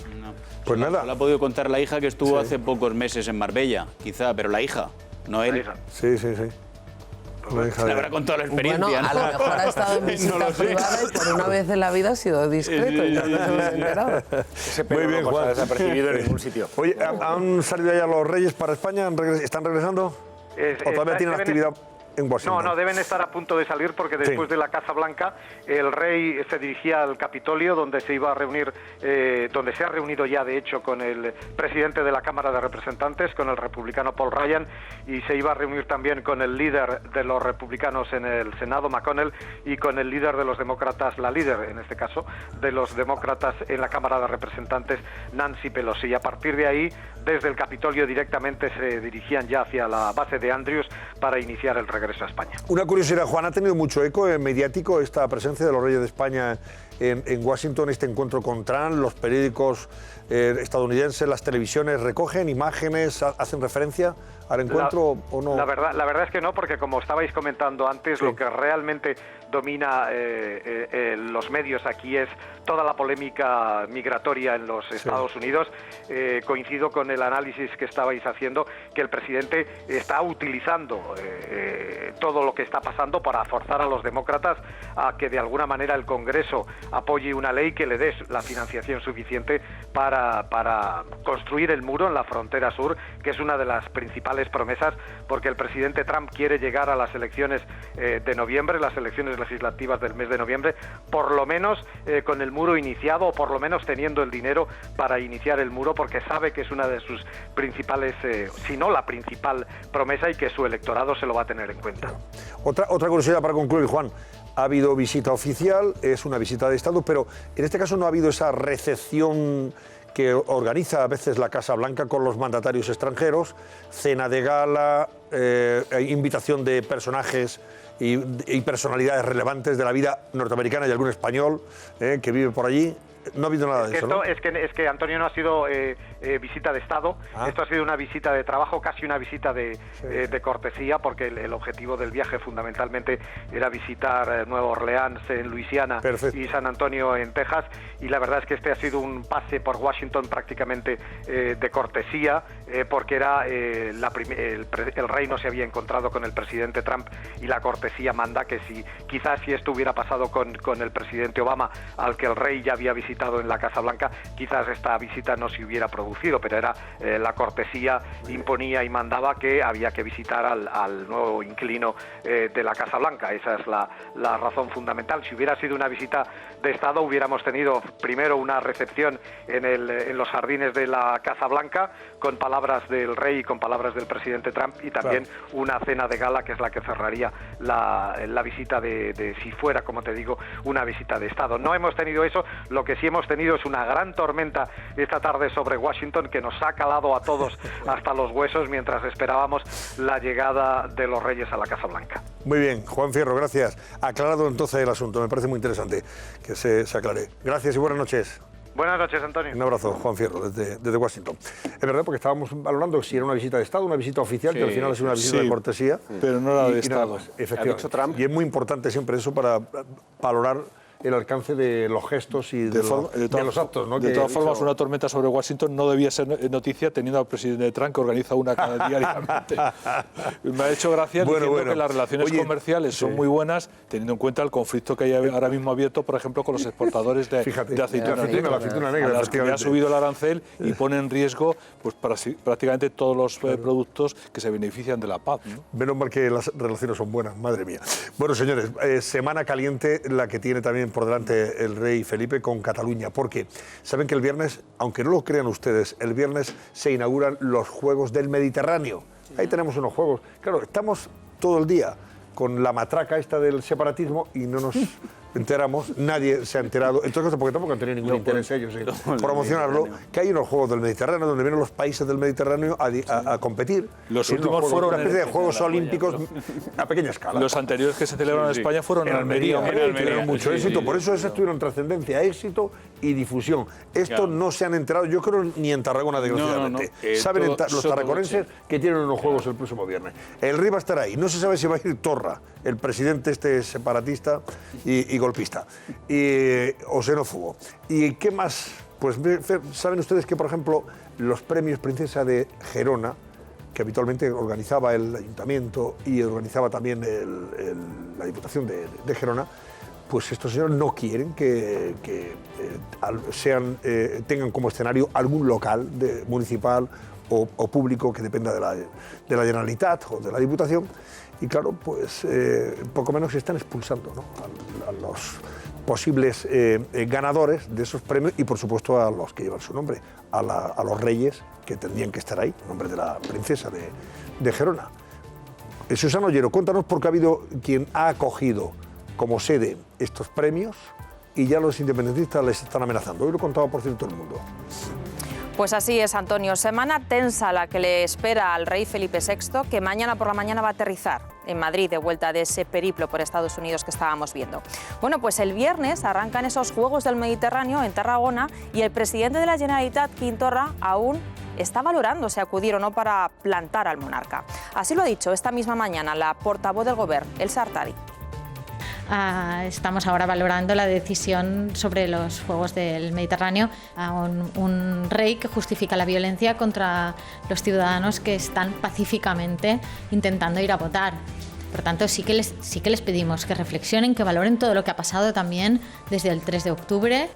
Pues nada. Lo ha podido contar la hija, que estuvo hace pocos meses en Marbella, quizá, pero la hija. no él. Sí. Se habrá contado la experiencia. Bueno, a lo mejor ha estado en visita privada y por una vez en la vida ha sido discreto y no nos hemos enterado. Muy bien, Juan. Desapercibido en ningún sitio. Oye, ¿han salido ya los Reyes para España? ¿Están regresando? ¿O todavía tienen actividad en Washington? No, deben estar a punto de salir porque después de la Casa Blanca el rey se dirigía al Capitolio, donde se iba a reunir, donde se ha reunido ya de hecho con el presidente de la Cámara de Representantes, con el republicano Paul Ryan, y se iba a reunir también con el líder de los republicanos en el Senado, McConnell, y con el líder de los demócratas, la líder en este caso de los demócratas en la Cámara de Representantes, Nancy Pelosi. Y a partir de ahí, desde el Capitolio directamente se dirigían ya hacia la base de Andrews para iniciar el regreso a España. Una curiosidad, Juan, ¿ha tenido mucho eco mediático esta presencia de los Reyes de España en Washington, este encuentro con Trump? Los periódicos estadounidenses, las televisiones recogen imágenes, hacen referencia al encuentro o no? La verdad es que no, porque como estabais comentando antes, lo que realmente domina los medios aquí es toda la polémica migratoria en los Estados Unidos. Coincido con el análisis que estabais haciendo, que el presidente está utilizando todo lo que está pasando para forzar a los demócratas a que de alguna manera el Congreso apoye una ley que le dé la financiación suficiente para construir el muro en la frontera sur, que es una de las principales promesas, porque el presidente Trump quiere llegar a las elecciones de noviembre, las elecciones legislativas del mes de noviembre, por lo menos con el muro iniciado, o por lo menos teniendo el dinero para iniciar el muro, porque sabe que es una de sus principales, si no la principal promesa, y que su electorado se lo va a tener en cuenta. Otra curiosidad para concluir, Juan. Ha habido visita oficial, es una visita de Estado, pero en este caso no ha habido esa recepción que organiza a veces la Casa Blanca con los mandatarios extranjeros, cena de gala, invitación de personajes y personalidades relevantes de la vida norteamericana y algún español que vive por allí. No ha habido nada de eso, ¿no? Es que Antonio, no ha sido visita de Estado, esto ha sido una visita de trabajo, casi una visita de cortesía, porque el objetivo del viaje fundamentalmente era visitar Nueva Orleans en Luisiana y San Antonio en Texas, y la verdad es que este ha sido un pase por Washington prácticamente de cortesía, porque era el rey no se había encontrado con el presidente Trump, y la cortesía manda que quizás si esto hubiera pasado con el presidente Obama, al que el rey ya había visitado en la Casa Blanca, quizás esta visita no se hubiera producido, pero era la cortesía imponía y mandaba que había que visitar al nuevo inquilino de la Casa Blanca. Esa es la razón fundamental. Si hubiera sido una visita de Estado, hubiéramos tenido primero una recepción en los jardines de la Casa Blanca con palabras del rey y con palabras del presidente Trump, y también una cena de gala, que es la que cerraría la visita de si fuera, como te digo, una visita de Estado. No hemos tenido eso. Lo que sí hemos tenido es una gran tormenta esta tarde sobre Washington, que nos ha calado a todos hasta los huesos mientras esperábamos la llegada de los Reyes a la Casa Blanca. Muy bien, Juan Fierro, gracias. Aclarado entonces el asunto, me parece muy interesante que se aclare. Gracias y buenas noches. Buenas noches, Antonio. Un abrazo, Juan Fierro, desde Washington. Es verdad, porque estábamos valorando si era una visita de Estado, una visita oficial, que al final es una visita de cortesía. Pero no era de Estado. Efectivamente. Y es muy importante siempre eso para valorar el alcance de los gestos y de los actos, ¿no? De todas formas, una tormenta sobre Washington no debía ser noticia teniendo al presidente Trump, que organiza una diariamente. Me ha hecho gracia diciendo que las relaciones comerciales son muy buenas, teniendo en cuenta el conflicto que hay ahora mismo abierto, por ejemplo, con los exportadores de aceituna negra. La aceituna negra, a las que ha subido el arancel y pone en riesgo pues prácticamente todos los productos que se benefician de la paz, ¿no? Menos mal que las relaciones son buenas, madre mía. Bueno, señores, semana caliente la que tiene también por delante el rey Felipe con Cataluña, porque saben que el viernes, aunque no lo crean ustedes, el viernes se inauguran los Juegos del Mediterráneo. Ahí tenemos unos Juegos. Claro, estamos todo el día con la matraca esta del separatismo y no nos enteramos, nadie se ha enterado, entonces porque tampoco han tenido ningún interés ellos en promocionarlo, que hay unos Juegos del Mediterráneo donde vienen los países del Mediterráneo a competir. Los últimos fueron una especie de Juegos Olímpicos a pequeña escala. Los anteriores que se celebraron en España fueron en Almería. Tuvieron mucho éxito, por eso esas tuvieron trascendencia, éxito y difusión. Esto no se han enterado, yo creo, ni en Tarragona, desgraciadamente. Saben los tarraconenses que tienen unos Juegos el próximo viernes. El rey va a estar ahí, no se sabe si va a ir Torra, el presidente separatista y golpista, o xenófobo. ¿Y qué más? Pues saben ustedes que, por ejemplo, los premios Princesa de Gerona, que habitualmente organizaba el ayuntamiento y organizaba también la Diputación de Gerona, pues estos señores no quieren que tengan como escenario algún local municipal o público que dependa de la Generalitat o de la Diputación, y claro, pues poco menos se están expulsando, ¿no?, a los posibles ganadores de esos premios y por supuesto a los que llevan su nombre, a los reyes que tendrían que estar ahí, en nombre de la princesa de Gerona. Susana Ollero, cuéntanos, porque ha habido quien ha acogido como sede estos premios y ya los independentistas les están amenazando. Hoy lo contaba, por cierto, El Mundo. Pues así es, Antonio. Semana tensa la que le espera al rey Felipe VI, que mañana por la mañana va a aterrizar en Madrid de vuelta de ese periplo por Estados Unidos que estábamos viendo. Bueno, pues el viernes arrancan esos Juegos del Mediterráneo en Tarragona y el presidente de la Generalitat, Quim Torra, aún está valorando si acudir o no para plantar al monarca. Así lo ha dicho esta misma mañana la portavoz del Gobierno, Elsa Artadi. Estamos ahora valorando la decisión sobre los Juegos del Mediterráneo a un rey que justifica la violencia contra los ciudadanos que están pacíficamente intentando ir a votar. Por tanto, sí que les pedimos que reflexionen, que valoren todo lo que ha pasado también desde el 3 de octubre.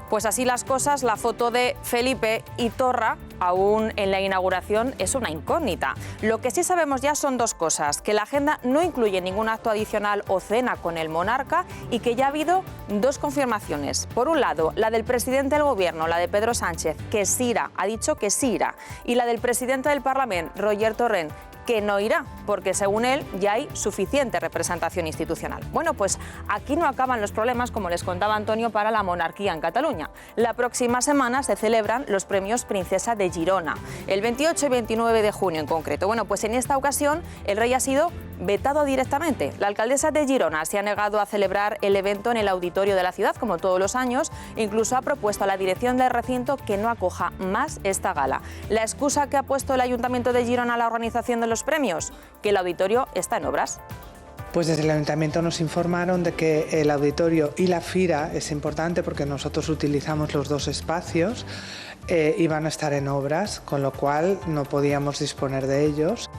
Pues así las cosas, la foto de Felipe y Torra, aún en la inauguración, es una incógnita. Lo que sí sabemos ya son dos cosas: que la agenda no incluye ningún acto adicional o cena con el monarca y que ya ha habido dos confirmaciones. Por un lado, la del presidente del Gobierno, la de Pedro Sánchez, que sí irá, ha dicho que sí irá, y la del presidente del Parlamento, Roger Torrent, que no irá, porque según él ya hay suficiente representación institucional. Bueno, pues aquí no acaban los problemas, como les contaba Antonio, para la monarquía en Cataluña. La próxima semana se celebran los premios Princesa de Girona, el 28 y 29 de junio en concreto. Bueno, pues en esta ocasión el rey ha sido vetado directamente. La alcaldesa de Girona se ha negado a celebrar el evento en el auditorio de la ciudad, como todos los años, e incluso ha propuesto a la dirección del recinto que no acoja más esta gala. La excusa que ha puesto el Ayuntamiento de Girona a la organización de los premios, que el auditorio está en obras. Pues desde el Ayuntamiento nos informaron de que el auditorio y la fira es importante porque nosotros utilizamos los dos espacios y van a estar en obras, con lo cual no podíamos disponer de ellos.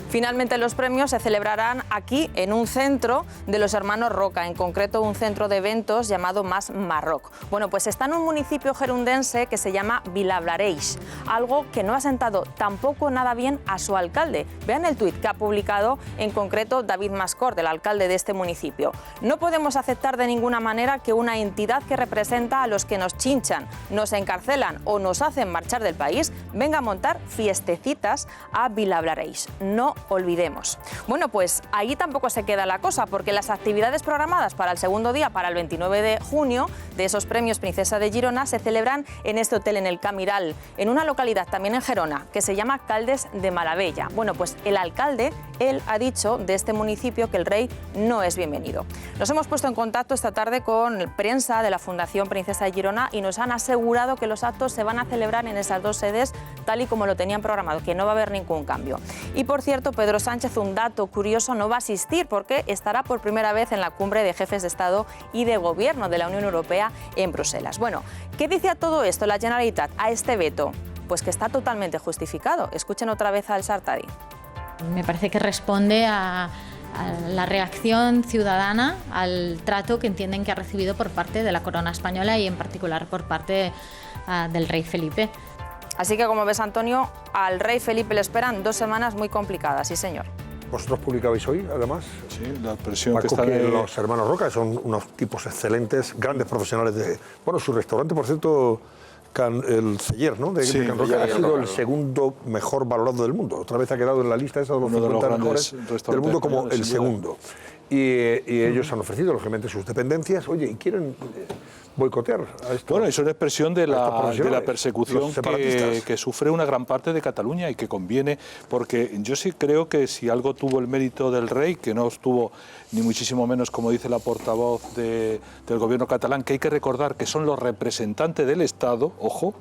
Finalmente los premios se celebrarán aquí en un centro de los hermanos Roca, en concreto un centro de eventos llamado Mas Marroc. Bueno, pues está en un municipio gerundense que se llama Vilablareix, algo que no ha sentado tampoco nada bien a su alcalde. Vean el tuit que ha publicado en concreto David Mascort, el alcalde de este municipio. No podemos aceptar de ninguna manera que una entidad que representa a los que nos chinchan, nos encarcelan o nos hacen marchar del país venga a montar fiestecitas a Vilablareix. No olvidemos. Bueno, pues ahí tampoco se queda la cosa, porque las actividades programadas para el segundo día, para el 29 de junio, de esos premios Princesa de Girona, se celebran en este hotel, en el Camiral, en una localidad también en Gerona, que se llama Caldes de Malavella. Bueno, pues el alcalde, él ha dicho de este municipio que el rey no es bienvenido. Nos hemos puesto en contacto esta tarde con prensa de la Fundación Princesa de Girona y nos han asegurado que los actos se van a celebrar en esas dos sedes tal y como lo tenían programado, que no va a haber ningún cambio. Y por cierto, Pedro Sánchez, un dato curioso, no va a asistir porque estará por primera vez en la cumbre de jefes de Estado y de Gobierno de la Unión Europea en Bruselas. Bueno, ¿qué dice a todo esto la Generalitat, a este veto? Pues que está totalmente justificado. Escuchen otra vez al Sartadi. Me parece que responde a la reacción ciudadana al trato que entienden que ha recibido por parte de la corona española y en particular por parte del rey Felipe. Así que, como ves, Antonio, al rey Felipe le esperan 2 semanas muy complicadas, sí señor. ¿Vosotros publicabais hoy, además? Sí, la presión Marco, que está los hermanos Roca son unos tipos excelentes, grandes profesionales de... Bueno, su restaurante, por cierto, el Celler, ¿no? De Can Roca, ha sido el segundo mejor valorado del mundo. Otra vez ha quedado en la lista esa de los 50 mejores del mundo como el segundo. Y ellos han ofrecido, lógicamente, sus dependencias. Oye, ¿y quieren boicotear a esto? Bueno, eso es expresión de la persecución que sufre una gran parte de Cataluña y que conviene, porque yo sí creo que si algo tuvo el mérito del rey, que no estuvo ni muchísimo menos, como dice la portavoz del gobierno catalán, que hay que recordar que son los representantes del Estado, ojo,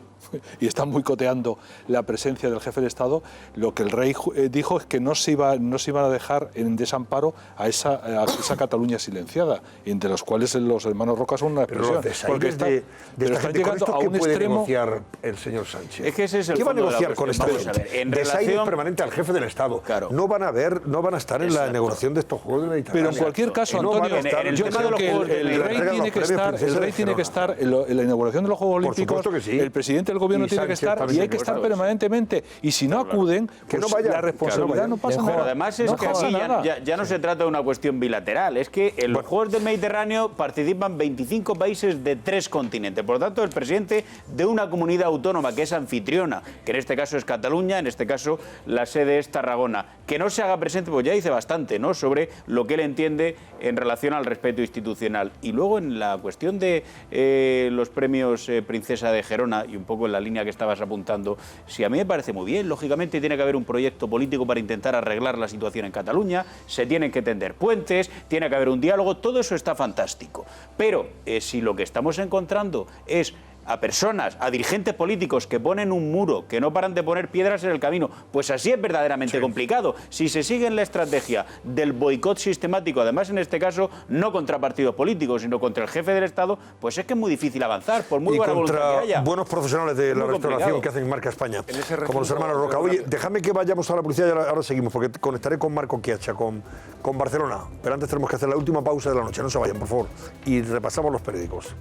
y están boicoteando la presencia del jefe de Estado, lo que el rey dijo es que no se iban a dejar en desamparo a esa Cataluña silenciada, entre los cuales los hermanos Roca son una expresión. Porque están llegando a un extremo. Negociar el señor Sánchez? Es que ese es el ¿Qué va a fondo de la negociar con esta cuestión? gente? En Desaire relación permanente al jefe del Estado. Claro. No van a estar en la negociación de estos Juegos del Mediterráneo. Pero en cualquier caso, Antonio, yo creo que el rey tiene que estar en la inauguración de los Juegos Olímpicos, el presidente del gobierno tiene que estar y hay que estar permanentemente. Y si no acuden, la responsabilidad no pasa nada. Pero además es que aquí ya no se trata de una cuestión bilateral, es que en los Juegos del Mediterráneo participan 25 países de 3 continentes. Por lo tanto, el presidente de una comunidad autónoma que es anfitriona, que en este caso es Cataluña, en este caso la sede es Tarragona, que no se haga presente, pues ya dice bastante, ¿no?, sobre lo que él entiende en relación al respeto institucional. Y luego en la cuestión de los premios Princesa de Gerona, y un poco en la línea que estabas apuntando, sí, a mí me parece muy bien. Lógicamente tiene que haber un proyecto político para intentar arreglar la situación en Cataluña, se tienen que tender puentes, tiene que haber un diálogo, todo eso está fantástico. Pero si lo que estamos encontrando es a personas, a dirigentes políticos que ponen un muro, que no paran de poner piedras en el camino, pues así es verdaderamente complicado. Si se sigue en la estrategia del boicot sistemático, además en este caso no contra partidos políticos, sino contra el jefe del Estado, pues es que es muy difícil avanzar, por muy buena voluntad que haya. Buenos profesionales de la restauración que hacen Marca España, como los hermanos Roca. Oye, déjame que vayamos a la publicidad y ahora seguimos, porque conectaré con Marco Chiacha, con Barcelona. Pero antes tenemos que hacer la última pausa de la noche, no se vayan, por favor. Y repasamos los periódicos.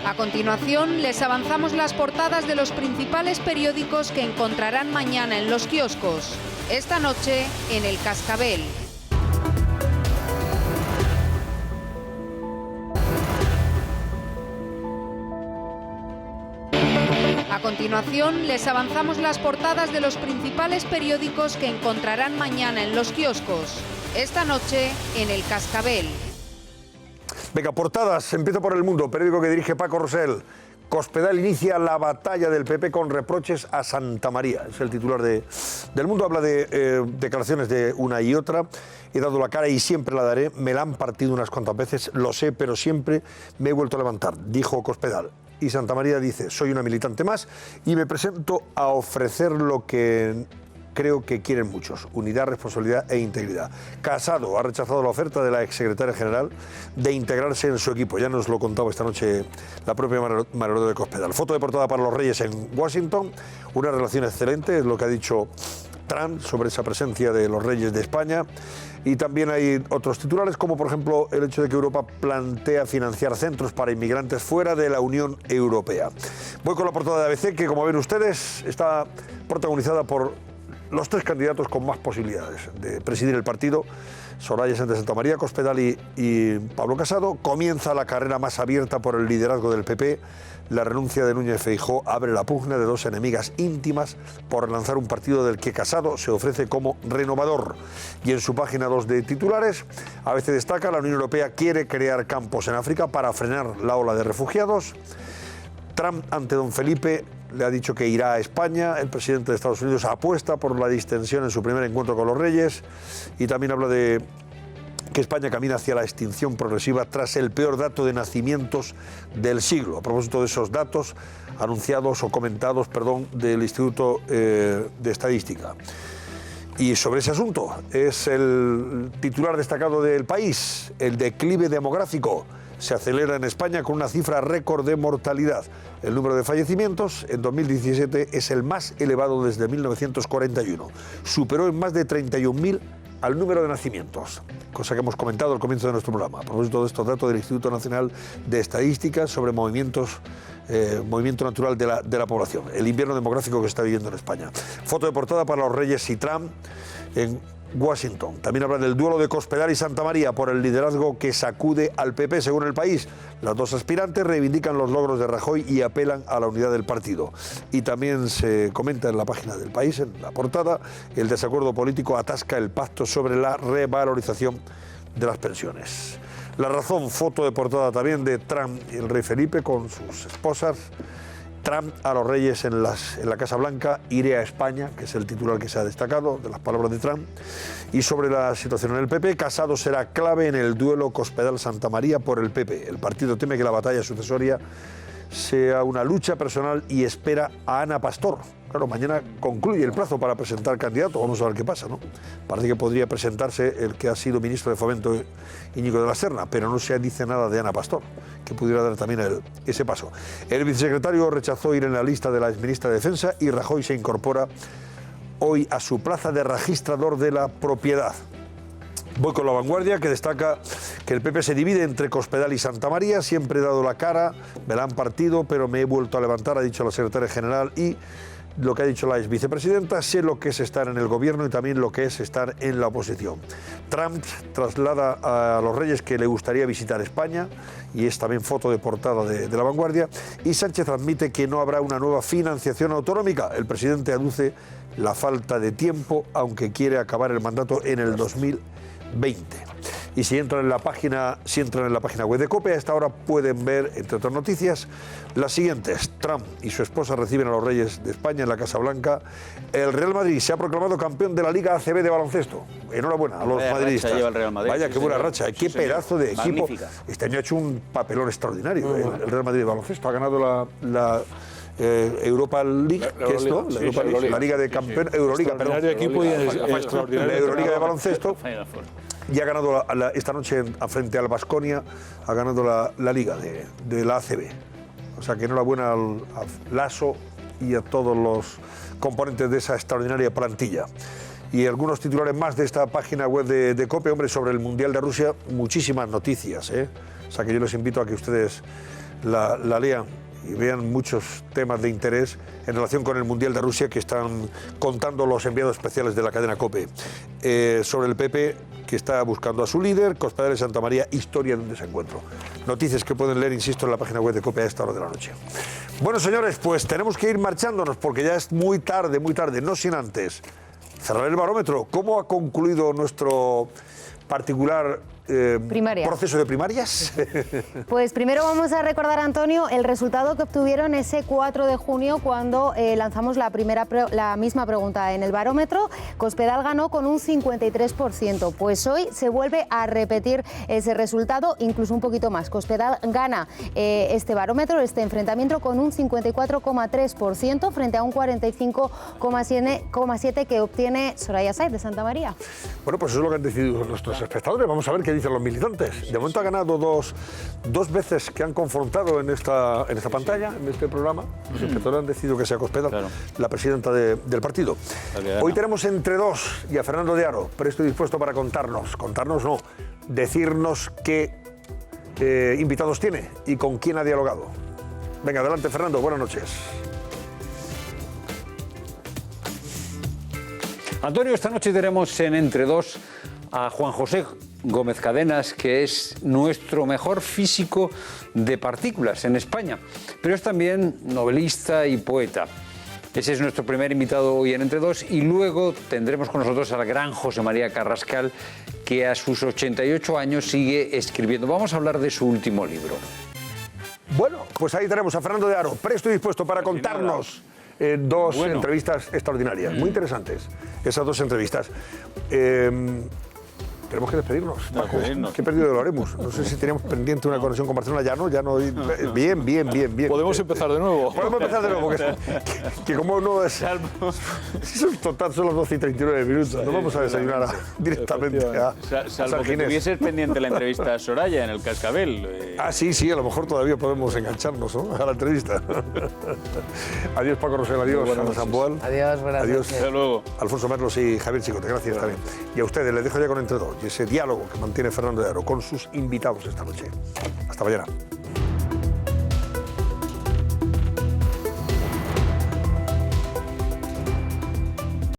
A continuación, les avanzamos las portadas de los principales periódicos que encontrarán mañana en los kioscos. Esta noche, en El Cascabel. A continuación, les avanzamos las portadas de los principales periódicos que encontrarán mañana en los kioscos. Esta noche, en El Cascabel. Venga, portadas. Empiezo por El Mundo, periódico que dirige Paco Rosell. Cospedal inicia la batalla del PP con reproches a Santamaría. Es el titular del Mundo. Habla de declaraciones de una y otra. He dado la cara y siempre la daré. Me la han partido unas cuantas veces, lo sé, pero siempre me he vuelto a levantar, dijo Cospedal. Y Santamaría dice, soy una militante más y me presento a ofrecer lo que creo que quieren muchos, unidad, responsabilidad e integridad. Casado ha rechazado la oferta de la exsecretaria general de integrarse en su equipo. Ya nos lo contaba esta noche la propia María de Cospedal. Foto de portada para los Reyes en Washington. Una relación excelente, es lo que ha dicho Trump sobre esa presencia de los Reyes de España. Y también hay otros titulares, como por ejemplo el hecho de que Europa plantea financiar centros para inmigrantes fuera de la Unión Europea. Voy con la portada de ABC, que como ven ustedes está protagonizada por los 3 candidatos con más posibilidades de presidir el partido, Soraya Sáenz de Santamaría, Cospedal y Pablo Casado. Comienza la carrera más abierta por el liderazgo del PP. La renuncia de Núñez Feijóo abre la pugna de 2 enemigas íntimas por lanzar un partido del que Casado se ofrece como renovador. Y en su página 2 de titulares, ABC destaca: la Unión Europea quiere crear campos en África para frenar la ola de refugiados. Trump ante don Felipe le ha dicho que irá a España. El presidente de Estados Unidos apuesta por la distensión en su primer encuentro con los Reyes. Y también habla de que España camina hacia la extinción progresiva tras el peor dato de nacimientos del siglo. A propósito de esos datos anunciados o comentados, del Instituto de Estadística. Y sobre ese asunto es el titular destacado del País: el declive demográfico se acelera en España con una cifra récord de mortalidad. El número de fallecimientos en 2017 es el más elevado desde 1941. Superó en más de 31.000 al número de nacimientos, cosa que hemos comentado al comienzo de nuestro programa. A propósito de estos datos del Instituto Nacional de Estadística sobre movimiento natural de la población, el invierno demográfico que está viviendo en España. Foto de portada para los Reyes y Trump en Washington. También habla del duelo de Cospedal y Santamaría por el liderazgo que sacude al PP, según El País. Las 2 aspirantes reivindican los logros de Rajoy y apelan a la unidad del partido. Y también se comenta en la página del País, en la portada, el desacuerdo político atasca el pacto sobre la revalorización de las pensiones. La Razón, foto de portada también de Trump y el rey Felipe con sus esposas. Trump a los reyes en la Casa Blanca, iré a España, que es el titular que se ha destacado de las palabras de Trump. Y sobre la situación en el PP, Casado será clave en el duelo Cospedal-Santa María por el PP. El partido teme que la batalla sucesoria sea una lucha personal y espera a Ana Pastor. Claro, mañana concluye el plazo para presentar candidato, vamos a ver qué pasa, ¿no? Parece que podría presentarse el que ha sido ministro de Fomento, Íñigo de la Serna, pero no se dice nada de Ana Pastor, que pudiera dar también ese paso. El vicesecretario rechazó ir en la lista de la exministra de Defensa y Rajoy se incorpora hoy a su plaza de registrador de la propiedad. Voy con La Vanguardia, que destaca que el PP se divide entre Cospedal y Santa María. Siempre he dado la cara, me la han partido, pero me he vuelto a levantar, ha dicho la secretaria general, y lo que ha dicho la ex vicepresidenta, sé lo que es estar en el gobierno y también lo que es estar en la oposición. Trump traslada a los reyes que le gustaría visitar España, y es también foto de portada de La Vanguardia, y Sánchez admite que no habrá una nueva financiación autonómica. El presidente aduce la falta de tiempo, aunque quiere acabar el mandato en el 2020. Y si entran en la página web de COPE, a esta hora pueden ver, entre otras noticias, las siguientes. Trump y su esposa reciben a los reyes de España en la Casa Blanca. El Real Madrid se ha proclamado campeón de la Liga ACB de baloncesto. Enhorabuena a los madridistas. Lleva el Real Madrid, vaya, qué buena racha. Qué pedazo de equipo. Magnífica. Este año ha hecho un papelón extraordinario. El Real Madrid de baloncesto ha ganado la Europa League, que es, ¿no? La Liga de Campeones, Euroliga, perdón. Equipo y extraordinario. La Euroliga de baloncesto. Y ha ganado esta noche frente al Baskonia, ha ganado la Liga de la ACB. O sea que enhorabuena a Lasso y a todos los componentes de esa extraordinaria plantilla. Y algunos titulares más de esta página web de COPE, hombre, sobre el Mundial de Rusia, muchísimas noticias, ¿eh? O sea que yo les invito a que ustedes la lean y vean muchos temas de interés en relación con el Mundial de Rusia que están contando los enviados especiales de la cadena COPE. Sobre el PP, que está buscando a su líder, Cospedal y Santa María, historia de un desencuentro. Noticias que pueden leer, insisto, en la página web de COPE a esta hora de la noche. Bueno, señores, pues tenemos que ir marchándonos porque ya es muy tarde, no sin antes cerrar el barómetro. ¿Cómo ha concluido nuestro particular proceso de primarias? Pues primero vamos a recordar, Antonio, el resultado que obtuvieron ese 4 de junio cuando lanzamos la misma pregunta en el barómetro. Cospedal ganó con un 53%. Pues hoy se vuelve a repetir ese resultado, incluso un poquito más. Cospedal gana este barómetro, este enfrentamiento, con un 54,3% frente a un 45,7% que obtiene Soraya Sáenz de Santa María. Bueno, pues eso es lo que han decidido nuestros espectadores. Vamos a ver qué dicen los militantes. De momento ha ganado dos veces que han confrontado en esta pantalla, en este programa. Los espectadores han decidido que sea Cospedal, la presidenta del partido. Hoy tenemos entre dos y a Fernando de Aro, presto y dispuesto para decirnos qué invitados tiene y con quién ha dialogado. Venga, adelante, Fernando, buenas noches. Antonio, esta noche tenemos en Entre Dos a Juan José Gómez Cadenas, que es nuestro mejor físico de partículas en España, pero es también novelista y poeta. Ese es nuestro primer invitado hoy en Entre Dos, y luego tendremos con nosotros al gran José María Carrascal, que a sus 88 años sigue escribiendo. Vamos a hablar de su último libro. Bueno, pues ahí tenemos a Fernando de Aro, presto y dispuesto para contarnos dos entrevistas extraordinarias, muy interesantes, esas dos entrevistas. Tenemos que despedirnos, Paco. Qué perdido lo haremos. No sé si teníamos pendiente una conexión con Barcelona. Ya no. Bien. Podemos empezar de nuevo. Podemos empezar de nuevo, que como no es... Total, son las 12:39 minutos. No vamos a desayunar directamente salvo que tuvieses pendiente la entrevista a Soraya en el Cascabel. Sí, a lo mejor todavía podemos engancharnos, ¿no?, a la entrevista. Adiós, Paco Rosell, adiós, Ana Samboal. Adiós, buenas noches. Hasta luego. Alfonso Merlos y Javier Chicote, gracias también. Y a ustedes les dejo ya con Entre Dos y ese diálogo que mantiene Fernando de Aro con sus invitados esta noche. Hasta mañana.